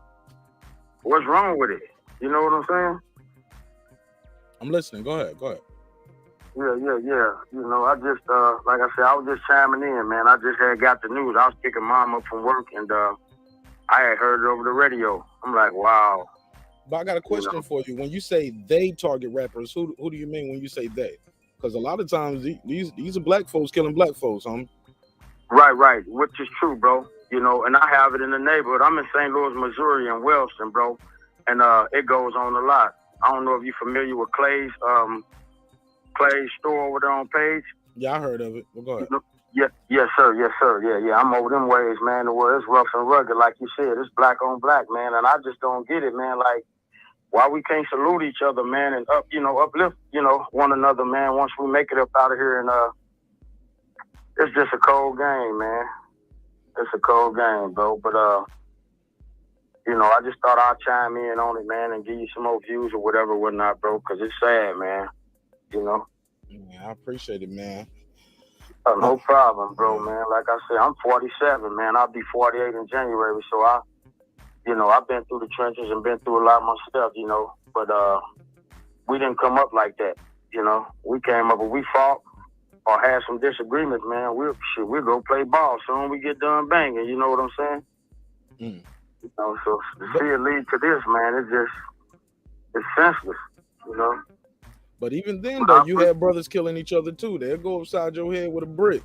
what's wrong with it? You know what I'm saying? I'm listening. Go ahead. Yeah. You know, I just, like I said, I was just chiming in, man. I just had got the news. I was picking mom up from work, and I had heard it over the radio. I'm like, wow. But I got a question for you. When you say they target rappers, who do you mean when you say they? Because a lot of times these are black folks killing black folks, homie. Right, which is true, bro. You know, and I have it in the neighborhood. I'm in St. Louis, Missouri, in Wellston, bro, and it goes on a lot. I don't know if you're familiar with Clay's store over there on Page. Yeah, I heard of it. Well, go ahead. Yes, sir. Yeah. I'm over them ways, man. Where it's rough and rugged, like you said. It's black on black, man, and I just don't get it, man. Like, why we can't salute each other, man, and uplift, one another, man. Once we make it up out of here, and it's just a cold game, man. It's a cold game, bro. But I just thought I'd chime in on it, man, and give you some more views or whatnot, bro, because it's sad, man. You know. Yeah, I appreciate it, man. No problem, bro, man. Like I said, I'm 47, man. I'll be 48 in January, so I've been through the trenches and been through a lot myself, but we didn't come up like that, We came up and we fought or had some disagreements, man. We'll go play ball soon we get done banging, you know what I'm saying? So to see it lead to this, man, it's senseless, But even then, though, you had brothers killing each other, too. They'll go upside your head with a brick.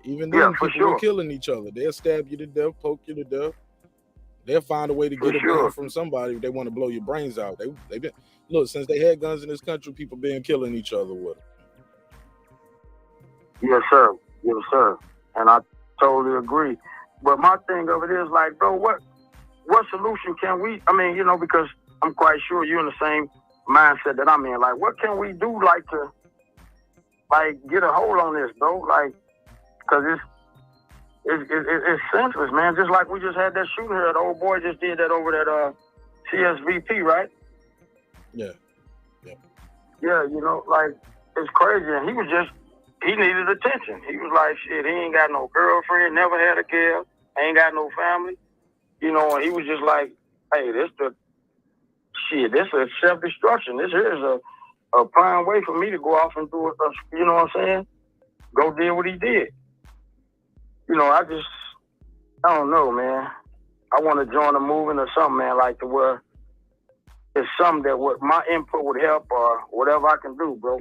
Even then, people were killing each other. They'll stab you to death, poke you to death. They'll find a way to get a gun from somebody if they want to blow your brains out. They've been, look, since they had guns in this country, people been killing each other with them. Yes, sir. And I totally agree. But my thing of it is, like, bro, what solution can we, because I'm quite sure you're in the same mindset that I'm in. Like, what can we do, like, to, like, get a hold on this, bro? Like, because it's senseless, man. Just like we just had that shooting here. The old boy just did that over that CSVP, right? Yeah. Yeah, like, it's crazy. And he was just he needed attention. He was like, shit, he ain't got no girlfriend, never had a girl, ain't got no family. You know, and he was just like, hey, this is self-destruction. This is a prime way for me to go off and do it. You know what I'm saying? Go do what he did. You know, I don't know, man. I want to join a movement or something, man, like to where it's something that what my input would help or whatever I can do, bro.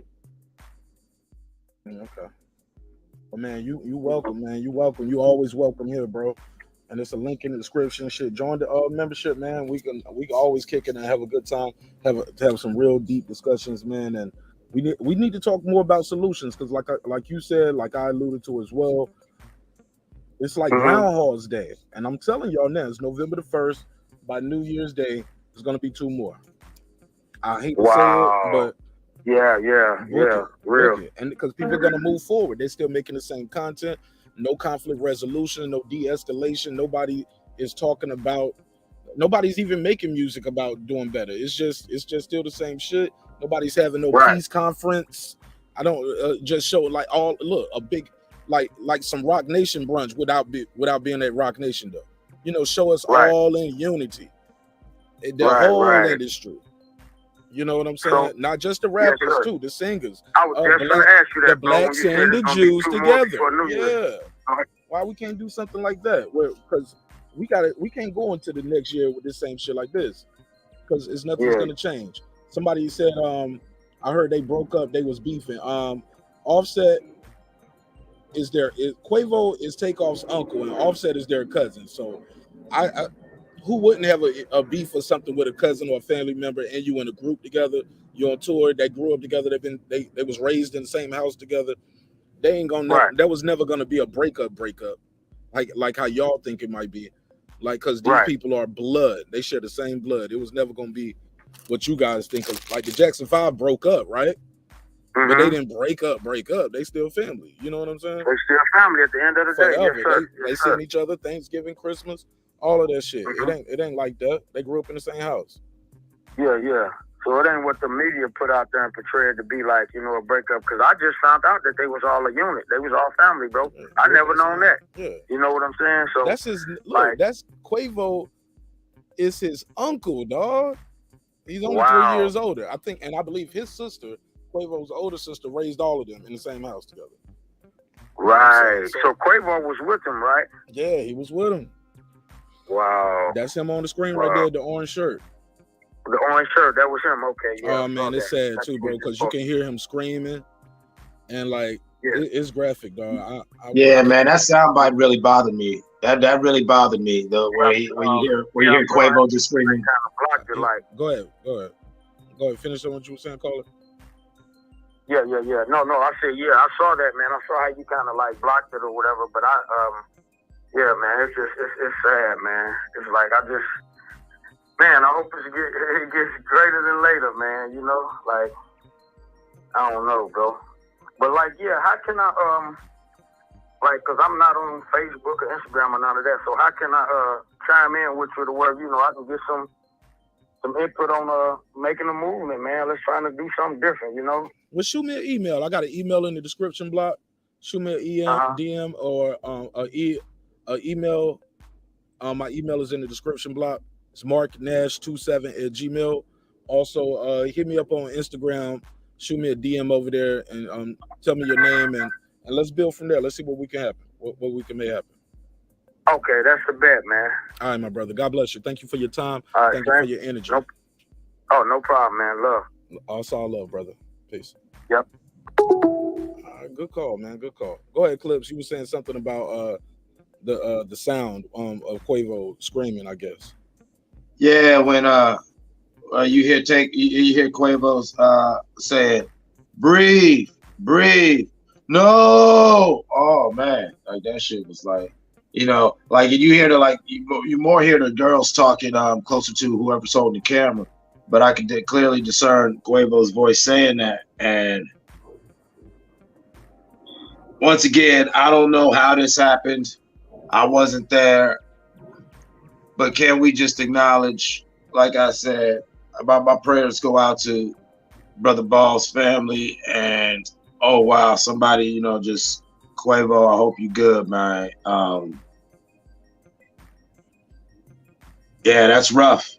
Okay. Well, man, you welcome, man. You welcome. You always welcome here, bro. And it's a link in the description. Shit, join the membership, man. We can always kick it and have a good time. Have some real deep discussions, man. And we need to talk more about solutions because, like you said, like I alluded to as well, it's like Groundhog's Day, and I'm telling y'all now, it's November the 1st. By New Year's Day, there's gonna be 2 more. I hate to say it, but yeah, real. And because people are gonna move forward, they're still making the same content. No conflict resolution, no de-escalation. Nobody is talking about. Nobody's even making music about doing better. It's just still the same shit. Nobody's having no peace conference. I don't just show like a big like some Rock Nation brunch without being at Rock Nation though. You know, show us all in unity. The whole industry. You know what I'm saying? So, not just the rappers too, the singers. I was just going to ask you that. The blacks and the Jews together. Yeah. Why we can't do something like that? Because we can't go into the next year with the same shit like this. Because it's nothing's gonna change. Somebody said, I heard they broke up, they was beefing. Offset Quavo is Takeoff's uncle, and Offset is their cousin. So I who wouldn't have a beef or something with a cousin or a family member, and you in a group together, you're on tour, they grew up together, they was raised in the same house together. They ain't gonna that was never gonna be a breakup, like how y'all think it might be. Like, cause these people are blood, they share the same blood. It was never gonna be what you guys think of. Like the Jackson 5 broke up, right? But they didn't break up. They still family. You know what I'm saying? They still family at the end of the day. Yes, sir. They send each other Thanksgiving, Christmas, all of that shit. It ain't like that. They grew up in the same house. Yeah. So it ain't what the media put out there and portrayed to be like, you know, a breakup. Because I just found out that they was all a unit. They was all family, bro. I never known that. Yeah. You know what I'm saying? So that's his. Look, that's Quavo. Is his uncle, dog. He's only 3 years older, I think, and I believe his sister, Quavo's older sister, raised all of them in the same house together. Right. So Quavo was with him, right? Yeah, he was with him. Wow. That's him on the screen right there, the orange shirt. The orange shirt, that was him. Okay. Yeah. Oh man, it's sad too, bro, because you can hear him screaming, and like it's graphic, dog. Yeah, man, that soundbite really bothered me. That really bothered me, though. Where you hear Quavo just screaming. Go ahead. Finish on what you were saying, caller. Yeah. No, I said, I saw that, man. I saw how you kind of like blocked it or whatever, but yeah, man, it's sad, man. It's like, man, I hope it gets greater than later, man, you know? Like, I don't know, bro. But like, yeah, how can I, like, cause I'm not on Facebook or Instagram or none of that, so how can I chime in with you to where, you know, I can get some input on making a movement, man. Let's try to do something different, you know? Well, shoot me an email. I got an email in the description block. Shoot me an DM or an email. My email is in the description block. It's marqnash27@gmail. Also, hit me up on Instagram. Shoot me a DM over there and tell me your name and let's build from there. Let's see what we can happen. What we can make happen. Okay, that's the bet, man. All right, my brother. God bless you. Thank you for your time. Right, Thank you for your energy. No problem, man. Love. Also, all love, brother. Peace. Yep. All right, good call, man. Good call. Go ahead, Clips. You were saying something about the sound of Quavo screaming, I guess. Yeah, when you hear Quavo's saying, breathe, no. Oh man, like that shit was like, you know, like you hear you more hear the girls talking closer to whoever's holding the camera, but I could clearly discern Quavo's voice saying that. And once again, I don't know how this happened. I wasn't there, but can we just acknowledge, like I said, about my prayers go out to Brother Ball's family and Oh wow, somebody, just Quavo, I hope you good, man. Yeah, that's rough.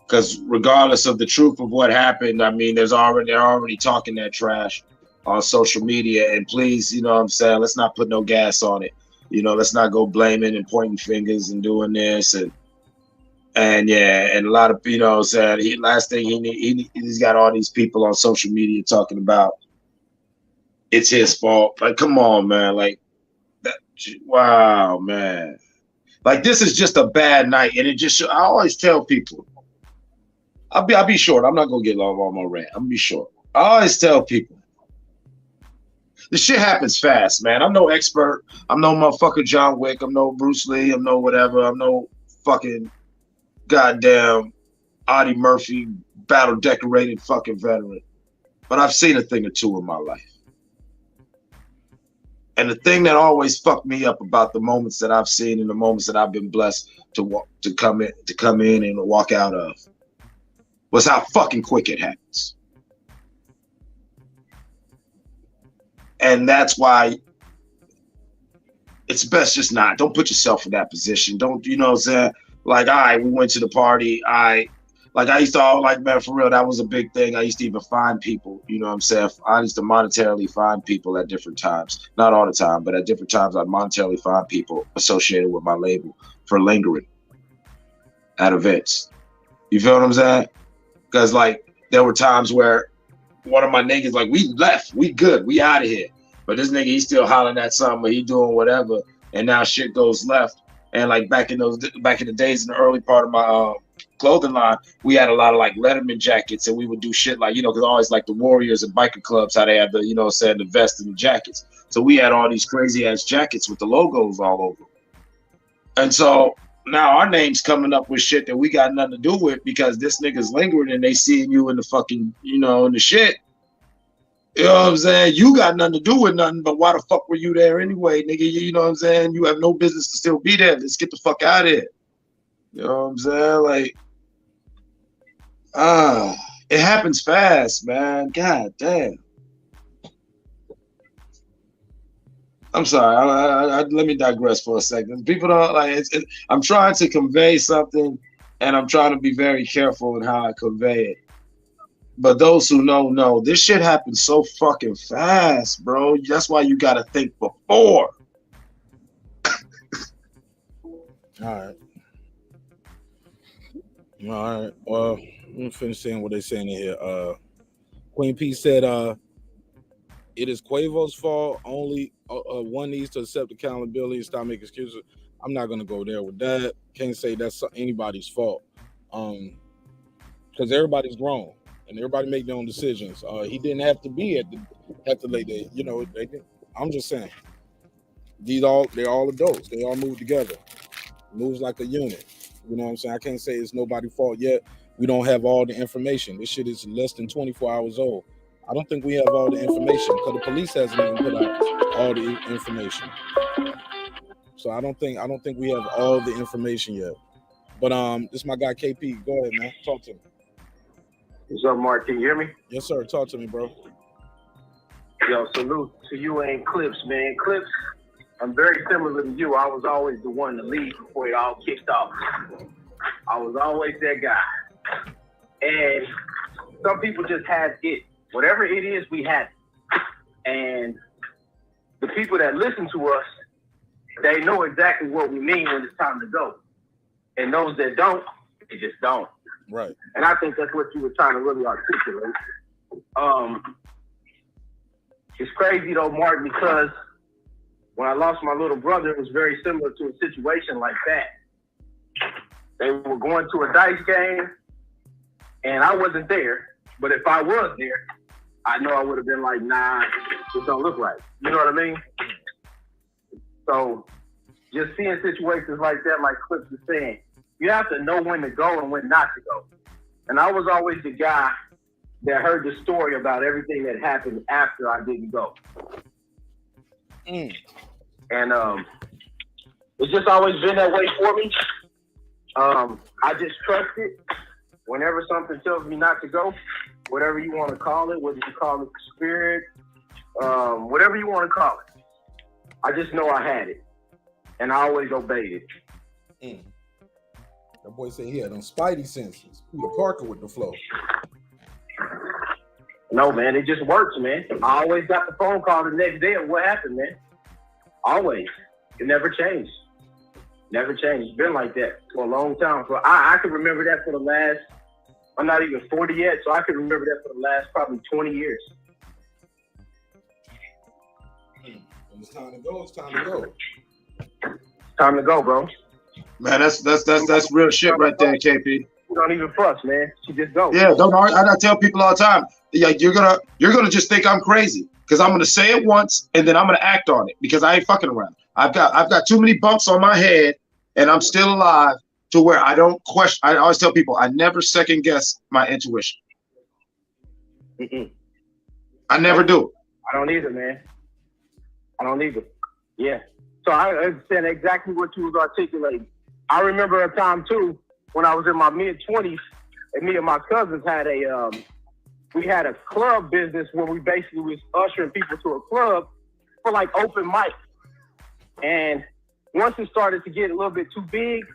Because regardless of the truth of what happened, I mean, they're already talking that trash on social media. And please, you know what I'm saying, let's not put no gas on it. Let's not go blaming and pointing fingers and doing this and yeah, and a lot of said last thing he's got all these people on social media talking about it's his fault. Like, come on, man. Like that. Wow, man. Like this is just a bad night, and it just. I always tell people. I'll be short. I'm not gonna get long on my rant. I'm gonna be short. I always tell people. This shit happens fast, man. I'm no expert. I'm no motherfucker John Wick. I'm no Bruce Lee. I'm no whatever. I'm no fucking goddamn Audie Murphy battle decorated fucking veteran. But I've seen a thing or two in my life. And the thing that always fucked me up about the moments that I've seen and the moments that I've been blessed to come in and walk out of was how fucking quick it happens. And that's why it's best just not. Don't put yourself in that position. Don't, you know what I'm saying? Like, all right, we went to the party. I used to, man, for real, that was a big thing. I used to even find people, you know what I'm saying? I used to monetarily find people at different times. Not all the time, but at different times, I'd monetarily find people associated with my label for lingering at events. You feel what I'm saying? Because, there were times where one of my niggas, we left, we good, we out of here. But this nigga, he's still hollering at something, or he doing whatever, and now shit goes left. And back in the days, in the early part of my clothing line, we had a lot of Letterman jackets, and we would do shit because always the Warriors and biker clubs, how they had the, the vest and the jackets. So we had all these crazy ass jackets with the logos all over. And so now our name's coming up with shit that we got nothing to do with because this nigga's lingering and they seeing you in the fucking, in the shit. You know what I'm saying? You got nothing to do with nothing, but why the fuck were you there anyway, nigga? You know what I'm saying? You have no business to still be there. Let's get the fuck out of here. You know what I'm saying? It happens fast, man. God damn. I'm sorry. Let me digress for a second. People don't I'm trying to convey something, and I'm trying to be very careful in how I convey it. But those who know, this shit happens so fucking fast, bro. That's why you gotta think before. All right. Well, let me finish saying what they're saying in here. Queen P said, it is Quavo's fault. Only one needs to accept accountability and stop making excuses. I'm not gonna go there with that. Can't say that's anybody's fault. Because everybody's grown and everybody make their own decisions. He didn't have to be at the late day. I'm just saying. They're all adults. They all move together. Moves like a unit. You know what I'm saying? I can't say it's nobody's fault yet. We don't have all the information. This shit is less than 24 hours old. I don't think we have all the information because the police hasn't even put out all the information. So I don't think we have all the information yet. But this is my guy KP. Go ahead, man. Talk to me. What's up, Mark? Can you hear me? Yes, sir. Talk to me, bro. Yo, salute to you and Clips, man. Clips, I'm very similar to you. I was always the one to lead before it all kicked off. I was always that guy. And some people just have it. Whatever it is, we have it. And the people that listen to us, they know exactly what we mean when it's time to go. And those that don't, they just don't. Right. And I think that's what you were trying to really articulate. It's crazy though, Mark, because when I lost my little brother, it was very similar to a situation like that. They were going to a dice game, and I wasn't there. But if I was there, I know I would have been like, nah, this don't look right. You know what I mean? So just seeing situations like that, like Clips is saying, you have to know when to go and when not to go. And I was always the guy that heard the story about everything that happened after I didn't go. And it's just always been that way for me. I just trust it. Whenever something tells me not to go, whatever you want to call it, whether you call it spirit whatever you want to call it. I just know I had it, and I always obeyed it. That boy said he had them spidey senses. Peter Parker with the flow. No, man, it just works, man. I always got the phone call the next day of what happened, man. Always. It never changed. Never changed. It's been like that for a long time. So I can remember that for the last, I'm not even 40 yet, so I can remember that for the last probably 20 years. When it's time to go, it's time to go. Time to go, bro. Man, that's real shit right there, KP. You don't even fuss, man. She just go. Yeah, don't argue. I tell people all the time, like you're gonna just think I'm crazy because I'm gonna say it once and then I'm gonna act on it because I ain't fucking around. I've got too many bumps on my head and I'm still alive to where I don't question. I always tell people I never second guess my intuition. I never do. I don't either, man. I don't either. Yeah. So I understand exactly what you was articulating. I remember a time too when I was in my mid-20s, and me and my cousins had we had a club business where we basically was ushering people to a club for like open mic. And once it started to get a little bit too big,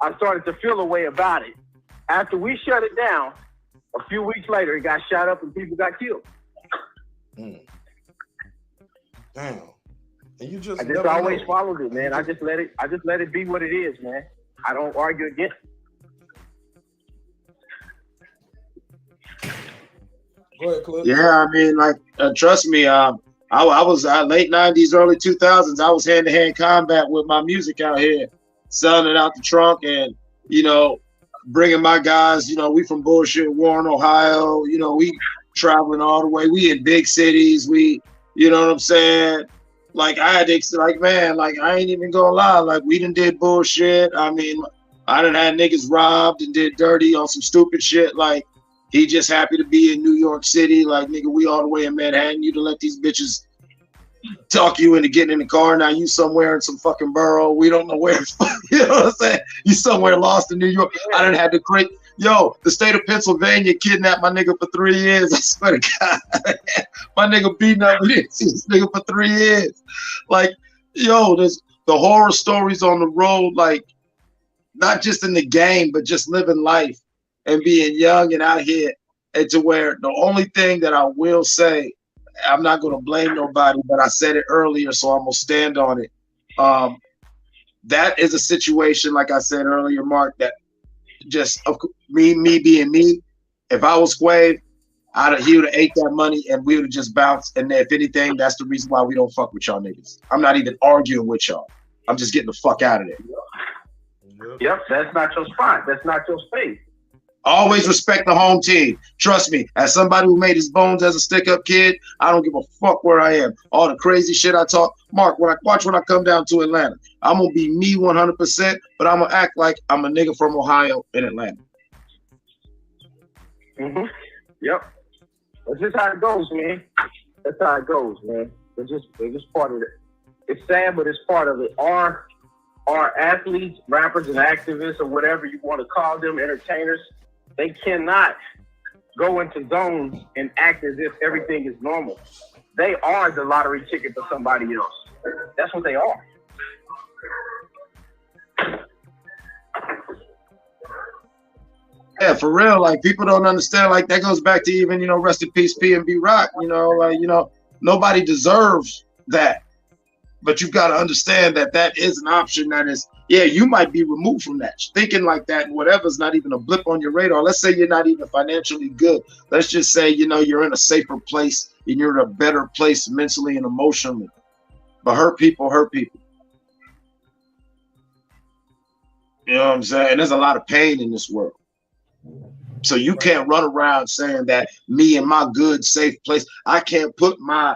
I started to feel a way about it. After we shut it down, a few weeks later, it got shot up and people got killed. Damn. And you just I just always followed it, man. I just let it be what it is, man. I don't argue against it. Go ahead, Cliff. Yeah, I mean, like, trust me, I was late 90s, early 2000s. I was hand-to-hand combat with my music out here, selling it out the trunk and, you know, bringing my guys, you know, we from bullshit Warren, Ohio, you know, we traveling all the way. We in big cities. We, you know what I'm saying? Like, I had to, like, man, like, I ain't even gonna lie. Like, we done did bullshit. I mean, I done had niggas robbed and did dirty on some stupid shit. Like, he just happy to be in New York City. Like, nigga, we all the way in Manhattan. You to let these bitches talk you into getting in the car. Now you somewhere in some fucking borough. We don't know where. You know what I'm saying? You somewhere lost in New York. I done had to create. Yo, the state of Pennsylvania kidnapped my nigga for 3 years. I swear to God. My nigga beating up. We didn't see this nigga for 3 years. Like, yo, there's the horror stories on the road, like, not just in the game, but just living life and being young and out here. And to where the only thing that I will say, I'm not going to blame nobody, but I said it earlier, so I'm going to stand on it. That is a situation, like I said earlier, Mark, that just me being me, if I was Quave, he would have ate that money and we would have just bounced. And if anything, that's the reason why we don't fuck with y'all niggas. I'm not even arguing with y'all. I'm just getting the fuck out of there. Yep, that's not your spot. That's not your space. Always respect the home team. Trust me, as somebody who made his bones as a stick-up kid, I don't give a fuck where I am. All the crazy shit I talk. Mark, when I come down to Atlanta, I'm going to be me 100%, but I'm going to act like I'm a nigga from Ohio in Atlanta. Yep. That's just how it goes, man. That's how it goes, man. It's just part of it. It's sad, but it's part of it. Our athletes, rappers, and activists, or whatever you want to call them, entertainers, they cannot go into zones and act as if everything is normal. They are the lottery ticket for somebody else. That's what they are. Yeah, for real. Like, people don't understand. Like, that goes back to even, you know, rest in peace, P&B Rock. You know, like, you know, nobody deserves that. But you've got to understand that that is an option that is, yeah, you might be removed from that. Thinking like that and whatever's not even a blip on your radar. Let's say you're not even financially good. Let's just say, you know, you're in a safer place and you're in a better place mentally and emotionally. But hurt people hurt people. You know what I'm saying? And there's a lot of pain in this world. So you can't run around saying that me and my good, safe place, I can't put my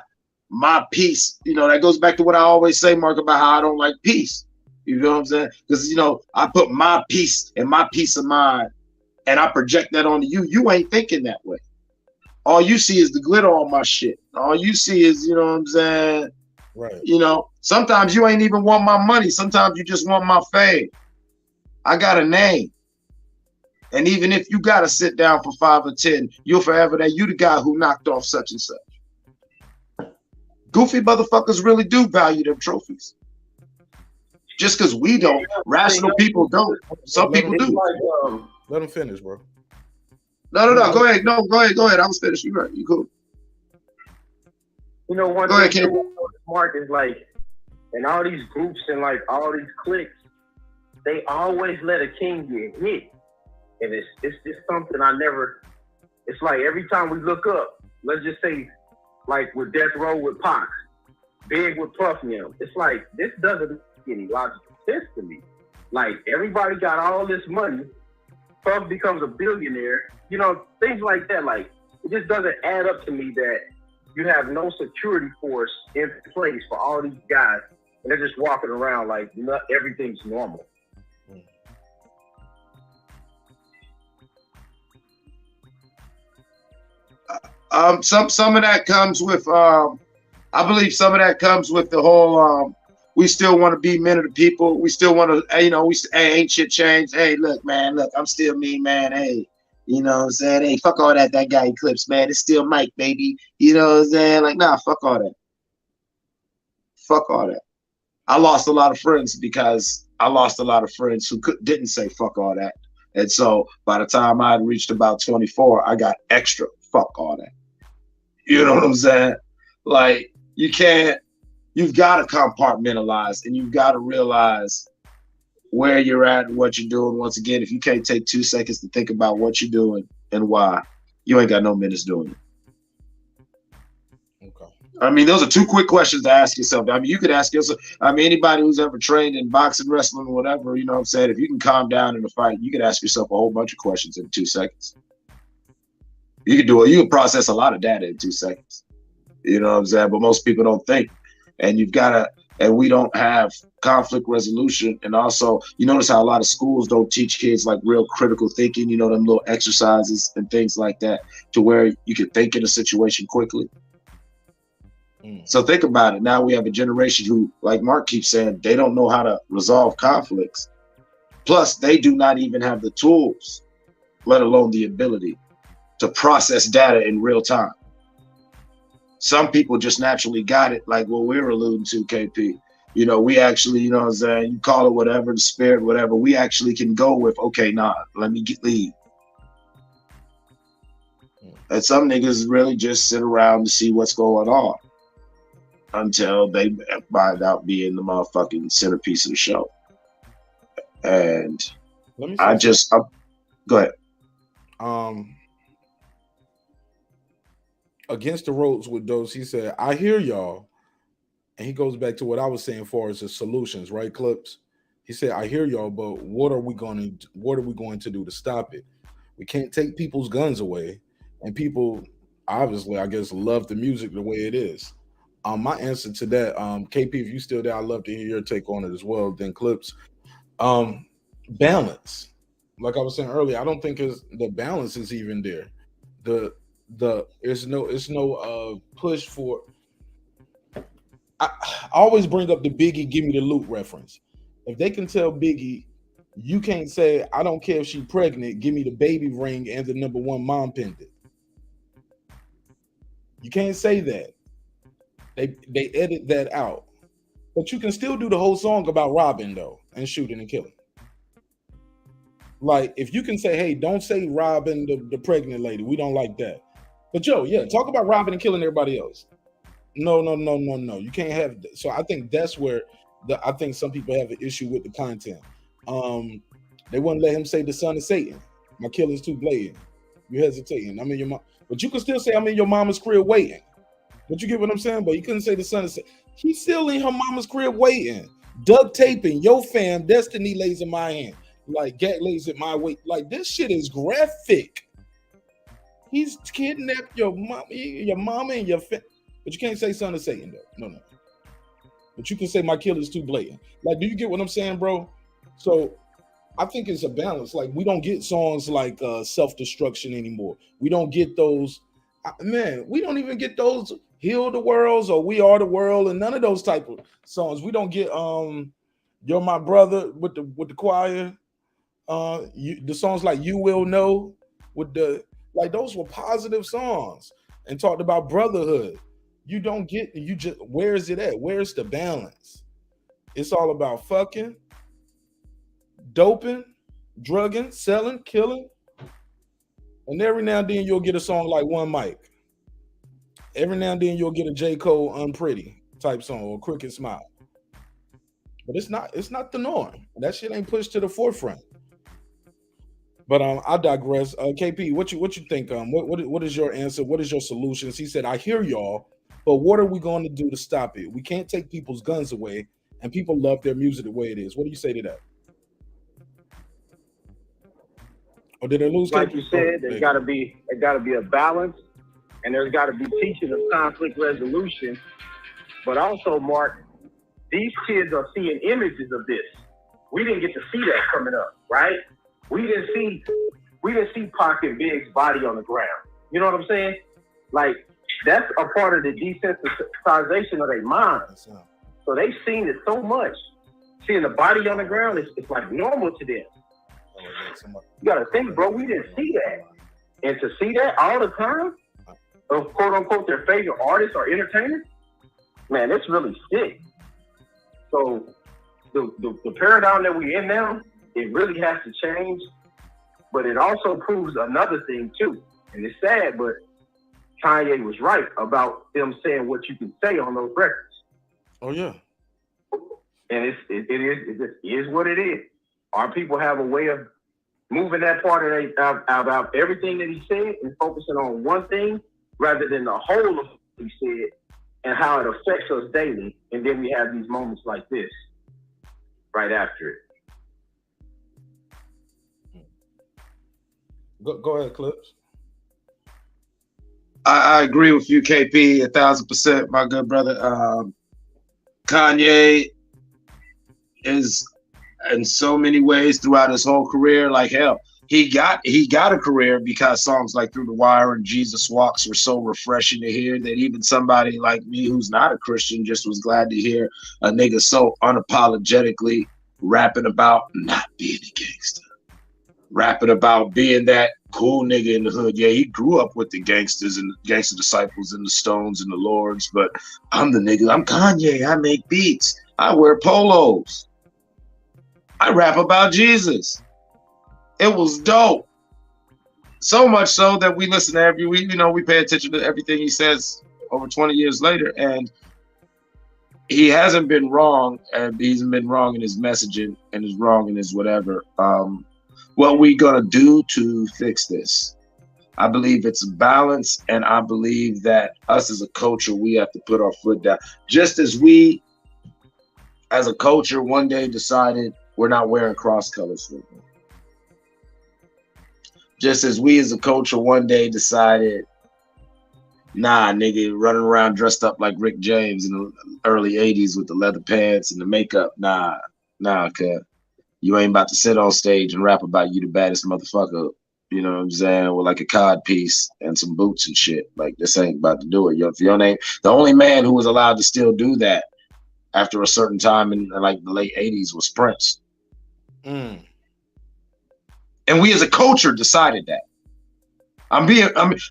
peace, you know, that goes back to what I always say, Mark, about how I don't like peace. You know what I'm saying? Because, you know, I put my peace and my peace of mind and I project that onto you. You ain't thinking that way. All you see is the glitter on my shit. All you see is, you know what I'm saying? Right. You know, sometimes you ain't even want my money. Sometimes you just want my fame. I got a name. And even if you got to sit down for 5 or 10, you're forever that you the guy who knocked off such and such. Goofy motherfuckers really do value them trophies. Just because we don't, rational people don't. Some people do. Let him finish, bro. No. Go ahead. No, go ahead. I was finished. You right. You cool. You know, one Go ahead, thing Ken. Mark is like, in all these groups and like all these cliques, they always let a king get hit. And it's just something I never, it's like every time we look up, let's just say, like with Death Row with Pac, Big with Puff Yum, it's like, this doesn't make any logical sense to me. Like, everybody got all this money, Puff becomes a billionaire, you know, things like that. Like, it just doesn't add up to me that you have no security force in place for all these guys, and they're just walking around like everything's normal. Some of that comes with I believe some of that comes with the whole we still want to be men of the people. We still want to, you know, hey, ain't shit changed. Hey, look, man, look, I'm still me, man. Hey, you know what I'm saying? Hey, fuck all that guy Eclipse, man. It's still Mike, baby. You know what I'm saying? Like, nah, fuck all that. Fuck all that. I lost a lot of friends because I lost a lot of friends who didn't say fuck all that. And so by the time I had reached about 24, I got extra fuck all that. You know what I'm saying? Like, you've got to compartmentalize, and you've got to realize where you're at and what you're doing. Once again, if you can't take 2 seconds to think about what you're doing and why, you ain't got no minutes doing it. Okay. I mean, those are 2 quick questions to ask yourself. I mean, you could ask yourself, I mean, anybody who's ever trained in boxing, wrestling, or whatever, you know what I'm saying? If you can calm down in a fight, you could ask yourself a whole bunch of questions in 2 seconds. You can process a lot of data in 2 seconds. You know what I'm saying? But most people don't think. And we don't have conflict resolution. And also, you notice how a lot of schools don't teach kids like real critical thinking, you know, them little exercises and things like that, to where you can think in a situation quickly. So think about it. Now we have a generation who, like Mark keeps saying, they don't know how to resolve conflicts. Plus, they do not even have the tools, let alone the ability to process data in real time. Some people just naturally got it, like what we were alluding to, KP. You know, we actually, you know what I'm saying, you call it whatever, the spirit, whatever, we actually can go with, okay, nah, let me lead. And some niggas really just sit around to see what's going on until they find out being the motherfucking centerpiece of the show. And go ahead. Against the ropes with those, he said, I hear y'all. And he goes back to what I was saying for as the solutions, right, Clips? He said, I hear y'all, but what are we going to do to stop it? We can't take people's guns away. And people obviously, I guess, love the music the way it is. My answer to that, KP, if you still there, I'd love to hear your take on it as well. Then Clips. Balance. Like I was saying earlier, I don't think the balance is even there. It's no push for. I always bring up the Biggie "Give Me the Loot" reference. If they can tell Biggie, you can't say, I don't care if she's pregnant, give me the baby ring and the #1 mom pendant. You can't say that. They edit that out. But you can still do the whole song about robbing though and shooting and killing. Like, if you can say, hey, don't say robbing the pregnant lady. We don't like that. But talk about robbing and killing everybody else. No. You can't have that. So I think that's where I think some people have an issue with the content. They wouldn't let him say the son of Satan. My killer's too blatant. You hesitating. I'm in your mom. But you can still say I'm in your mama's crib waiting. But you get what I'm saying? But you couldn't say the son of Satan. He's still in her mama's crib waiting. Duct taping. Your fam, destiny lays in my hand. Like, Gat lays at my weight. Like, this shit is graphic. He's kidnapped your mama and your family. But you can't say son of Satan, though. No. But you can say my killer's too blatant. Like, do you get what I'm saying, bro? So I think it's a balance. Like, we don't get songs like Self-Destruction anymore. We don't get those. We don't even get those Heal the Worlds or We Are the World and none of those type of songs. We don't get You're My Brother with the choir. The songs like You Will Know with those were positive songs and talked about brotherhood. You don't get you just where is it at? Where's the balance? It's all about fucking, doping, drugging, selling, killing, and every now and then you'll get a song like One Mic. Every now and then you'll get a J. Cole Unpretty type song or Crooked Smile. But it's not the norm. That shit ain't pushed to the forefront. But I digress. KP, what you think? What is your answer? What is your solutions? He said, I hear y'all, but what are we going to do to stop it? We can't take people's guns away, and people love their music the way it is. What do you say to that? Or did they lose? Like KP? you said, there's got to be a balance, and there's got to be teaching of conflict resolution. But also, Mark, these kids are seeing images of this. We didn't get to see that coming up, right? We didn't see Pac and Big's body on the ground. You know what I'm saying? Like, that's a part of the desensitization of their minds. So they've seen it so much. Seeing the body on the ground, it's like normal to them. You gotta think, bro, we didn't see that. And to see that all the time of quote unquote their favorite artists or entertainers, man, it's really sick. So the paradigm that we're in now, it really has to change. But it also proves another thing too. And it's sad, but Kanye was right about them saying what you can say on those records. Oh yeah. And it just is what it is. Our people have a way of moving that part of about everything that he said and focusing on one thing rather than the whole of what he said and how it affects us daily. And then we have these moments like this right after it. Go ahead, Clips. I agree with you, KP, 1,000%, my good brother. Kanye is in so many ways throughout his whole career, like hell, he got a career because songs like Through the Wire and Jesus Walks were so refreshing to hear that even somebody like me who's not a Christian just was glad to hear a nigga so unapologetically rapping about not being a gangster, rapping about being that cool nigga in the hood. Yeah, he grew up with the gangsters and the gangster disciples and the Stones and the Lords, but I'm the nigga. I'm Kanye. I make beats. I wear polos. I rap about Jesus. It was dope. So much so that we listen to every week. You know, we pay attention to everything he says over 20 years later. And he hasn't been wrong. And he's been wrong in his messaging and is wrong in his whatever. What we gonna do to fix this? I believe it's a balance, and I believe that us as a culture, we have to put our foot down. Just as we, as a culture, one day decided we're not wearing cross colors no more. Just as we as a culture one day decided, nah, nigga, running around dressed up like Rick James in the early 80s with the leather pants and the makeup, nah, cuz. You ain't about to sit on stage and rap about you the baddest motherfucker, you know what I'm saying, with like a cod piece and some boots and shit. Like, this ain't about to do it. If your name, the only man who was allowed to still do that after a certain time in like the late 80s was Prince. And we as a culture decided that. I'm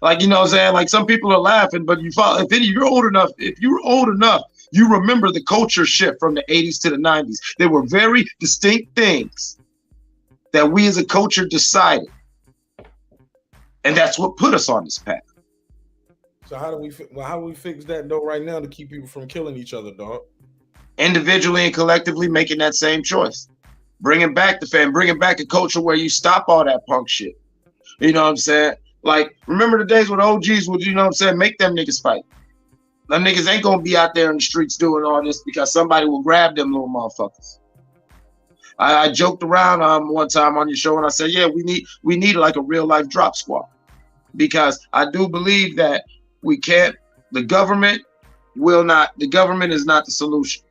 like, you know what I'm saying? Like, some people are laughing, but if you're old enough, you remember the culture shift from the 80s to the 90s. There were very distinct things that we as a culture decided. And that's what put us on this path. So how do we fix that though right now to keep people from killing each other, dog? Individually and collectively making that same choice. Bringing back the fam, bringing back a culture where you stop all that punk shit. You know what I'm saying? Like, remember the days when OGs would, you know what I'm saying, make them niggas fight. Them niggas ain't gonna be out there in the streets doing all this because somebody will grab them little motherfuckers. I joked around one time on your show and I said, yeah, we need like a real life drop squad, because I do believe that the government is not the solution.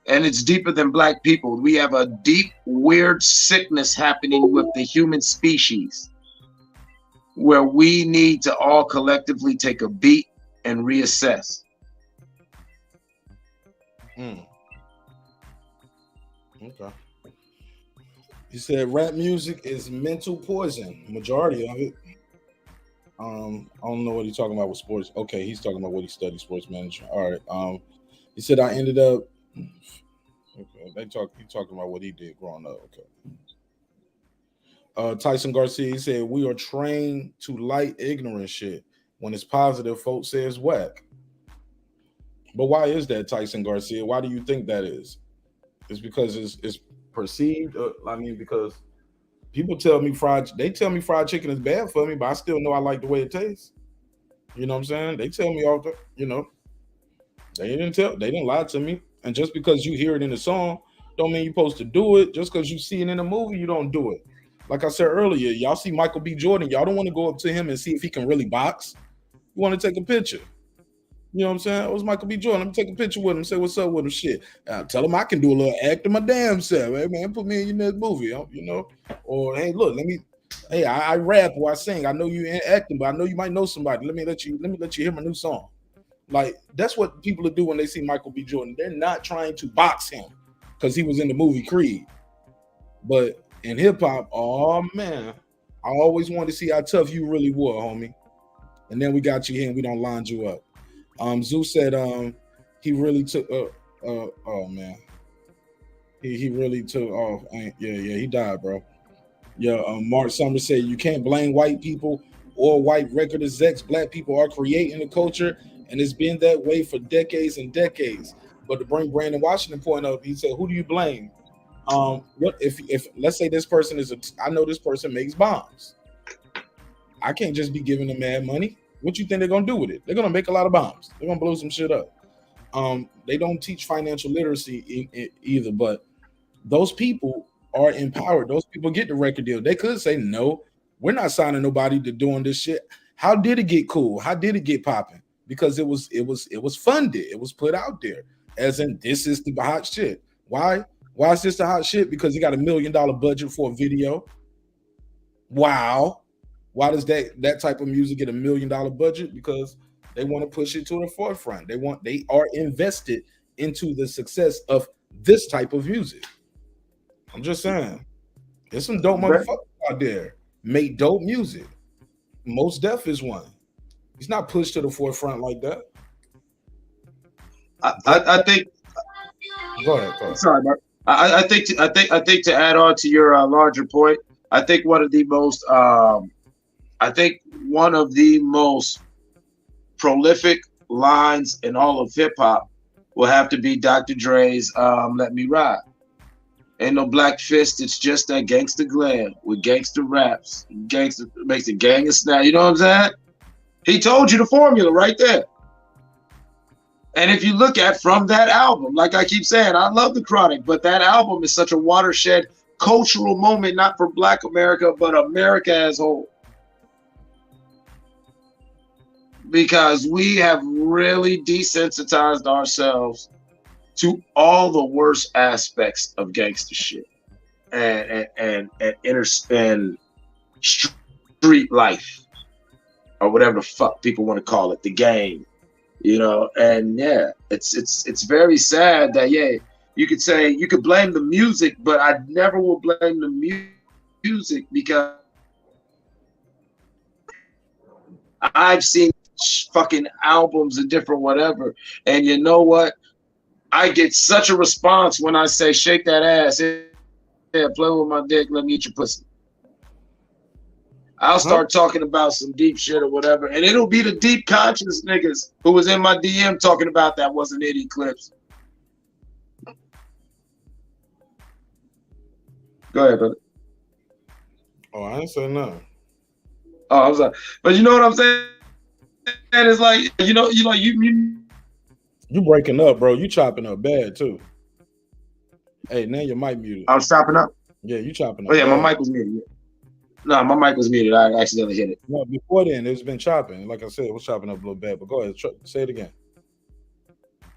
And it's deeper than black people. We have a deep, weird sickness happening with the human species where we need to all collectively take a beat and reassess. Okay. He said rap music is mental poison, majority of it. I don't know what he's talking about with sports. Okay, he's talking about what he studied, sports management. All right. He said I ended up. Okay, He talking about what he did growing up. Okay. Tyson Garcia, he said we are trained to light ignorant shit. When it's positive, folks say it's whack. But why is that, Tyson Garcia? Why do you think that is? It's because it's perceived. I mean, because people tell me fried chicken is bad for me, but I still know I like the way it tastes. You know what I'm saying? They tell me all the, they didn't lie to me. And just because you hear it in the song, don't mean you're supposed to do it. Just because you see it in a movie, you don't do it. Like I said earlier, y'all see Michael B. Jordan, y'all don't want to go up to him and see if he can really box. You want to take a picture. You know what I'm saying? It was Michael B. Jordan. Let me take a picture with him, say what's up with him. Shit. Tell him I can do a little act of my damn self. Hey, man, put me in your next movie, Or, hey, look, I rap or I sing. I know you ain't acting, but I know you might know somebody. Let me let you hear my new song. Like, that's what people do when they see Michael B. Jordan. They're not trying to box him because he was in the movie Creed. But in hip-hop, oh, man, I always wanted to see how tough you really were, homie. And then we got you here and we don't line you up. Zeus said he really took oh man. He really took off. He died, bro. Mark Summers said you can't blame white people or white record execs. Black people are creating the culture, and it's been that way for decades and decades. But to bring Brandon Washington point up, he said, who do you blame? What if let's say this person I know this person makes bombs. I can't just be giving them mad money. What you think they're gonna do with it? They're gonna make a lot of bombs. They're gonna blow some shit up. They don't teach financial literacy either, but those people are empowered. Those people get the record deal. They could say, no, we're not signing nobody to doing this shit. How did it get cool? How did it get popping? Because it was funded. It was put out there. As in, this is the hot shit. Why? Why is this the hot shit? Because he got $1 million budget for a video. Wow. Why does that type of music get $1 million budget? Because they want to push it to the forefront. They are invested into the success of this type of music. I'm just saying, there's some dope motherfuckers out there make dope music. Mos Def is one. He's not pushed to the forefront like that. I think. Go ahead. Sorry, Mark. I think to add on to your larger point, I think one of the most prolific lines in all of hip hop will have to be Dr. Dre's "Let Me Ride." Ain't no black fist, it's just that gangster glare with gangster raps. Gangster makes a gang of snap. You know what I'm saying? He told you the formula right there. And if you look at from that album, like I keep saying, I love The Chronic, but that album is such a watershed cultural moment, not for Black America, but America as a whole. Because we have really desensitized ourselves to all the worst aspects of gangster shit and street life, or whatever the fuck people want to call it, the game, and it's very sad that you could say you could blame the music, but I never will blame the music because I've seen fucking albums and different whatever, and you know what? I get such a response when I say shake that ass, play with my dick, let me eat your pussy. I'll start talking about some deep shit or whatever, and it'll be the deep conscious niggas who was in my DM talking about that wasn't it Eclipse. Go ahead, brother. Oh, I ain't saying nothing. Oh, I'm sorry. But you know what I'm saying? And it's like, you breaking up, bro. You chopping up bad too. Hey, now your mic muted. I was chopping up? Yeah, you chopping up. Oh yeah, bad. my mic was muted. No, my mic was muted. I accidentally hit it. No, before then, it's been chopping. Like I said, it was chopping up a little bad. But go ahead, say it again.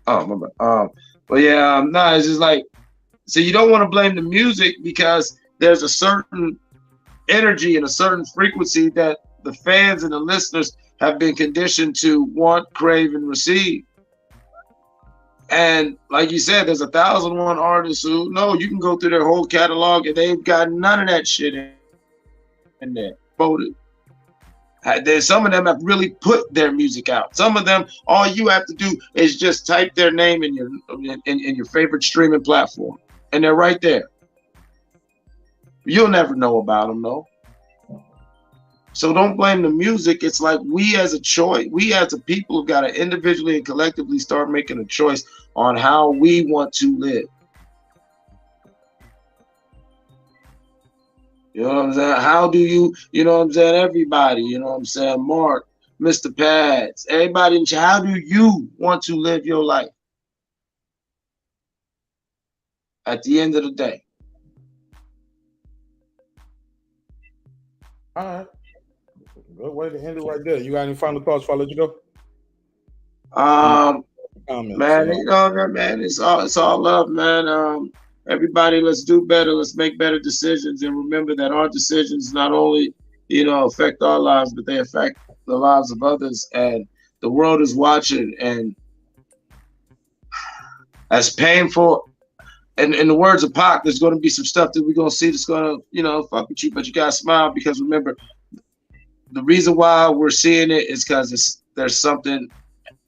Oh, my bad. But yeah, it's just like, so you don't want to blame the music because there's a certain energy and a certain frequency that the fans and the listeners have been conditioned to want, crave, and receive. And like you said, there's 1,001 artists who you can go through their whole catalog and they've got none of that shit in there. Voted. Some of them have really put their music out. Some of them, all you have to do is just type their name in your favorite streaming platform, and they're right there. You'll never know about them, though. So don't blame the music. It's like we as a choice, we as a people have got to individually and collectively start making a choice on how we want to live. You know what I'm saying? How do you know what I'm saying? Everybody, you know what I'm saying? Marq, Mr. Pads, everybody, how do you want to live your life? At the end of the day. All right. Good way to end it right there. You got any final thoughts before I let you go? Man, you know, man, it's all love, man. Everybody, let's do better. Let's make better decisions, and remember that our decisions not only, affect our lives, but they affect the lives of others. And the world is watching, and as painful. And in the words of Pac, there's going to be some stuff that we're going to see that's going to, fuck with you. But you got to smile, because remember, the reason why we're seeing it is because there's something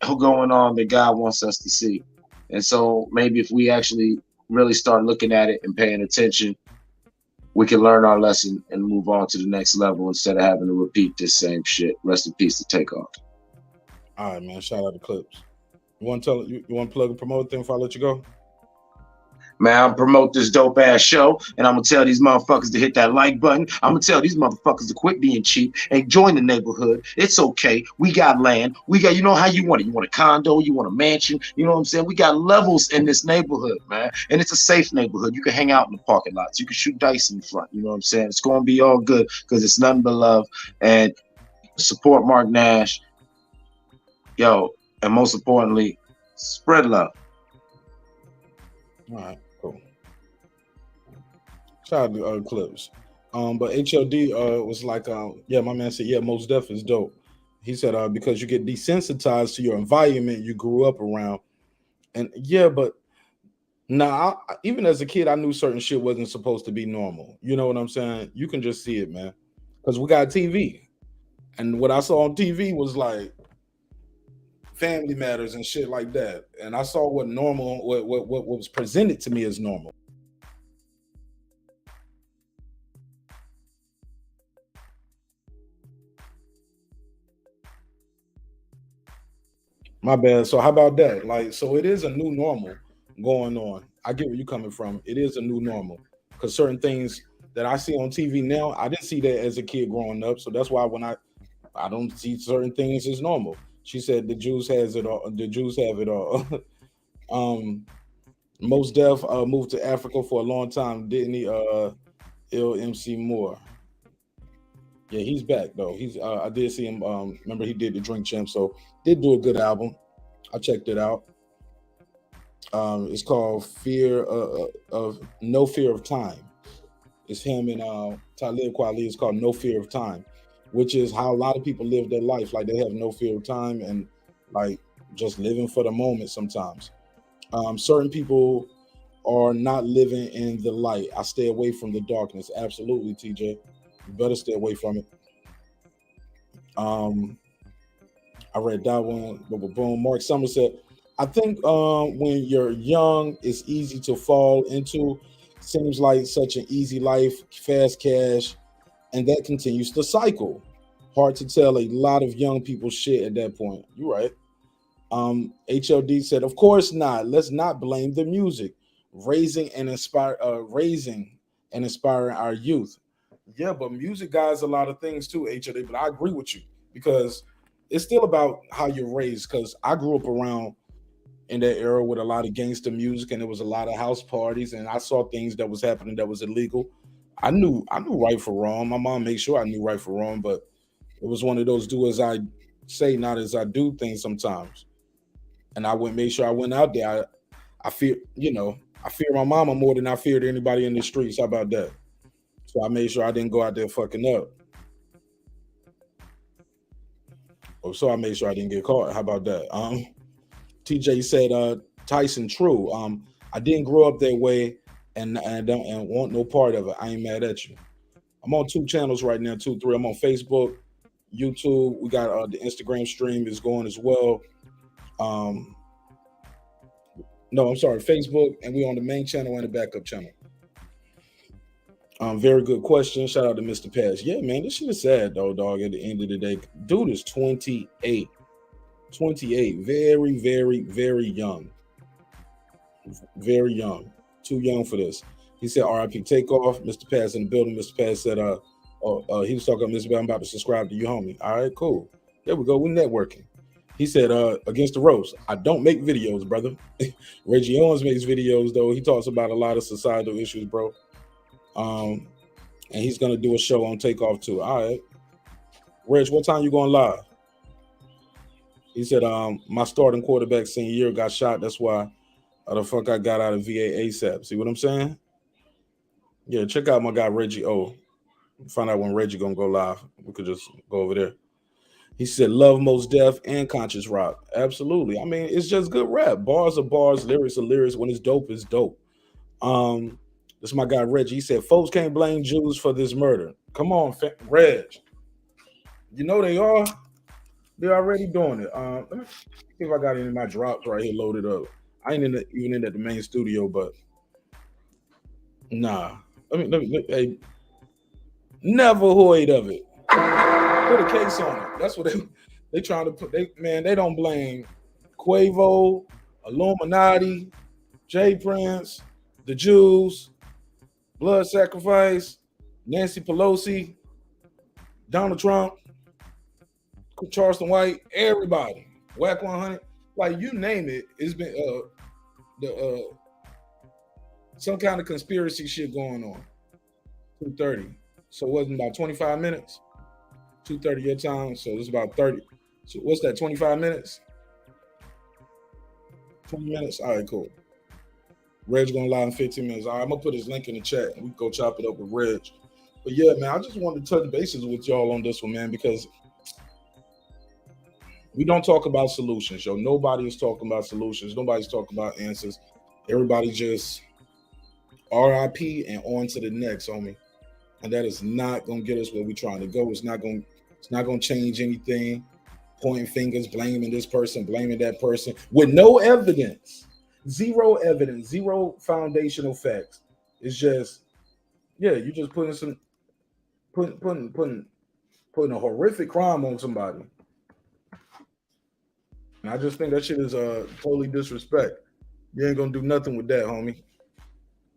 going on that God wants us to see. And so maybe if we actually really start looking at it and paying attention, we can learn our lesson and move on to the next level instead of having to repeat this same shit. Rest in peace to Takeoff. All right, man. Shout out to Clips. You want to plug and promote thing before I let you go? Man, I'm promote this dope ass show, and I'm gonna tell these motherfuckers to hit that like button. I'm gonna tell these motherfuckers to quit being cheap and join the neighborhood. It's okay. We got land. We got, how you want it. You want a condo, you want a mansion, you know what I'm saying? We got levels in this neighborhood, man. And it's a safe neighborhood. You can hang out in the parking lots. You can shoot dice in the front. You know what I'm saying? It's gonna be all good because it's nothing but love. And support Marq Nash. Yo, and most importantly, spread love. All right. Cool. Shout out to Clips. But HLD was like, yeah, my man said, yeah, most Def is dope. He said, because you get desensitized to your environment you grew up around. And yeah, but now, even as a kid, I knew certain shit wasn't supposed to be normal. You know what I'm saying? You can just see it, man. Because we got TV. And what I saw on TV was like Family Matters and shit like that. And I saw what normal, what was presented to me as normal. My bad. So how about that? Like, so it is a new normal going on. I get where you're coming from. It is a new normal because certain things that I see on TV now, I didn't see that as a kid growing up. So that's why when I don't see certain things as normal. She said the Jews has it all. The Jews have it all. Most Def moved to Africa for a long time, didn't he? Ill MC Moore. Yeah, he's back though. He's I did see him. Remember he did the Drink Champ, so did do a good album. I checked it out. It's called Fear of No Fear of Time. It's him and Talib Kweli. It's called No Fear of Time, which is how a lot of people live their life. Like they have no fear of time and like just living for the moment sometimes. Certain people are not living in the light. I stay away from the darkness. Absolutely, TJ. You better stay away from it. I read that one. Boom. Mark Summers said, I think when you're young, it's easy to fall into. Seems like such an easy life, fast cash, and that continues the cycle. Hard to tell a lot of young people shit at that point. You're right. HLD said, of course not. Let's not blame the music. Raising and inspiring our youth. Yeah, but music guides a lot of things too, HLD. But I agree with you because it's still about how you're raised. Because I grew up around in that era with a lot of gangster music, and there was a lot of house parties, and I saw things that was happening that was illegal. I knew right for wrong. My mom made sure I knew right for wrong, but it was one of those do as I say, not as I do things sometimes. And I went make sure I went out there. I fear, I fear my mama more than I feared anybody in the streets. How about that? So I made sure I didn't go out there fucking up. So I made sure I didn't get caught. How about that? TJ said, Tyson, true. I didn't grow up that way and want no part of it. I ain't mad at you. I'm on 2 channels right now, 2, 3. I'm on Facebook YouTube. We got the Instagram stream is going as well. No, I'm sorry, Facebook, and we on the main channel and the backup channel. Very good question. Shout out to Mr. Pass. Yeah, man, this shit is sad though, dog. At the end of the day, dude is 28. 28. Very, very, very young. Very young. Too young for this. He said, RIP Takeoff. Mr. Pass in the building. Mr. Pass said, he was talking about Mr. Pass, I'm about to subscribe to you, homie. All right, cool. There we go. We're networking. He said, against the roast, I don't make videos, brother. Reggie Owens makes videos, though. He talks about a lot of societal issues, bro. And he's going to do a show on Takeoff, too. All right. Reg, what time you going live? He said, my starting quarterback senior year got shot. That's why the fuck I got out of VA ASAP. See what I'm saying? Yeah, check out my guy, Reggie O. Find out when Reggie going to go live. We could just go over there. He said, love Most Def and Conscious Rock. Absolutely. I mean, it's just good rap. Bars are bars, lyrics are lyrics. When it's dope, it's dope. This is my guy, Reggie. He said, folks can't blame Jews for this murder. Come on, Reg. You know they are. They're already doing it. Let me see if I got any of my drops right here loaded up. I ain't even in at the main studio, but nah. Let me hey, never heard of it. Put a case on it. That's what they trying to put. They don't blame Quavo, Illuminati, J Prince, the Jews, blood sacrifice, Nancy Pelosi, Donald Trump, Charleston White, everybody. Whack 100, like you name it. It's been some kind of conspiracy shit going on. 2:30. So it wasn't about 25 minutes. 2:30 your time, so it's about 30. So what's that, 25 minutes? 20 minutes? All right, cool. Reg's gonna live in 15 minutes. All right, I'm gonna put his link in the chat and we can go chop it up with Reg. But yeah, man, I just wanted to touch bases with y'all on this one, man, because we don't talk about solutions, yo. Nobody is talking about solutions. Nobody's talking about answers. Everybody just RIP and on to the next, homie. And that is not gonna get us where we're trying to go. It's not gonna change anything. Pointing fingers, blaming this person, blaming that person with no evidence, zero foundational facts. It's just, yeah, you just putting a horrific crime on somebody. And I just think that shit is totally disrespect. You ain't gonna do nothing with that, homie.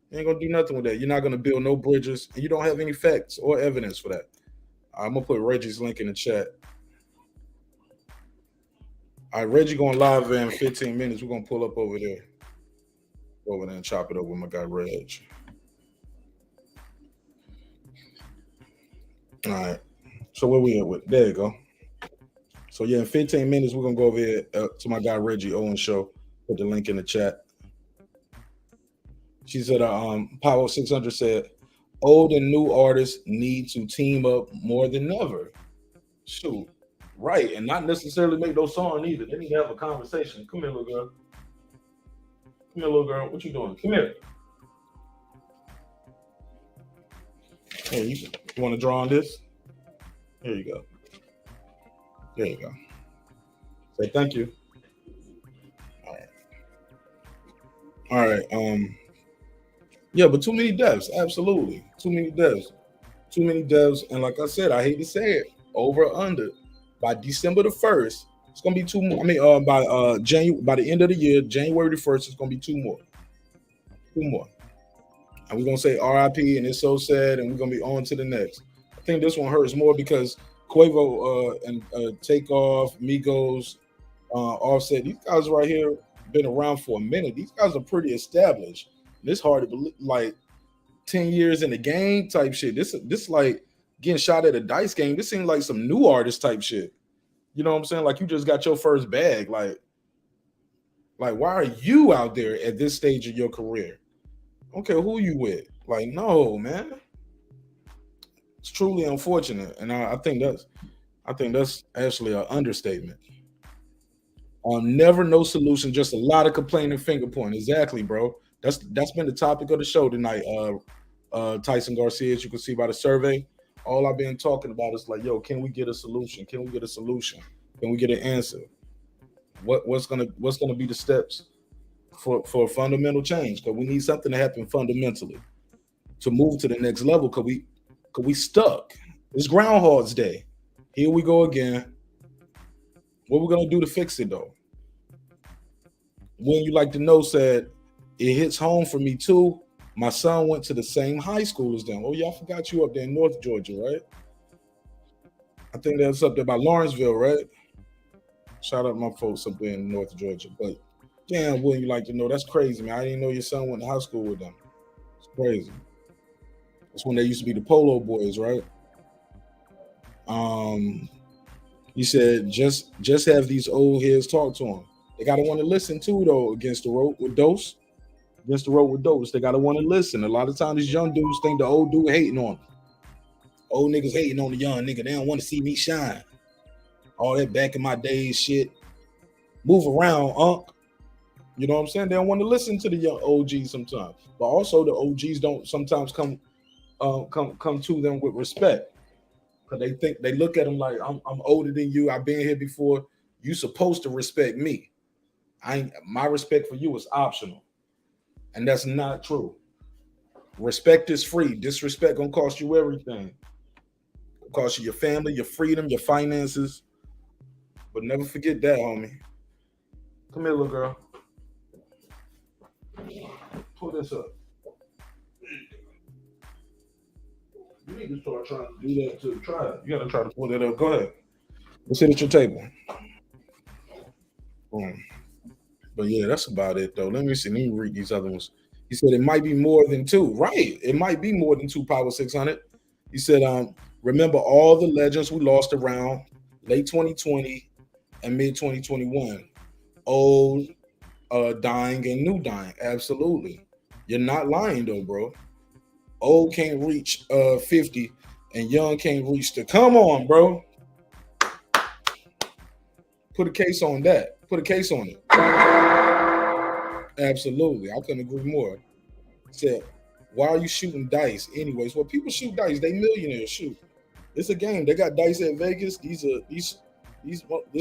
You ain't gonna do nothing with that. You're not gonna build no bridges, and you don't have any facts or evidence for that. I'm gonna put Reggie's link in the chat. All right, Reggie going live in 15 minutes. We're gonna pull up over there and chop it up with my guy Reg. All right. So where we at with? There you go. So yeah, in 15 minutes, we're gonna go over here to my guy Reggie Owens show. Put the link in the chat. She said, Power 600 said, old and new artists need to team up more than ever. Shoot, right, and not necessarily make those songs either. They need to have a conversation. Come here, little girl. Come here, little girl. What you doing? Come here. Hey, you want to draw on this? Here you go. There you go. Say thank you. All right. All right. Yeah, but too many deaths. Absolutely. Too many deaths. Too many deaths. And like I said, I hate to say it, over or under. By December the 1st, it's gonna be two more. I mean, by the end of the year, January the 1st, it's gonna be two more. Two more. And we're gonna say RIP, and it's so sad, and we're gonna be on to the next. I think this one hurts more because Quavo and Takeoff, Migos, Offset, these guys right here been around for a minute. These guys are pretty established. And it's hard to believe, like 10 years in the game type shit. This like getting shot at a dice game. This seems like some new artist type shit. You know what I'm saying? Like you just got your first bag. Like why are you out there at this stage of your career? I don't care who you with. Like, no, man. It's truly unfortunate. And I think that's actually an understatement. Never no solution, just a lot of complaining, finger pointing. Exactly, bro. That's been the topic of the show tonight. Tyson Garcia, as you can see by the survey. All I've been talking about is like, yo, can we get a solution? Can we get a solution? Can we get an answer? What's gonna be the steps for fundamental change? Because we need something to happen fundamentally to move to the next level. Cause we stuck. It's Groundhog's Day. Here we go again. What we gonna do to fix it though? When you like to know said it hits home for me too. My son went to the same high school as them. Oh yeah, I forgot you up there in North Georgia, right? I think that's up there by Lawrenceville, right? Shout out my folks up there in North Georgia. But damn, wouldn't you like to know? That's crazy, man. I didn't know your son went to high school with them. It's crazy. That's when they used to be the Polo Boys, right? He said just have these old heads talk to him. They gotta want to listen too, though. Against the road with Dose, they gotta want to listen. A lot of times these young dudes think the old dude hating on them. Old niggas hating on the young nigga. They don't want to see me shine. All that back in my days shit. Move around, Unc. You know what I'm saying? They don't want to listen to the young OGs sometimes. But also the OGs don't sometimes come to them with respect. Because they look at them like, I'm older than you. I've been here before. You supposed to respect me. My respect for you is optional. And that's not true. Respect is free. Disrespect gonna cost you everything. It'll cost you your family, your freedom, your finances. But never forget that, homie. Come here, little girl. Pull this up. You need to start trying to do that too. Try it. You gotta try to pull that up. Go ahead. Let's sit at your table. Boom. But yeah, that's about it though. Let me see. Let me read these other ones. He said it might be more than two. Right. It might be more than two Power 600. He said, remember all the legends we lost around late 2020 and mid 2021. Old, dying, and new dying. Absolutely. You're not lying though, bro. Old can't reach 50 and young can't reach the. Come on, bro. Put a case on that. Put a case on it. Absolutely. I couldn't agree more. Said, why are you shooting dice? Anyways, well, people shoot dice. They millionaires shoot. It's a game. They got dice at Vegas. This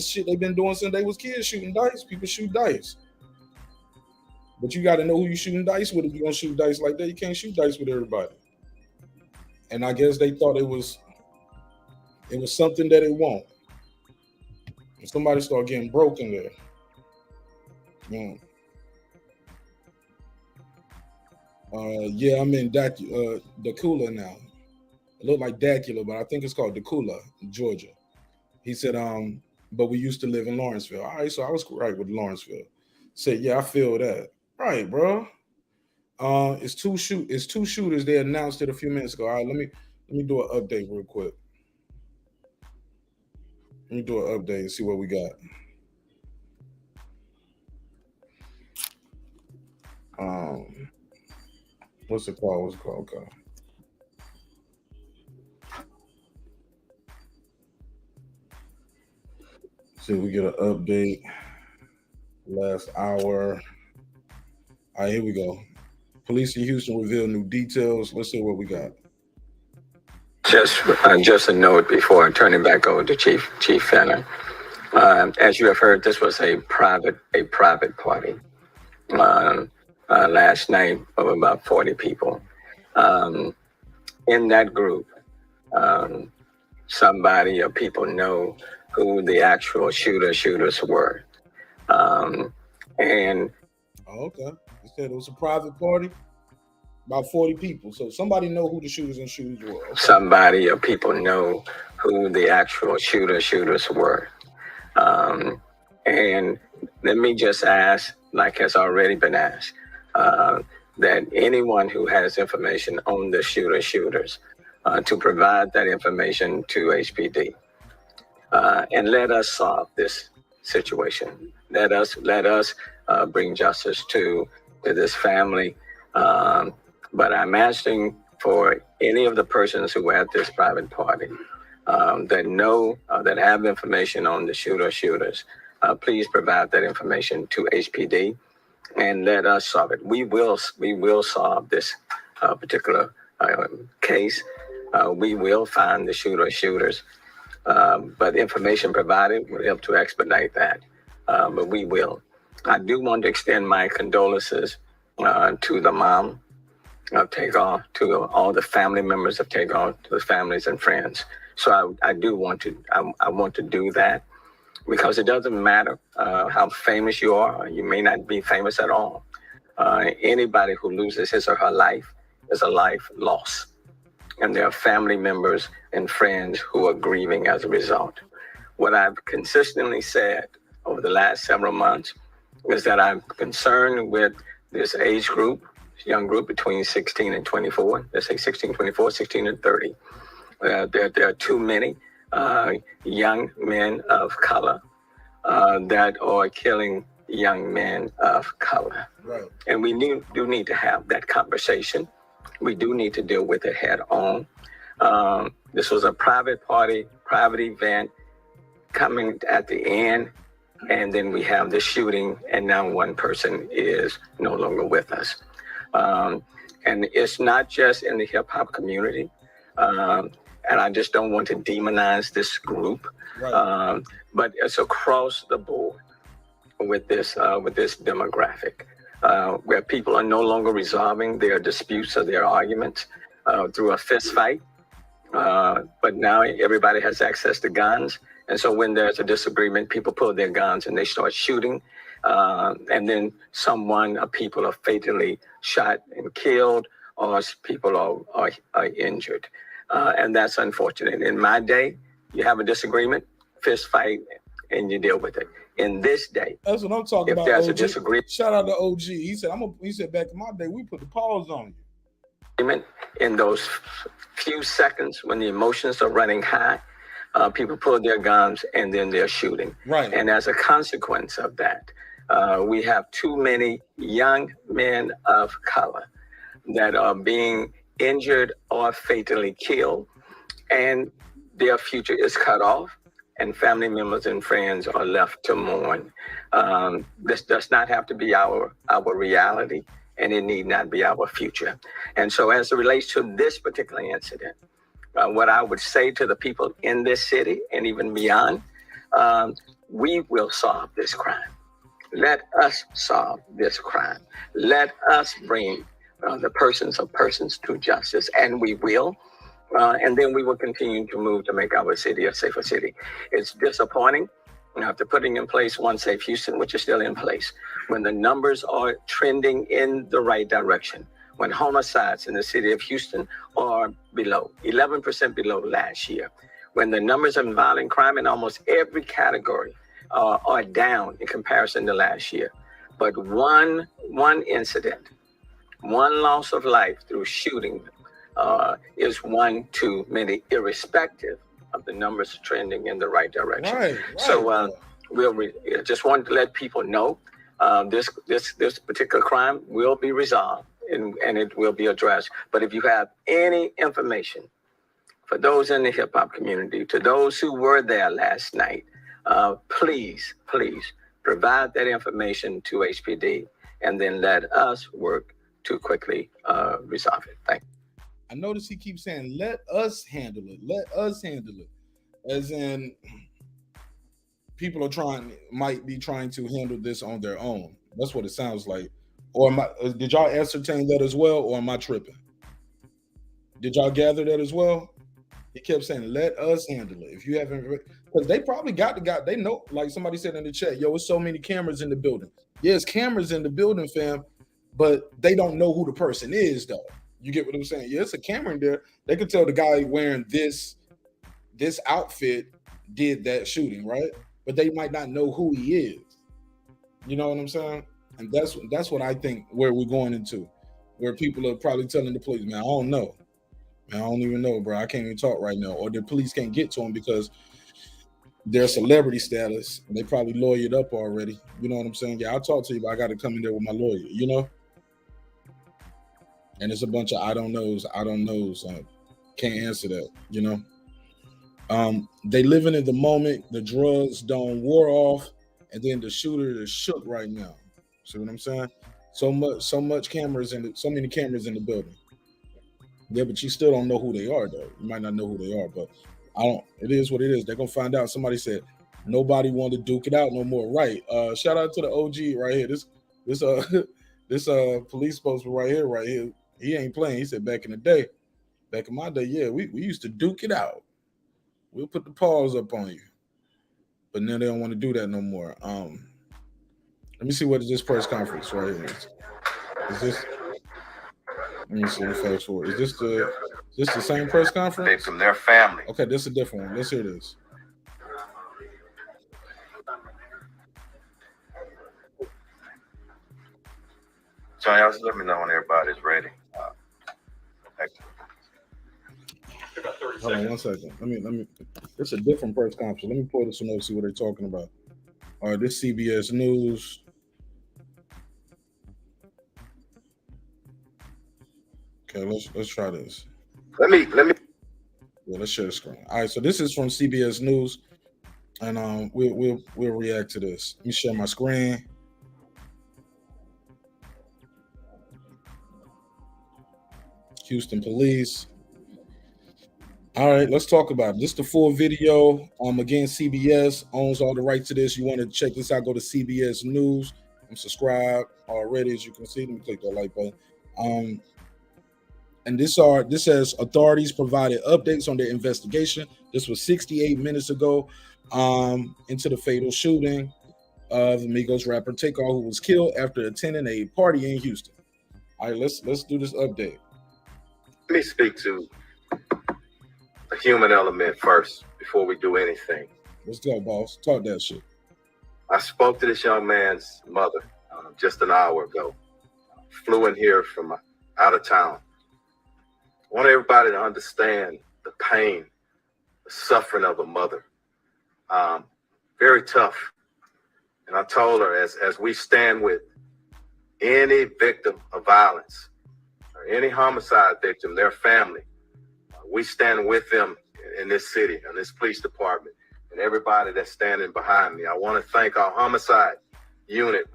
shit they've been doing since they was kids, shooting dice. People shoot dice. But you got to know who you shooting dice with. If you're gonna shoot dice like that, you can't shoot dice with everybody. And I guess they thought it was something that it won't. And somebody start getting broken there. Yeah. Yeah, I'm in Dacula now. It looked like Dacula, but I think it's called Dacula, Georgia. He said, but we used to live in Lawrenceville. All right, so I was right with Lawrenceville. Said, yeah, I feel that. Right, bro. It's two shooters. They announced it a few minutes ago. All right, let me do an update real quick. Let me do an update and see what we got. What's it called? Okay. See, we get an update last hour. All right, here we go. Police in Houston reveal new details. Let's see what we got. Just a note before I turn it back over to Chief Fenner. As you have heard, this was a private party last night of about 40 people. In that group, somebody or people know who the actual shooters were. And okay, you said it was a private party, about 40 people. So somebody know who the shooters and shooters were. Okay. Somebody or people know who the actual shooters were. And let me just ask, like has already been asked, that anyone who has information on the shooters to provide that information to HPD and let us solve this situation. Let us bring justice to this family. But I'm asking for any of the persons who were at this private party that know, that have information on the shooters, please provide that information to HPD and let us solve it. We will solve this particular case. We will find the shooters, but information provided will help to expedite that. But we will. I do want to extend my condolences to the mom of Takeoff, to all the family members of Takeoff, to the families and friends. So I do want to, I want to do that, because it doesn't matter how famous you are. You may not be famous at all. Anybody who loses his or her life is a life loss. And there are family members and friends who are grieving as a result. What I've consistently said over the last several months is that I'm concerned with this age group, young group between 16 and 24. Let's say 16, 24, 16 and 30. There are too many young men of color that are killing young men of color. Right. And we do need to have that conversation. We do need to deal with it head on. This was a private party, private event coming at the end, and then we have the shooting, and now one person is no longer with us. And it's not just in the hip hop community. And I just don't want to demonize this group, Right. but it's across the board with this demographic, where people are no longer resolving their disputes or their arguments through a fist fight. But now everybody has access to guns. And so when there's a disagreement, people pull their guns and they start shooting. And then people are fatally shot and killed, or people are injured. And that's unfortunate. In my day, you have a disagreement, fist fight, and you deal with it. In this day, that's what I'm talking if about. there's OG. a disagreement, Shout out to OG. He said back in my day, we put the pause on you. In those few seconds when the emotions are running high, people pull their guns and then they're shooting. Right. And as a consequence of that, we have too many young men of color that are being injured or fatally killed, and their future is cut off, and family members and friends are left to mourn. This does not have to be our reality, and it need not be our future. And so as it relates to this particular incident, what I would say to the people in this city and even beyond, we will solve this crime. Let us solve this crime. Let us bring the persons to justice, and we will. And then we will continue to move to make our city a safer city. It's disappointing after putting in place One Safe Houston, which is still in place, when the numbers are trending in the right direction, when homicides in the city of Houston are below, 11% below last year, when the numbers of violent crime in almost every category are down in comparison to last year. But one incident, one loss of life through shooting is one too many, irrespective of the numbers trending in the right direction. Right. So just want to let people know this particular crime will be resolved and it will be addressed. But if you have any information for those in the hip hop community, to those who were there last night, please provide that information to HPD, and then let us work to quickly resolve it. Thank you. I notice he keeps saying, let us handle it. Let us handle it. As in, people might be trying to handle this on their own. That's what it sounds like. Or did y'all ascertain that as well, or am I tripping? Did y'all gather that as well? He kept saying, let us handle it. If you haven't, because they probably got the guy. They know, like somebody said in the chat, yo, it's so many cameras in the building. Yeah, it's cameras in the building, fam, but they don't know who the person is, though. You get what I'm saying? Yeah, it's a camera in there. They could tell the guy wearing this outfit did that shooting, right? But they might not know who he is. You know what I'm saying? And that's what I think where we're going into, where people are probably telling the police, man, I don't know. Man, I don't even know, bro. I can't even talk right now. Or the police can't get to them because they're celebrity status. And they probably lawyered up already. You know what I'm saying? Yeah, I'll talk to you, but I got to come in there with my lawyer, you know? And it's a bunch of I don't knows. Can't answer that, you know? They living in the moment. The drugs don't wore off. And then the shooter is shook right now. See what I'm saying? So many cameras in the building. Yeah, but you still don't know who they are, though. You might not know who they are, but I don't. It is what it is. They're gonna find out. Somebody said nobody wanted to duke it out no more. Right. Shout out to the OG right here. This this police spokesman right here. He ain't playing. He said back in the day, back in my day, yeah, we used to duke it out. We'll put the paws up on you. But now they don't want to do that no more. Let me see what is this press conference right here. Is this? Let me see. Fast forward. Is this the same press conference? From their family. Okay, this is a different one. Let's hear this. So y'all just let me know when everybody's ready. Hold on 1 second. Let me. It's a different press conference. Let me pull this one up, see what they're talking about. All right, this CBS News. Okay, let's try this. Let me. Yeah, let's share the screen. All right, so this is from CBS News, and we'll react to this. Let me share my screen. Houston police. All right, let's talk about it. This is the full video. Again, CBS owns all the rights to this. You want to check this out, go to CBS News. I'm subscribed already, as you can see. Let me click that like button. And this says authorities provided updates on their investigation. This was 68 minutes ago into the fatal shooting of the Migos rapper Takeoff, who was killed after attending a party in Houston. All right, let's do this update. Let me speak to the human element first before we do anything. Let's go, boss. Talk that shit. I spoke to this young man's mother just an hour ago. Flew in here from out of town. I want everybody to understand the pain, the suffering of a mother. Very tough. And I told her, as we stand with any victim of violence or any homicide victim, their family, we stand with them in this city, in this police department, and everybody that's standing behind me. I want to thank our homicide unit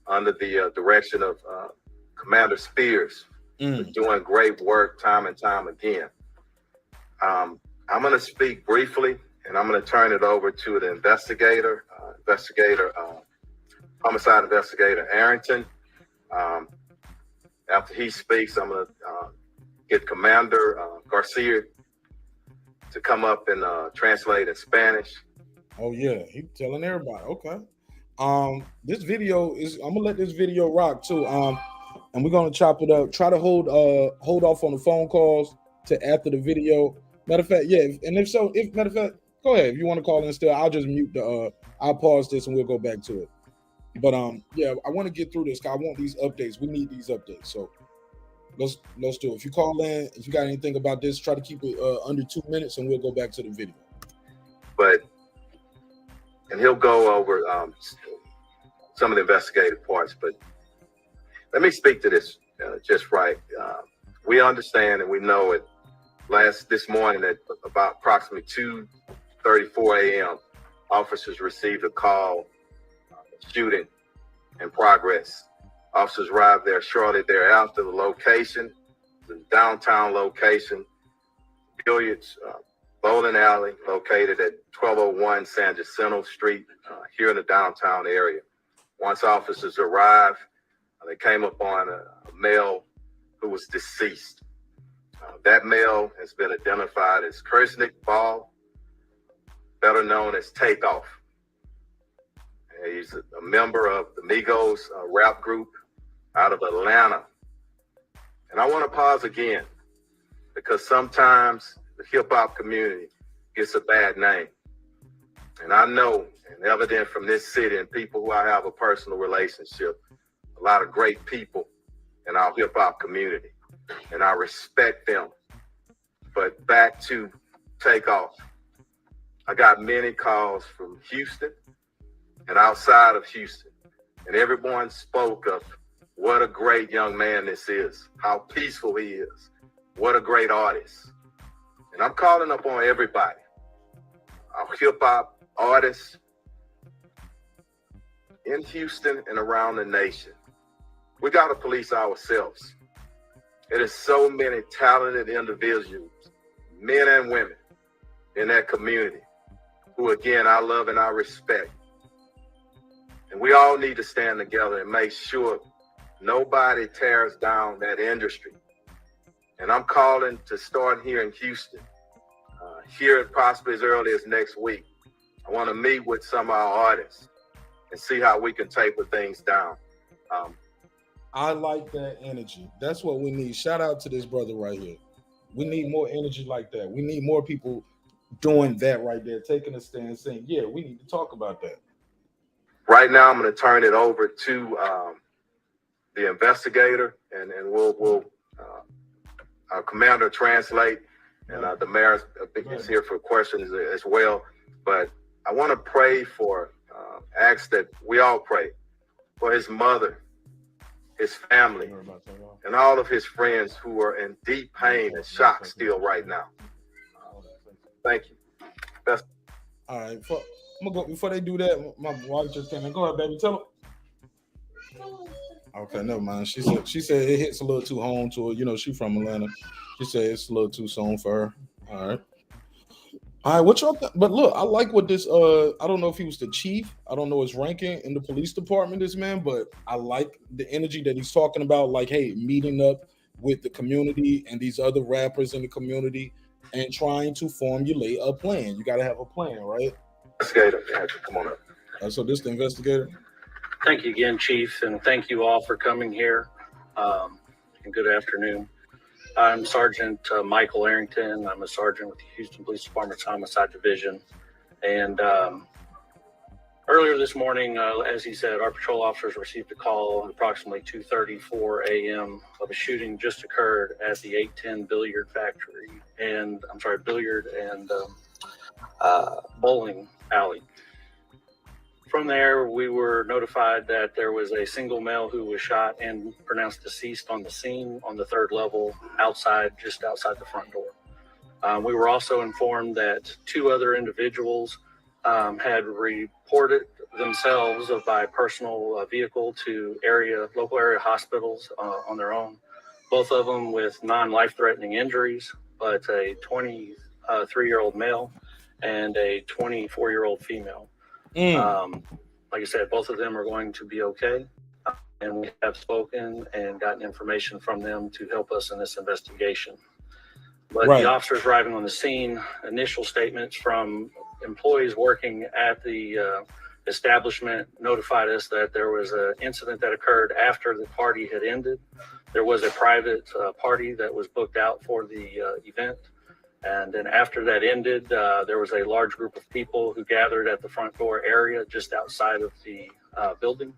under the direction of Commander Spears for doing great work time and time again. I'm going to speak briefly, and I'm going to turn it over to the homicide investigator Arrington. After he speaks, I'm going to get Commander Garcia to come up and translate in Spanish. Oh yeah, he's telling everybody. Okay. This video is. I'm gonna let this video rock too. And we're gonna chop it up. Try to hold off on the phone calls to after the video. Matter of fact, yeah. And if matter of fact, go ahead. If you want to call in still, I'll just mute the. I'll pause this and we'll go back to it. But yeah, I want to get through this. Cause I want these updates. We need these updates. So let's do it. If you call in, if you got anything about this, try to keep it under 2 minutes, and we'll go back to the video. And he'll go over some of the investigative parts. But let me speak to this just right. We understand and we know it. This morning at about approximately 2:34 a.m., officers received a call, shooting in progress. Officers arrived there shortly thereafter. The location, the downtown location, billiards, bowling alley located at 1201 San Jacinto Street here in the downtown area. Once officers arrived, they came upon a male who was deceased. That male has been identified as Kersnick Ball, better known as Takeoff. He's a member of the Migos rap group out of Atlanta. And I want to pause again because sometimes the hip hop community gets a bad name. And I know, and evident from this city and people who I have a personal relationship, a lot of great people in our hip hop community, and I respect them. But back to Takeoff. I got many calls from Houston and outside of Houston, and everyone spoke of what a great young man this is, how peaceful he is, what a great artist. And I'm calling up on everybody, our hip hop artists in Houston and around the nation. We got to police ourselves. It is so many talented individuals, men and women, in that community who, again, I love and I respect. And we all need to stand together and make sure nobody tears down that industry. And I'm calling to start here in Houston, here possibly as early as next week. I want to meet with some of our artists and see how we can taper things down. I like that energy. That's what we need. Shout out to this brother right here. We need more energy like that. We need more people doing that right there, taking a stand, saying, yeah, we need to talk about that. Right now, I'm going to turn it over to the investigator, and we'll our commander translate, and the mayor is here for questions as well. But I want to pray for, ask that we all pray for his mother, his family, and all of his friends who are in deep pain and shock still right now. Thank you. All right, I'm gonna go before they do that. My wife just came in. Go ahead, baby. Tell her. Okay, never mind. She said it hits a little too home to her. You know, she from Atlanta. She said it's a little too soon for her. All right. All right, what y'all but look, I like what this I don't know if he was the chief. I don't know his ranking in the police department, this man, but I like the energy that he's talking about, like, hey, meeting up with the community and these other rappers in the community and trying to formulate a plan. You got to have a plan, right? Investigator, come on up. So this is the investigator. Thank you again, Chief, and thank you all for coming here. And good afternoon. I'm Sergeant Michael Arrington. I'm a sergeant with the Houston Police Department's Homicide Division. And earlier this morning, as he said, our patrol officers received a call at approximately 2:34 a.m. of a shooting just occurred at the 810 Billiard and Bowling Alley. From there, we were notified that there was a single male who was shot and pronounced deceased on the scene on the third level just outside the front door. We were also informed that two other individuals had reported themselves by personal vehicle to local area hospitals on their own, both of them with non-life-threatening injuries, but a 23-year-old male and a 24-year-old female. Like I said, both of them are going to be okay. And we have spoken and gotten information from them to help us in this investigation. But the officers arriving on the scene, initial statements from employees working at the establishment notified us that there was an incident that occurred after the party had ended. There was a private party that was booked out for the event. And then after that ended, there was a large group of people who gathered at the front door area just outside of the building.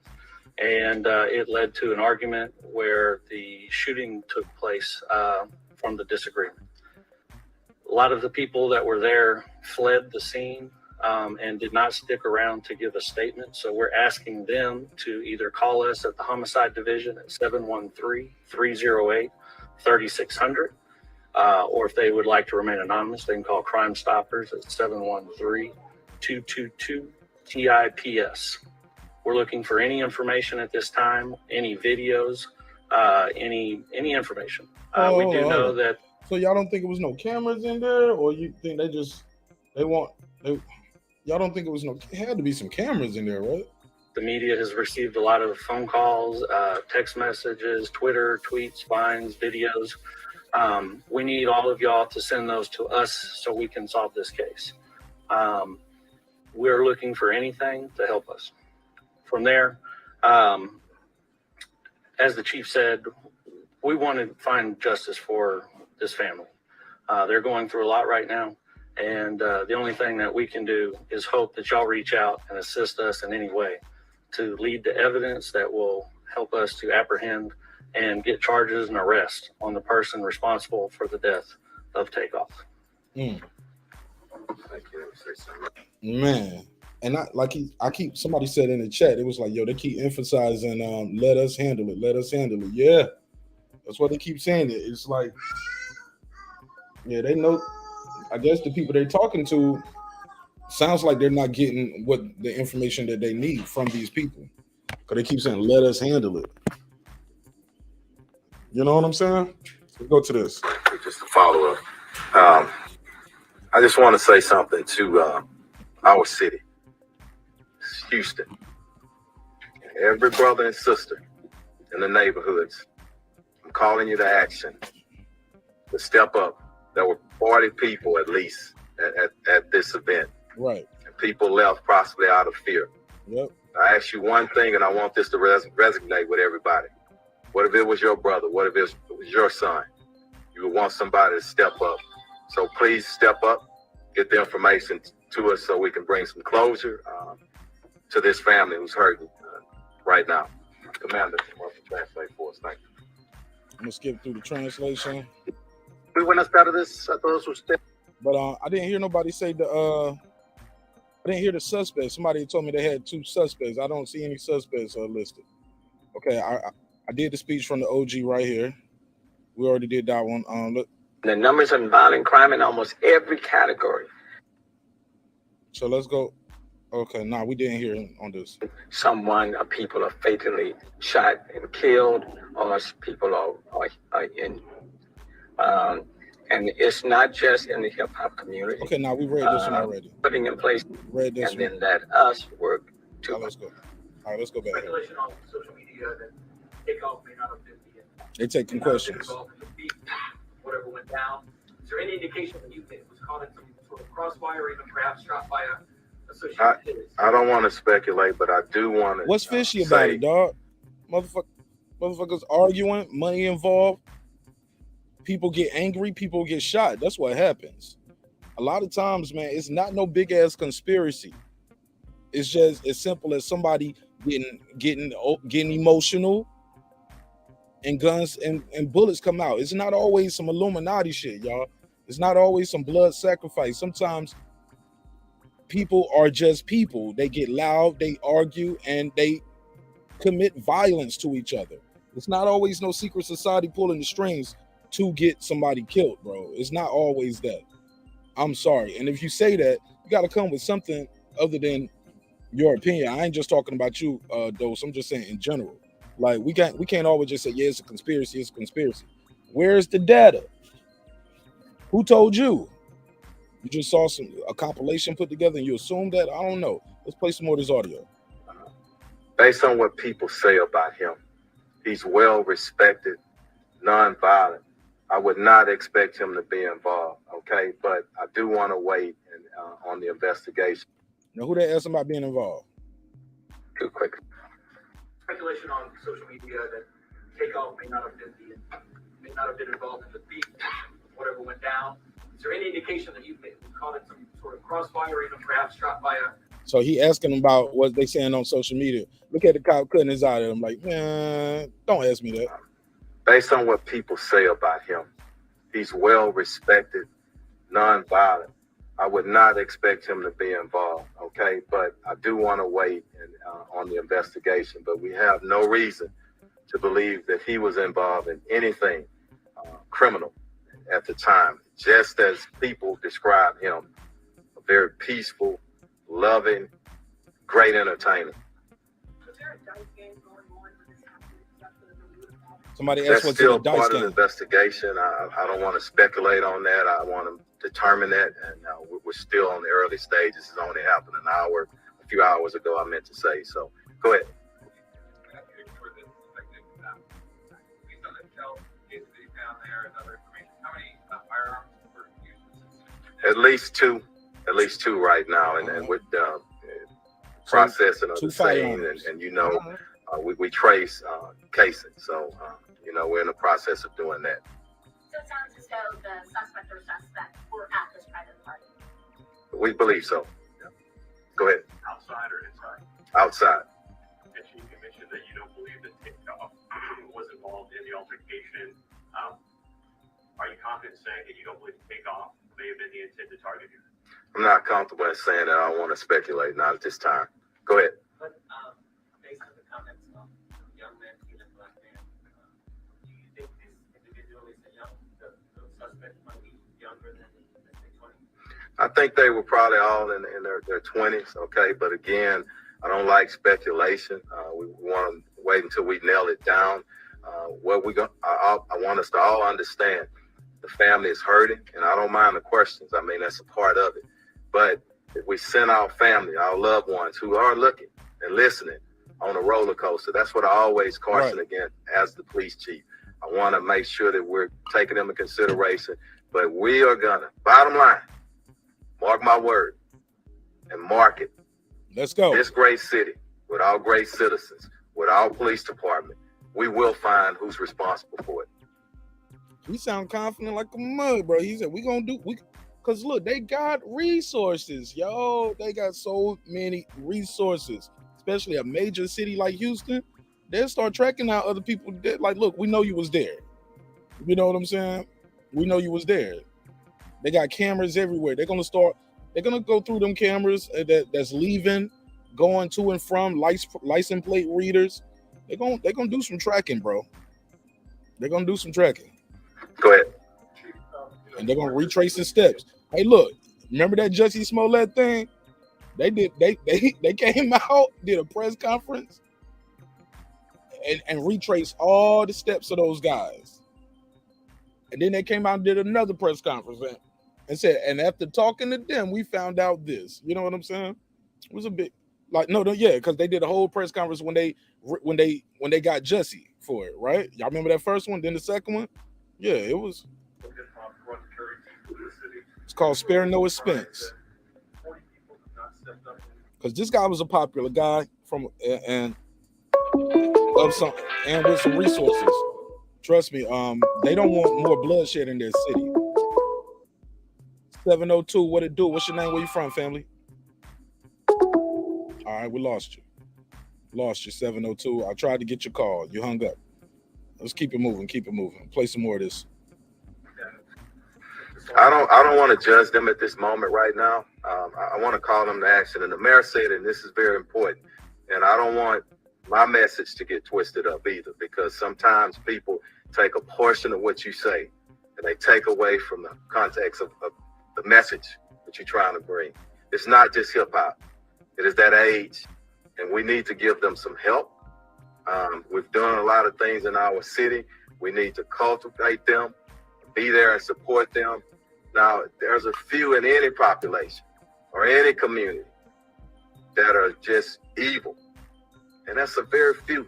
And it led to an argument where the shooting took place from the disagreement. A lot of the people that were there fled the scene and did not stick around to give a statement. So we're asking them to either call us at the Homicide Division at 713-308-3600. Or if they would like to remain anonymous, they can call Crime Stoppers at 713-222-TIPS. We're looking for any information at this time, any videos, any information. We do know that. So y'all don't think it was no cameras in there, or you think y'all don't think it had to be some cameras in there, right? The media has received a lot of phone calls, text messages, Twitter, tweets, vines, videos. We need all of y'all to send those to us so we can solve this case. We're looking for anything to help us. From there, as the chief said, we want to find justice for this family. They're going through a lot right now, and the only thing that we can do is hope that y'all reach out and assist us in any way to lead to evidence that will help us to apprehend and get charges and arrest on the person responsible for the death of Takeoff. Man, and somebody said in the chat, it was like, yo, they keep emphasizing, let us handle it. Yeah, that's what they keep saying. It's like, yeah, they know. I guess the people they're talking to sounds like they're not getting what the information that they need from these people, because they keep saying, let us handle it. You know what I'm saying? So go to this. Just a follow up. I just want to say something to our city, Houston. Every brother and sister in the neighborhoods, I'm calling you to action, to step up. There were 40 people at least at this event. Right. And people left possibly out of fear. Yep. I ask you one thing, and I want this to resonate with everybody. What if it was your brother? What if it was your son? You would want somebody to step up. So please step up, get the information to us so we can bring some closure to this family who's hurting right now. Commander, wants to translate for us. Thank you. I'm gonna skip through the translation. Muy buenas tardes a todos ustedes. But I didn't hear nobody say I didn't hear the suspects. Somebody told me they had 2 suspects. I don't see any suspects listed. Okay, I did the speech from the OG right here. We already did that one. Look. The numbers of violent crime in almost every category. So let's go. Okay, nah, we didn't hear on this. People are fatally shot and killed, or people are in. And it's not just in the hip hop community. Okay, now we read this one already. Putting in place, read this and one. then let us work to. Let's go. All right, let's go back. Speculation on social media that Takeoff may not have been They taking questions. involved in the beef, whatever went down. Is there any indication that you think was caught in some sort of crossfire, or even perhaps shot by a associated? I don't want to speculate, but I do want to. What's fishy about it, dog? Motherfuckers arguing, money involved. People get angry, people get shot. That's what happens. A lot of times, man, it's not no big ass conspiracy. It's just as simple as somebody getting emotional, and guns and bullets come out. It's not always some Illuminati shit, y'all. It's not always some blood sacrifice. Sometimes people are just people. They get loud, they argue, and they commit violence to each other. It's not always no secret society pulling the strings to get somebody killed, bro. It's not always that. I'm sorry. And if you say that, you got to come with something other than your opinion. I ain't just talking about you, Dose. I'm just saying in general. Like, we can't always just say, yeah, it's a conspiracy, it's a conspiracy. Where's the data? Who told you? You just saw a compilation put together and you assume that? I don't know. Let's play some more of this audio. Based on what people say about him, he's well respected, non-violent. I would not expect him to be involved, okay? But I do want to wait on the investigation. Now, who they asked about being involved? Too quick. Speculation on social media that Takeoff may not have been involved in the beef, whatever went down. Is there any indication that you was caught in some sort of crossfire, or even perhaps shot by a? So he asking about what they saying on social media. Look at the cop cutting his eye at him like, man, don't ask me that. Based on what people say about him, he's well respected, non-violent. I would not expect him to be involved, okay? But I do want to wait on the investigation. But we have no reason to believe that he was involved in anything criminal at the time. Just as people describe him, a very peaceful, loving, great entertainer. Somebody asked what's in the dice That's still part of game. the investigation. I don't want to speculate on that. I want to determine that, and we're still on the early stages. It's only happened a few hours ago, I meant to say. So go ahead. At least two right now, and with processing of the scene, and we trace casing. So we're in the process of doing that. So it sounds as though the suspect or suspects were at this private party. We believe so. Yeah. Go ahead. Outside or inside? Outside. And you mentioned that you don't believe that Takeoff was involved in the altercation. Are you confident saying that you don't believe Takeoff may have been the intended target here? I'm not comfortable in saying that. I don't want to speculate. Not at this time. Go ahead. But based on the comments of young man, killing black man, do you think this individual is the suspect might be younger than 20? I think they were probably all in their 20s, okay? But again, I don't like speculation. We want to wait until we nail it down. What we go, I want us to all understand the family is hurting, and I don't mind the questions. I mean, that's a part of it. But if we send our family, our loved ones who are looking and listening on a roller coaster, that's what I always caution against as the police chief. I want to make sure that we're taking them in consideration. But we are gonna, bottom line, mark my word, and mark it. Let's go. This great city, with our great citizens, with our police department, we will find who's responsible for it. He sound confident like a mug, bro. He said, we gonna do, because look, they got resources, yo. They got so many resources, especially a major city like Houston. They'll start tracking out other people that, like, look, we know you was there. You know what I'm saying? We know you was there. They got cameras everywhere. They're gonna go through them cameras that's leaving, going to and from, license plate readers. They're gonna do some tracking, bro. They're gonna do some tracking. Go ahead. And they're gonna retrace the steps. Hey, look, remember that Jussie Smollett thing? They came out, did a press conference, and retraced all the steps of those guys. And then they came out and did another press conference and said, and after talking to them, we found out this. You know what I'm saying? It was a bit like because they did a whole press conference when they got Jussie for it, right? Y'all remember that first one? Then the second one? Yeah, it was. It's called Spare No Expense. Because this guy was a popular guy and with some resources. Trust me, they don't want more bloodshed in their city. 702, what it do? What's your name? Where you from, family? All right, we lost you. Lost you, 702. I tried to get your call. You hung up. Let's keep it moving. Play some more of this. I don't want to judge them at this moment right now. I want to call them to action. And the mayor said, and this is very important, and I don't want my message to get twisted up either, because sometimes people take a portion of what you say and they take away from the context of the message that you're trying to bring. It's not just hip hop. It is that age, and we need to give them some help. We've done a lot of things in our city. We need to cultivate them, be there and support them. Now, there's a few in any population or any community that are just evil, and that's a very few.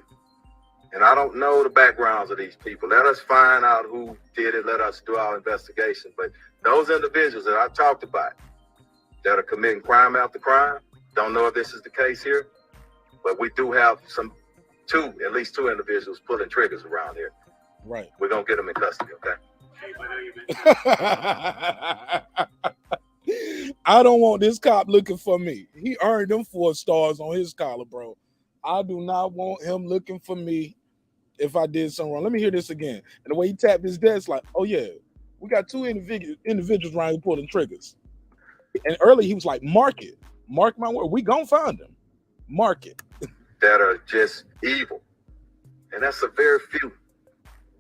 And I don't know the backgrounds of these people. Let us find out who did it. Let us do our investigation. But those individuals that I talked about that are committing crime after crime, don't know if this is the case here, but we do have at least two individuals pulling triggers around here. Right. We're going to get them in custody, okay? I don't want this cop looking for me. He earned them 4 stars on his collar, bro. I do not want him looking for me if I did something wrong. Let me hear this again. And the way he tapped his desk, like, oh yeah, we got 2 individuals around here pulling triggers. And early he was like, mark it. Mark my word. We gonna find them. Mark it. That are just evil. And that's a very few.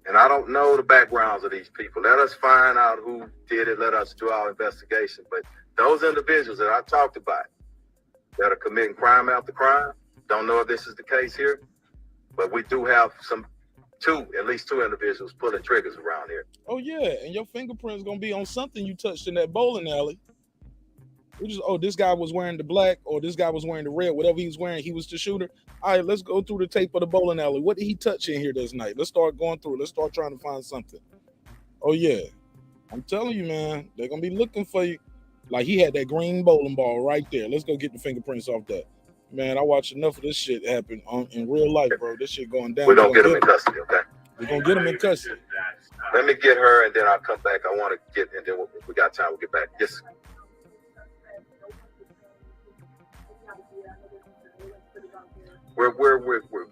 And I don't know the backgrounds of these people. Let us find out who did it. Let us do our investigation. But those individuals that I talked about that are committing crime after crime, don't know if this is the case here, but we do have at least two individuals pulling triggers around here. Oh yeah, and your fingerprint's gonna be on something you touched in that bowling alley. We just, this guy was wearing the black, or this guy was wearing the red, whatever he was wearing, he was the shooter. All right, let's go through the tape of the bowling alley. What did he touch in here this night? Let's start going through. Let's start trying to find something. Oh yeah, I'm telling you, man, they're gonna be looking for you. Like he had that green bowling ball right there. Let's go get the fingerprints off that. Man, I watched enough of this shit happen in real life, bro. This shit going down. We're gonna get them in custody, okay? We're gonna get them in custody. Let me get her, and then I'll come back. I want to get, and then if we got time, we'll get back. Yes. We're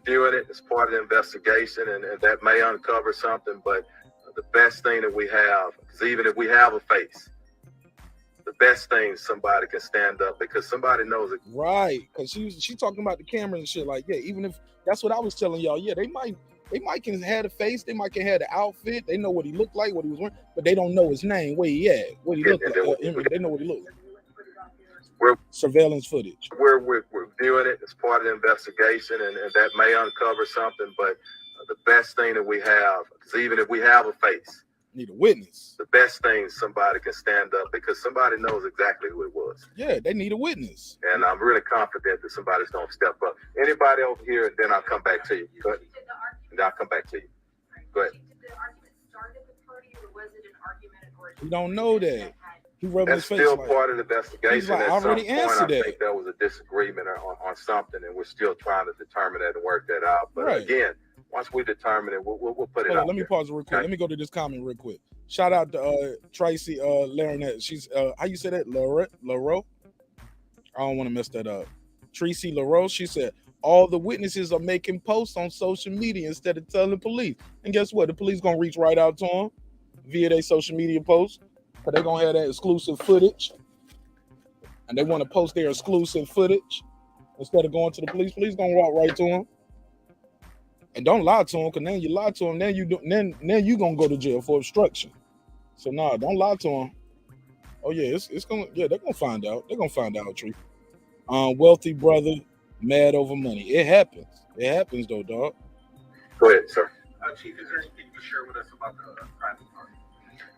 viewing it as part of the investigation, and that may uncover something. But the best thing that we have is, even if we have a face, the best thing somebody can stand up, because somebody knows it. Right, because she talking about the camera and shit. Like, yeah, even if that's what I was telling y'all. Yeah, they might can have the face, they might can have the outfit. They know what he looked like, what he was wearing, but they don't know his name, where he at, what he looked like. They know what he looked like. Surveillance footage. We're viewing it as part of the investigation, and that may uncover something. But the best thing that we have, because even if we have a face, need a witness. The best thing somebody can stand up because somebody knows exactly who it was. Yeah, they need a witness. And I'm really confident that somebody's going to step up. Anybody over here, and then I'll come back to you. Go ahead. And I'll come back to you. Go ahead. We don't know that. He rubbing That's his face still like, part of the investigation. he's like, At I some already point, answered I that. think there was a disagreement on something, and we're still trying to determine that and work that out. But Right. again, once we determine it, we'll put it Hold out on, let me there. pause it real quick. Okay? Let me go to this comment real quick. Shout out to Tracy Larinette. She's how you say that? Laroe? I don't want to mess that up. Tracy Laroe. She said all the witnesses are making posts on social media instead of telling the police. And guess what? The police gonna reach right out to them via their social media posts. But they're gonna have that exclusive footage. And they want to post their exclusive footage instead of going to the police. Police gonna walk right to them. And don't lie to them, because then you lie to them, then you gonna go to jail for obstruction. So nah, don't lie to them. Oh yeah, they're gonna find out. They're gonna find out, Tree. Wealthy brother, mad over money. It happens. It happens though, dog. Go ahead, sir. Chief, is there anything you can share with us about the private party?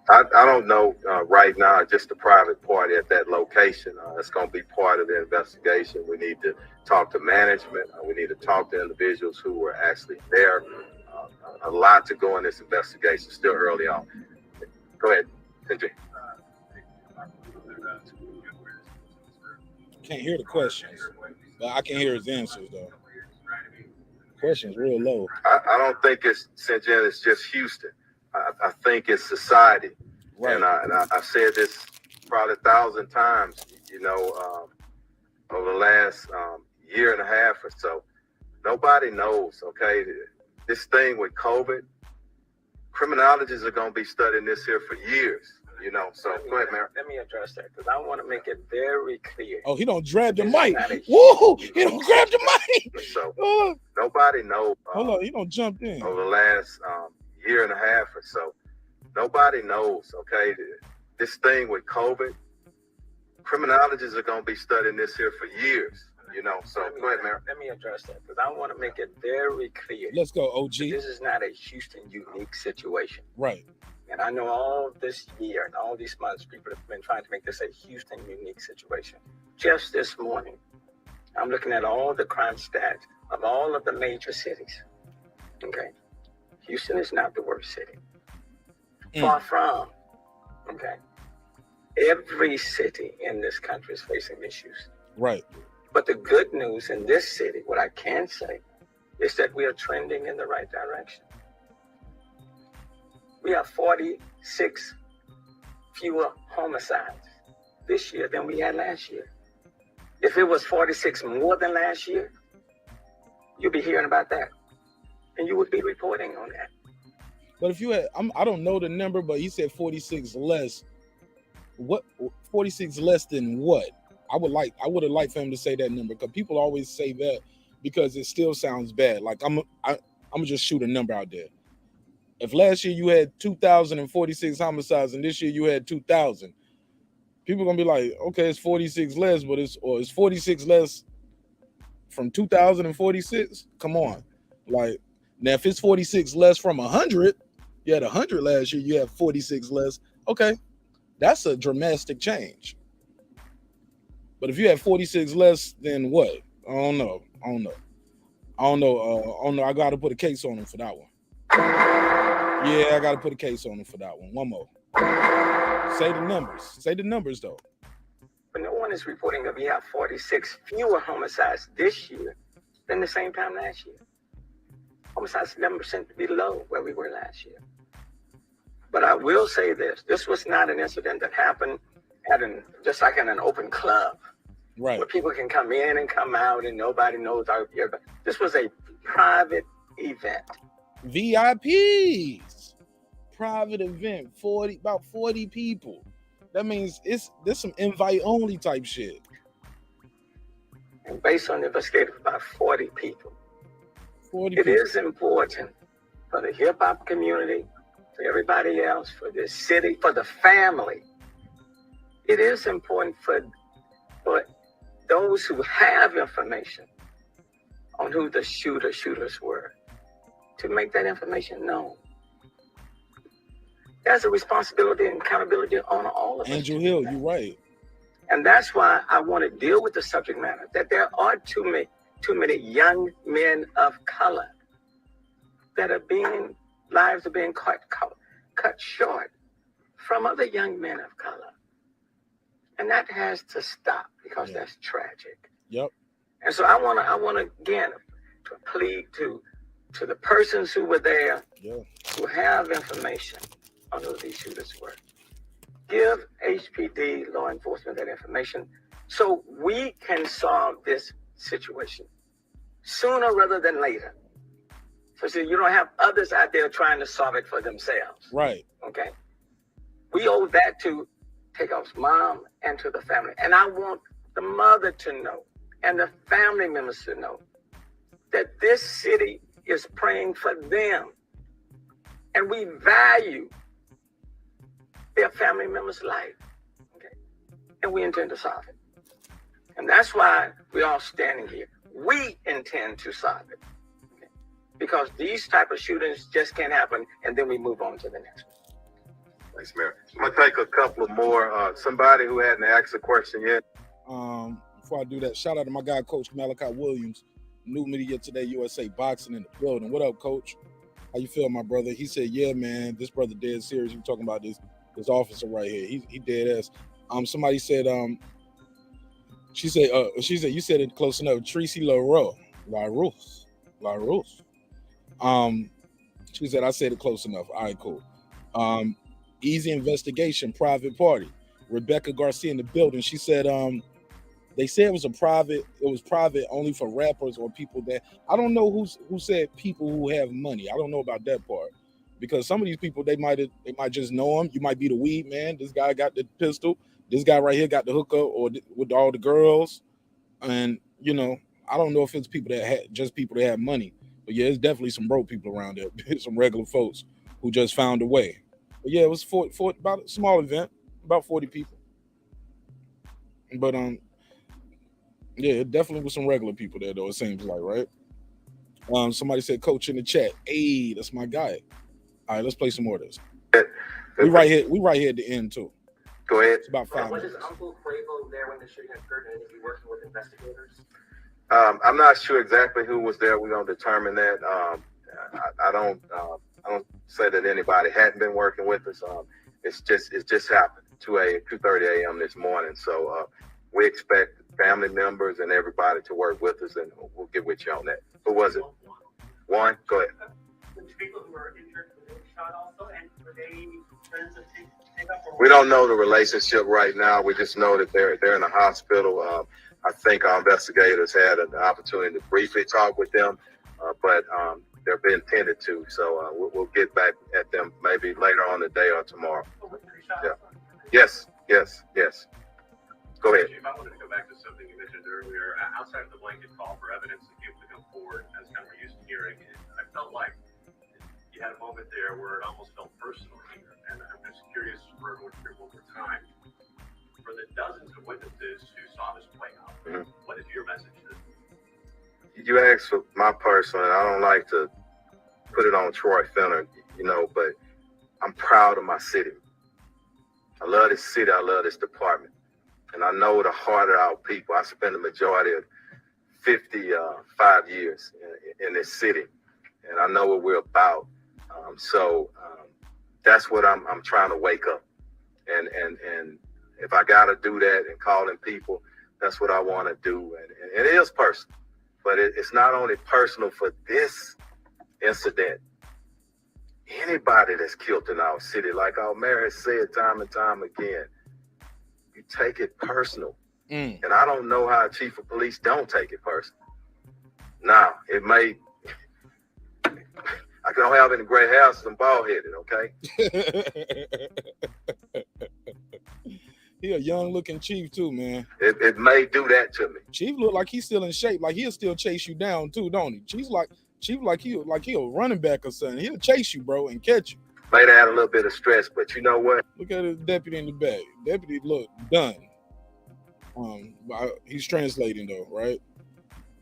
I don't know right now, just the private party at that location. It's going to be part of the investigation. We need to talk to management. We need to talk to individuals who were actually there. A lot to go in this investigation, still early on. Go ahead, continue. Can't hear the questions, but I can hear his answers though. Questions real low. I don't think it's St. John, it's just Houston. I think it's society. Right. And I've said this probably 1,000 times, over the last year and a half or so. Nobody knows, okay? This thing with COVID, criminologists are going to be studying this here for years, So go ahead, Mayor. Let me address that, because I want to make it very clear. Oh, he don't grab the This is mic. not a Woo! He don't grab the mic. So Oh, nobody knows. hold on, he don't jump in. Over the last year and a half or so, nobody knows, okay? This thing with COVID, criminologists are going to be studying this here for years, So go ahead, Mayor. Let me address that, because I want to make it very clear. Let's go, OG. This is not a Houston unique situation. Right. And I know all this year and all these months, people have been trying to make this a Houston unique situation. Just this morning, I'm looking at all the crime stats of all of the major cities. Okay. Houston is not the worst city. Far from. Okay. Every city in this country is facing issues. Right. But the good news in this city, what I can say, is that we are trending in the right direction. We have 46 fewer homicides this year than we had last year. If it was 46 more than last year, you'd be hearing about that. And you would be reporting on that. But if you had, I don't know the number, but he said 46 less. What 46 less than what? I would have liked for him to say that number, because people always say that because it still sounds bad. Like I'm gonna just shoot a number out there. If last year you had 2,046 homicides and this year you had 2,000, people are gonna be like, okay, it's 46 less, but it's 46 less from 2,046. Come on, like now if it's 46 less from 100, you had 100 last year, you have 46 less. Okay, that's a dramatic change. But if you have 46 less, then what? I don't know. I got to put a case on him for that one. Yeah, I got to put a case on him for that one. One more. Say the numbers. Say the numbers, though. But no one is reporting that we have 46 fewer homicides this year than the same time last year. Homicides 11% below where we were last year. But I will say this. This was not an incident that happened just like in an open club. Right. Where people can come in and come out and nobody knows out here. But this was a private event. VIPs. Private event. About 40 people. That means there's some invite only type shit. And based on the investigative, about 40 people. 40 It people. is important for the hip hop community, for everybody else, for the city, for the family. It is important for those who have information on who the shooters were, to make that information known. There's a responsibility and accountability on all of us. Angel Hill, you're right. And that's why I want to deal with the subject matter, that there are too many young men of color that lives are being cut short from other young men of color. And that has to stop, because that's tragic. Yep. And so I want to again to plead to the persons who were there, who have information on who these shooters were. Give HPD, law enforcement, that information so we can solve this situation sooner rather than later. So you don't have others out there trying to solve it for themselves. Right. Okay. We owe that to Takeoff's mom and to the family. And I want the mother to know and the family members to know that this city is praying for them. And we value their family members' life. Okay. And we intend to solve it. And that's why we're all standing here. We intend to solve it. Okay. Because these type of shootings just can't happen, and then we move on to the next one. Thanks, Mayor. I'm going to take a couple of more. Somebody who hadn't asked a question yet. Before I do that, shout out to my guy, Coach Malachi Williams, New Media Today USA Boxing in the building. What up, Coach? How you feel, my brother? He said, yeah, man, this brother dead serious. We're talking about this officer right here. He dead ass. Somebody said, she said, you said it close enough. Tracy LaRue. She said, I said it close enough. All right, cool. Easy investigation, private party. Rebecca Garcia in the building. She said, they said it was private only for rappers or people that, I don't know who said people who have money. I don't know about that part. Because some of these people, they might just know him. You might be the weed man. This guy got the pistol. This guy right here got the hookup or with all the girls. And, I don't know if it's people that have money. But yeah, it's definitely some broke people around there. Some regular folks who just found a way. But yeah, it was for about a small event, about 40 people. But yeah, it definitely was some regular people there though, it seems like, right? Somebody said Coach in the chat. Hey, that's my guy. All right, let's play some more of this. We right here at the end too. Go ahead. It's about 5 Was minutes. his uncle Quavo there when the shooting occurred, and is he working with investigators? I'm not sure exactly who was there. We're gonna determine that. I don't say that anybody hadn't been working with us. It's just happened 2:30 a.m. this morning. So we expect family members and everybody to work with us, and we'll get with you on that. Who was it? One. Go ahead. The people who were injured were they shot also, and were they friends of Takeoff? We don't know the relationship right now. We just know that they're in the hospital. I think our investigators had an opportunity to briefly talk with them, but they're being tended to. So we'll get back at them maybe later on today or tomorrow. Yeah. Yes. Go ahead. Chief, I wanted to go back to something you mentioned earlier. Outside of the blanket call for evidence to be able to come forward, as kind of we're used to hearing, I felt like you had a moment there where it almost felt personal here. And I'm just curious for everyone to hear one more time. For the dozens of witnesses who saw this play out, what is your message to them? You asked for my personal, and I don't like to put it on Troy Fenner, but I'm proud of my city. I love this city. I love this department. And I know the heart of our people. I spent the majority of 55 years in this city, and I know what we're about. So that's what I'm trying to wake up. And if I got to do that and calling people, that's what I want to do. And it is personal, but it's not only personal for this incident. Anybody that's killed in our city, like our mayor has said time and time again, you take it personal. And I don't know how a chief of police don't take it personal. Now, it may, I don't have any gray hairs, I'm bald-headed, okay? He a young looking chief too, man. It may do that to me. Chief look like he's still in shape, like he'll still chase you down too, don't he? Chief like he a running back or something. He'll chase you, bro, and catch you. Might add a little bit of stress, but you know what? Look at the deputy in the back. Deputy look done. He's translating though, right?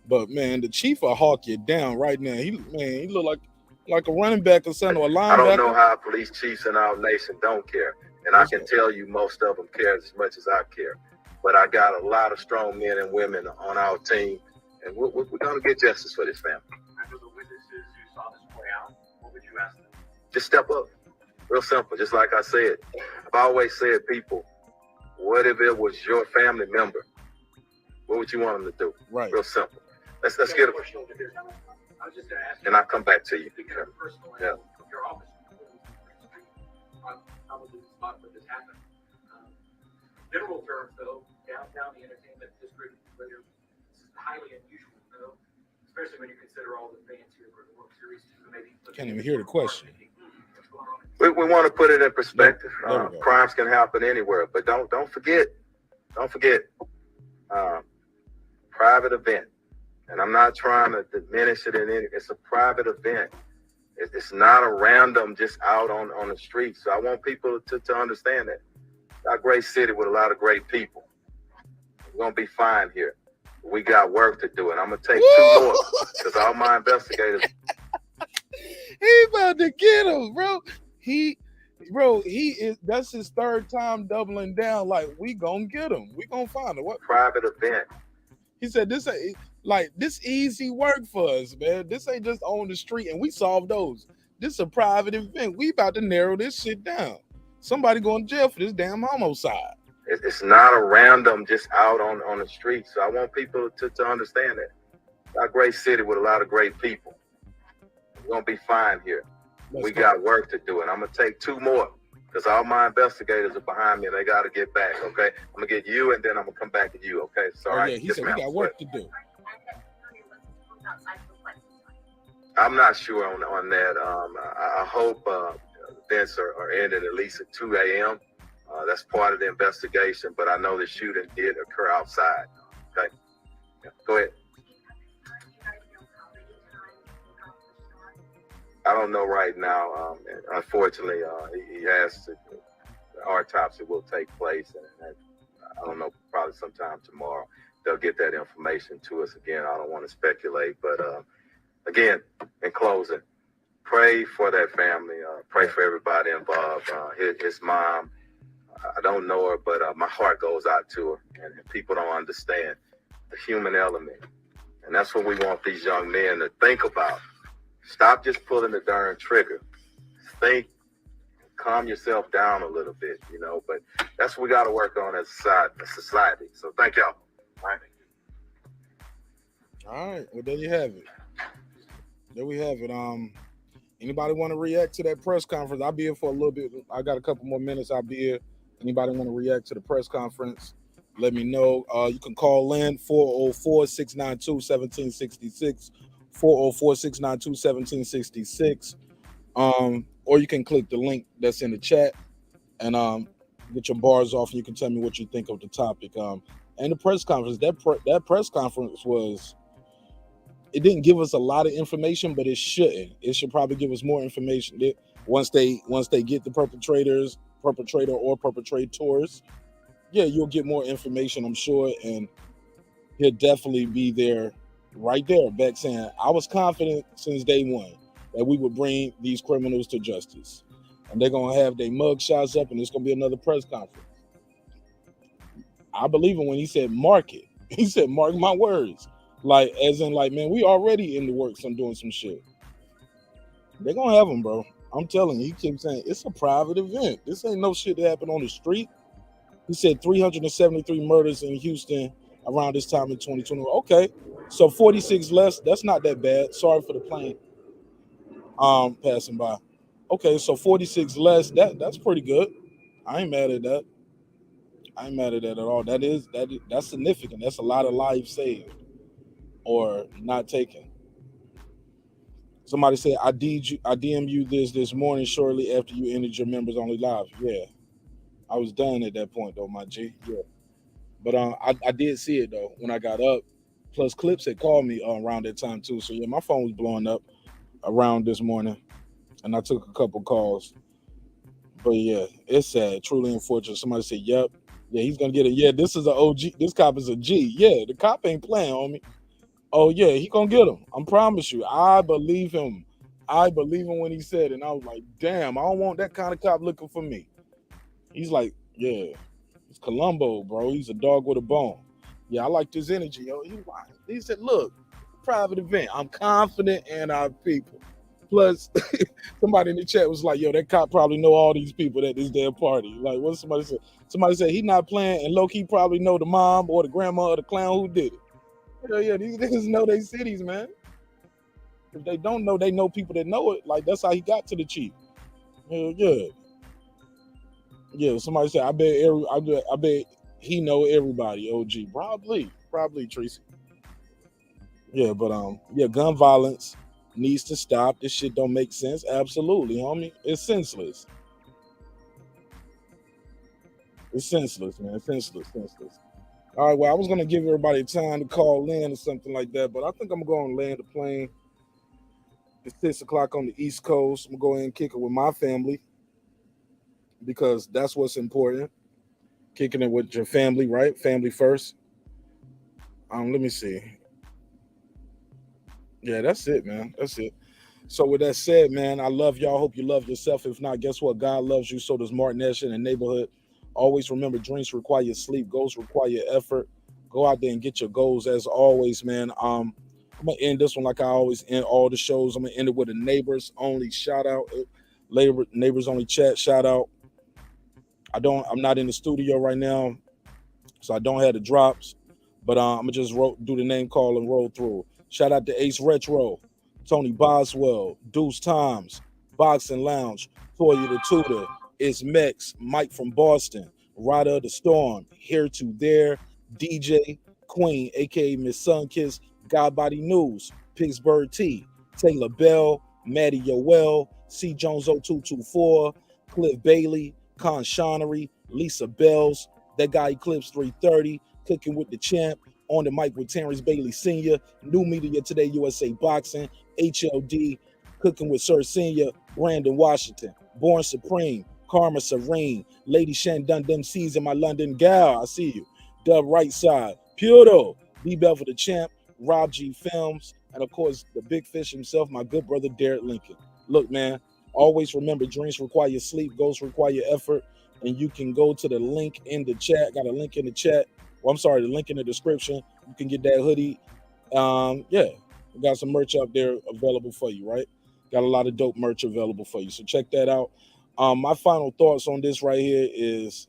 But man, the chief will hawk you down right now. He look like like a running back or something, or a I don't know linebacker. how police chiefs in our nation don't care. And I can tell you most of them care as much as I care. But I got a lot of strong men and women on our team, and we're going to get justice for this family. After the witnesses who saw this play out, what would you ask them? Just step up. Real simple. Just like I said. I've always said, people, what if it was your family member? What would you want them to do? Right. Real simple. Let's get it. I was just going to ask you. And I'll come back to you. To get a personal Yeah. of your office. Probably the spot where this happened. General terms, though, downtown the entertainment district, whether this is highly unusual, though, especially when you consider all the fans here for the World Series, maybe. Can't even hear the question. We want to put it in perspective. There we go. Crimes can happen anywhere, but don't forget, private event. And I'm not trying to diminish it in any. It's a private event. It's not a random just out on the street. So I want people to understand that. Our great city with a lot of great people. We're gonna be fine here. We got work to do, and I'm gonna take 2 more because all my investigators. He about to get him, bro. He is. That's his 3rd time doubling down. Like, we gonna get him. We gonna find him. What private event? He said this ain't like this easy work for us, man. This ain't just on the street and we solve those. This is a private event. We about to narrow this shit down. Somebody going to jail for this damn homicide. It's not a random just out on the street. So I want people to understand that. Our great city with a lot of great people. We're gonna be fine here. We got work to do, and I'm gonna take 2 more because all my investigators are behind me and they got to get back. Okay, I'm gonna get you, and then I'm gonna come back to you. Okay, sorry. Yeah, he said we got work to do. I'm not sure on that. I hope events are ending at least at 2 a.m. That's part of the investigation, but I know the shooting did occur outside. Okay, yeah, go ahead. I don't know right now. Unfortunately, he has to. The autopsy will take place, and I don't know, probably sometime tomorrow they'll get that information to us again. I don't want to speculate, but again, in closing, pray for that family. Pray for everybody involved. His mom, I don't know her, but my heart goes out to her, and people don't understand the human element, and that's what we want these young men to think about. Stop just pulling the darn trigger. Think, calm yourself down a little bit, but that's what we got to work on as a society. So thank y'all. All right. Well, there you have it. There we have it. Anybody want to react to that press conference? I'll be here for a little bit. I got a couple more minutes. I'll be here. Anybody want to react to the press conference? Let me know. You can call in 404-692-1766. 404-692-1766. Or you can click the link that's in the chat and get your bars off, and you can tell me what you think of the topic. And the press conference, that press conference it didn't give us a lot of information, but it shouldn't. It should probably give us more information once they get the perpetrator or perpetrators. Yeah, you'll get more information, I'm sure, and he'll definitely be there. Right there, back saying, I was confident since day one that we would bring these criminals to justice. And they're going to have their mug shots up, and it's going to be another press conference. I believe him when he said, mark it. He said, mark my words. Like, as in, like, man, we already in the works on doing some shit. They're going to have them, bro. I'm telling you, he keeps saying, it's a private event. This ain't no shit that happened on the street. He said 373 murders in Houston around this time in 2020. Okay. So 46 less, that's not that bad. Sorry for the plane passing by. Okay, so 46 less, that's pretty good. I ain't mad at that. I ain't mad at that at all. That's significant. That's a lot of lives saved or not taken. Somebody said, I DM you this morning shortly after you ended your members only live. Yeah. I was done at that point though, my G. Yeah. But I did see it though when I got up. Plus, Clips had called me around that time too. So yeah, my phone was blowing up around this morning, and I took a couple calls. But yeah, it's sad, truly unfortunate. Somebody said, "Yep, yeah, he's gonna get it." Yeah, this is an OG. This cop is a G. Yeah, the cop ain't playing on me. Oh yeah, he gonna get him. I promise you. I believe him. I believe him when he said it. And I was like, damn, I don't want that kind of cop looking for me. He's like, yeah, it's Columbo, bro. He's a dog with a bone. Yeah, I like this energy, yo. He said, look, private event. I'm confident in our people. Plus, somebody in the chat was like, yo, that cop probably know all these people at this damn party. Like, what somebody said? Somebody said he not playing, and low-key probably know the mom or the grandma or the clown who did it. Hell yeah, these niggas know their cities, man. If they don't know, they know people that know it. Like, that's how he got to the chief. Hell yeah. Yeah, somebody said, I bet he know everybody, OG. Probably, Tracy. Yeah, but yeah, gun violence needs to stop. This shit don't make sense. Absolutely, homie. It's senseless. It's senseless, man. Senseless. All right, well, I was gonna give everybody time to call in or something like that, but I think I'm gonna land the plane. It's 6 o'clock on the East Coast. I'm gonna go ahead and kick it with my family because that's what's important. Kicking it with your family, right? Family first. Let me see. Yeah, that's it, man. That's it. So with that said, man, I love y'all. Hope you love yourself. If not, guess what? God loves you. So does Marq Nash in the neighborhood. Always remember, dreams require sleep. Goals require effort. Go out there and get your goals. As always, man. I'm gonna end this one like I always end all the shows. I'm gonna end it with a neighbors only shout out. Neighbors only chat shout out. I'm not in the studio right now, so I don't have the drops. But I'm gonna just do the name call and roll through. Shout out to Ace Retro, Tony Boswell, Deuce Times, Boxing Lounge, Toya the Tutor, It's Mex, Mike from Boston, Rider of the Storm, Here to There, DJ, Queen, aka Miss Sunkiss, Godbody News, Pittsburgh T, Taylor Bell, Maddie Yoel, C Jones 0224, Cliff Bailey, Con Shonery, Lisa Bells, that guy Eclipse 330, Cooking with the Champ, on the mic with Terrence Bailey Sr., New Media Today USA Boxing, HLD, Cooking with Sir Senior, Brandon Washington, Born Supreme, Karma Serene, Lady Shan Dun Them Seas in my London gal, I see you. Dub Right Side, Puto, B Bell for the Champ, Rob G Films, and of course the big fish himself, my good brother Derek Lincoln. Look, man, always remember dreams require sleep, goals require effort, and you can go to the link in the chat. Got a link in the chat. Well, I'm sorry, the link in the description. You can get that hoodie. Yeah, we got some merch up there available for you, right? Got a lot of dope merch available for you. So check that out. My final thoughts on this right here is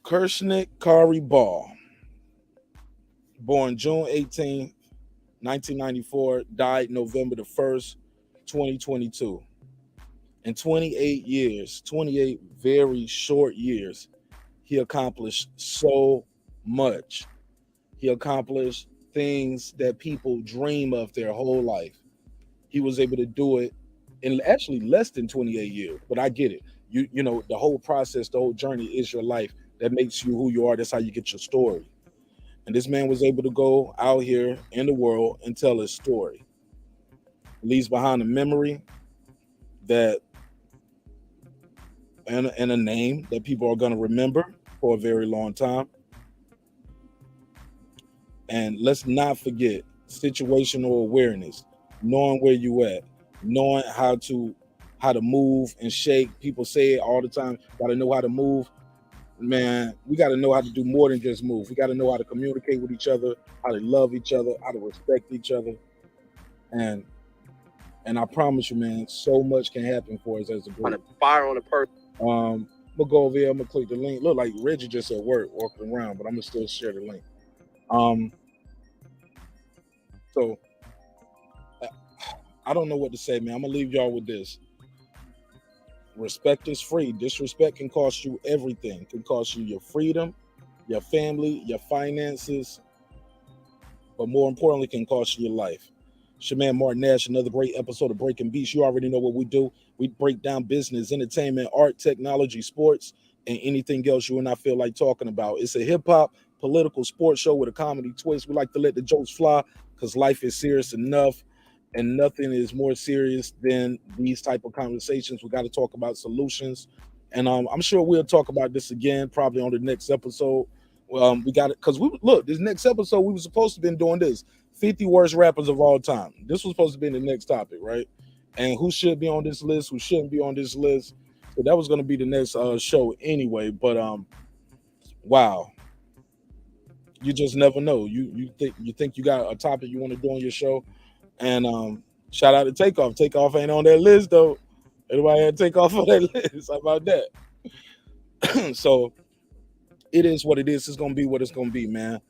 Kershnik Kari Ball, born June 18th, 1994, died November the 1st, 2022. In 28 years, 28 very short years, he accomplished so much. He accomplished things that people dream of their whole life. He was able to do it in actually less than 28 years, but I get it. You know, the whole process, the whole journey is your life. That makes you who you are. That's how you get your story. And this man was able to go out here in the world and tell his story. Leaves behind a memory that and a name that people are going to remember for a very long time. And let's not forget situational awareness, knowing where you at, knowing how to move and shake. People say it all the time, got to know how to move. Man, we got to know how to do more than just move. We got to know how to communicate with each other, how to love each other, how to respect each other. And I promise you, man, so much can happen for us as a group. Fire on a person. I'm gonna go over here, I'm gonna click the link. Look like Reggie just at work walking around, but I'm gonna still share the link. So I don't know what to say, man. I'm gonna leave y'all with this. Respect is free. Disrespect can cost you everything. It can cost you your freedom, your family, your finances, but more importantly, can cost you your life. It's your man Marq Nash, another great episode of Breaking Beats. You already know what we do. We break down business, entertainment, art, technology, sports, and anything else you and I feel like talking about. It's a hip-hop, political sports show with a comedy twist. We like to let the jokes fly because life is serious enough, and nothing is more serious than these type of conversations. We got to talk about solutions, and I'm sure we'll talk about this again probably on the next episode. We got it because this next episode we were supposed to been doing this 50 worst rappers of all time. This was supposed to be the next topic, right? And who should be on this list, who shouldn't be on this list. So that was going to be the next show anyway. But wow, you just never know. You think you got a topic you want to do on your show, and shout out to Takeoff. Takeoff ain't on that list though. Everybody had Takeoff on that list. How about that? So it is what it is. It's gonna be what it's gonna be, man.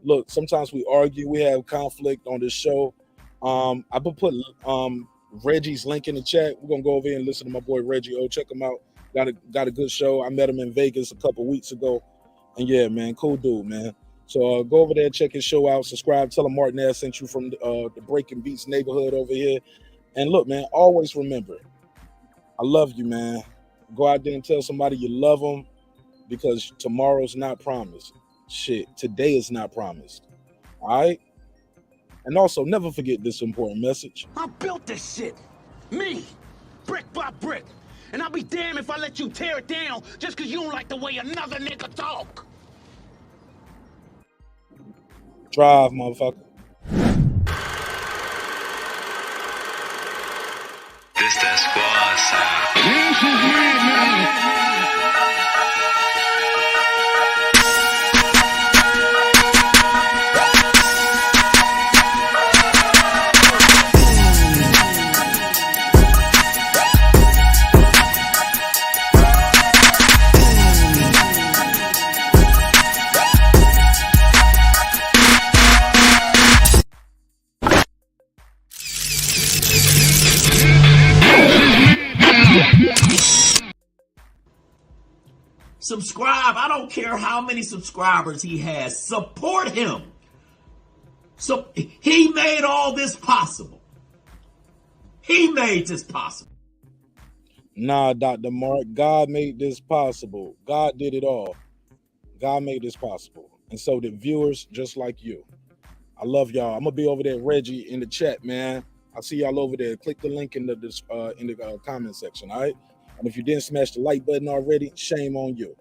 Look, sometimes we argue, we have conflict on this show. I put Reggie's link in the chat. We're gonna go over here and listen to my boy Reggie. Oh, check him out. Got a good show. I met him in Vegas a couple weeks ago, and yeah, man, cool dude, man. So go over there, check his show out, subscribe, tell him Marq Nash sent you from the Breaking Beats neighborhood over here. And look, man, always remember, I love you, man. Go out there and tell somebody you love them, because tomorrow's not promised. Shit, today is not promised. All right? And also, never forget this important message. I built this shit. Me. Brick by brick. And I'll be damned if I let you tear it down just because you don't like the way another nigga talk. Drive, motherfucker. This that squad sound. Subscribe. I don't care how many subscribers he has. Support him. So he made all this possible. He made this possible. Nah, Dr. Mark, God made this possible. God did it all. God made this possible. And so did viewers just like you. I love y'all. I'm going to be over there, Reggie, in the chat, man. I'll see y'all over there. Click the link in the comment section, all right? And if you didn't smash the like button already, shame on you.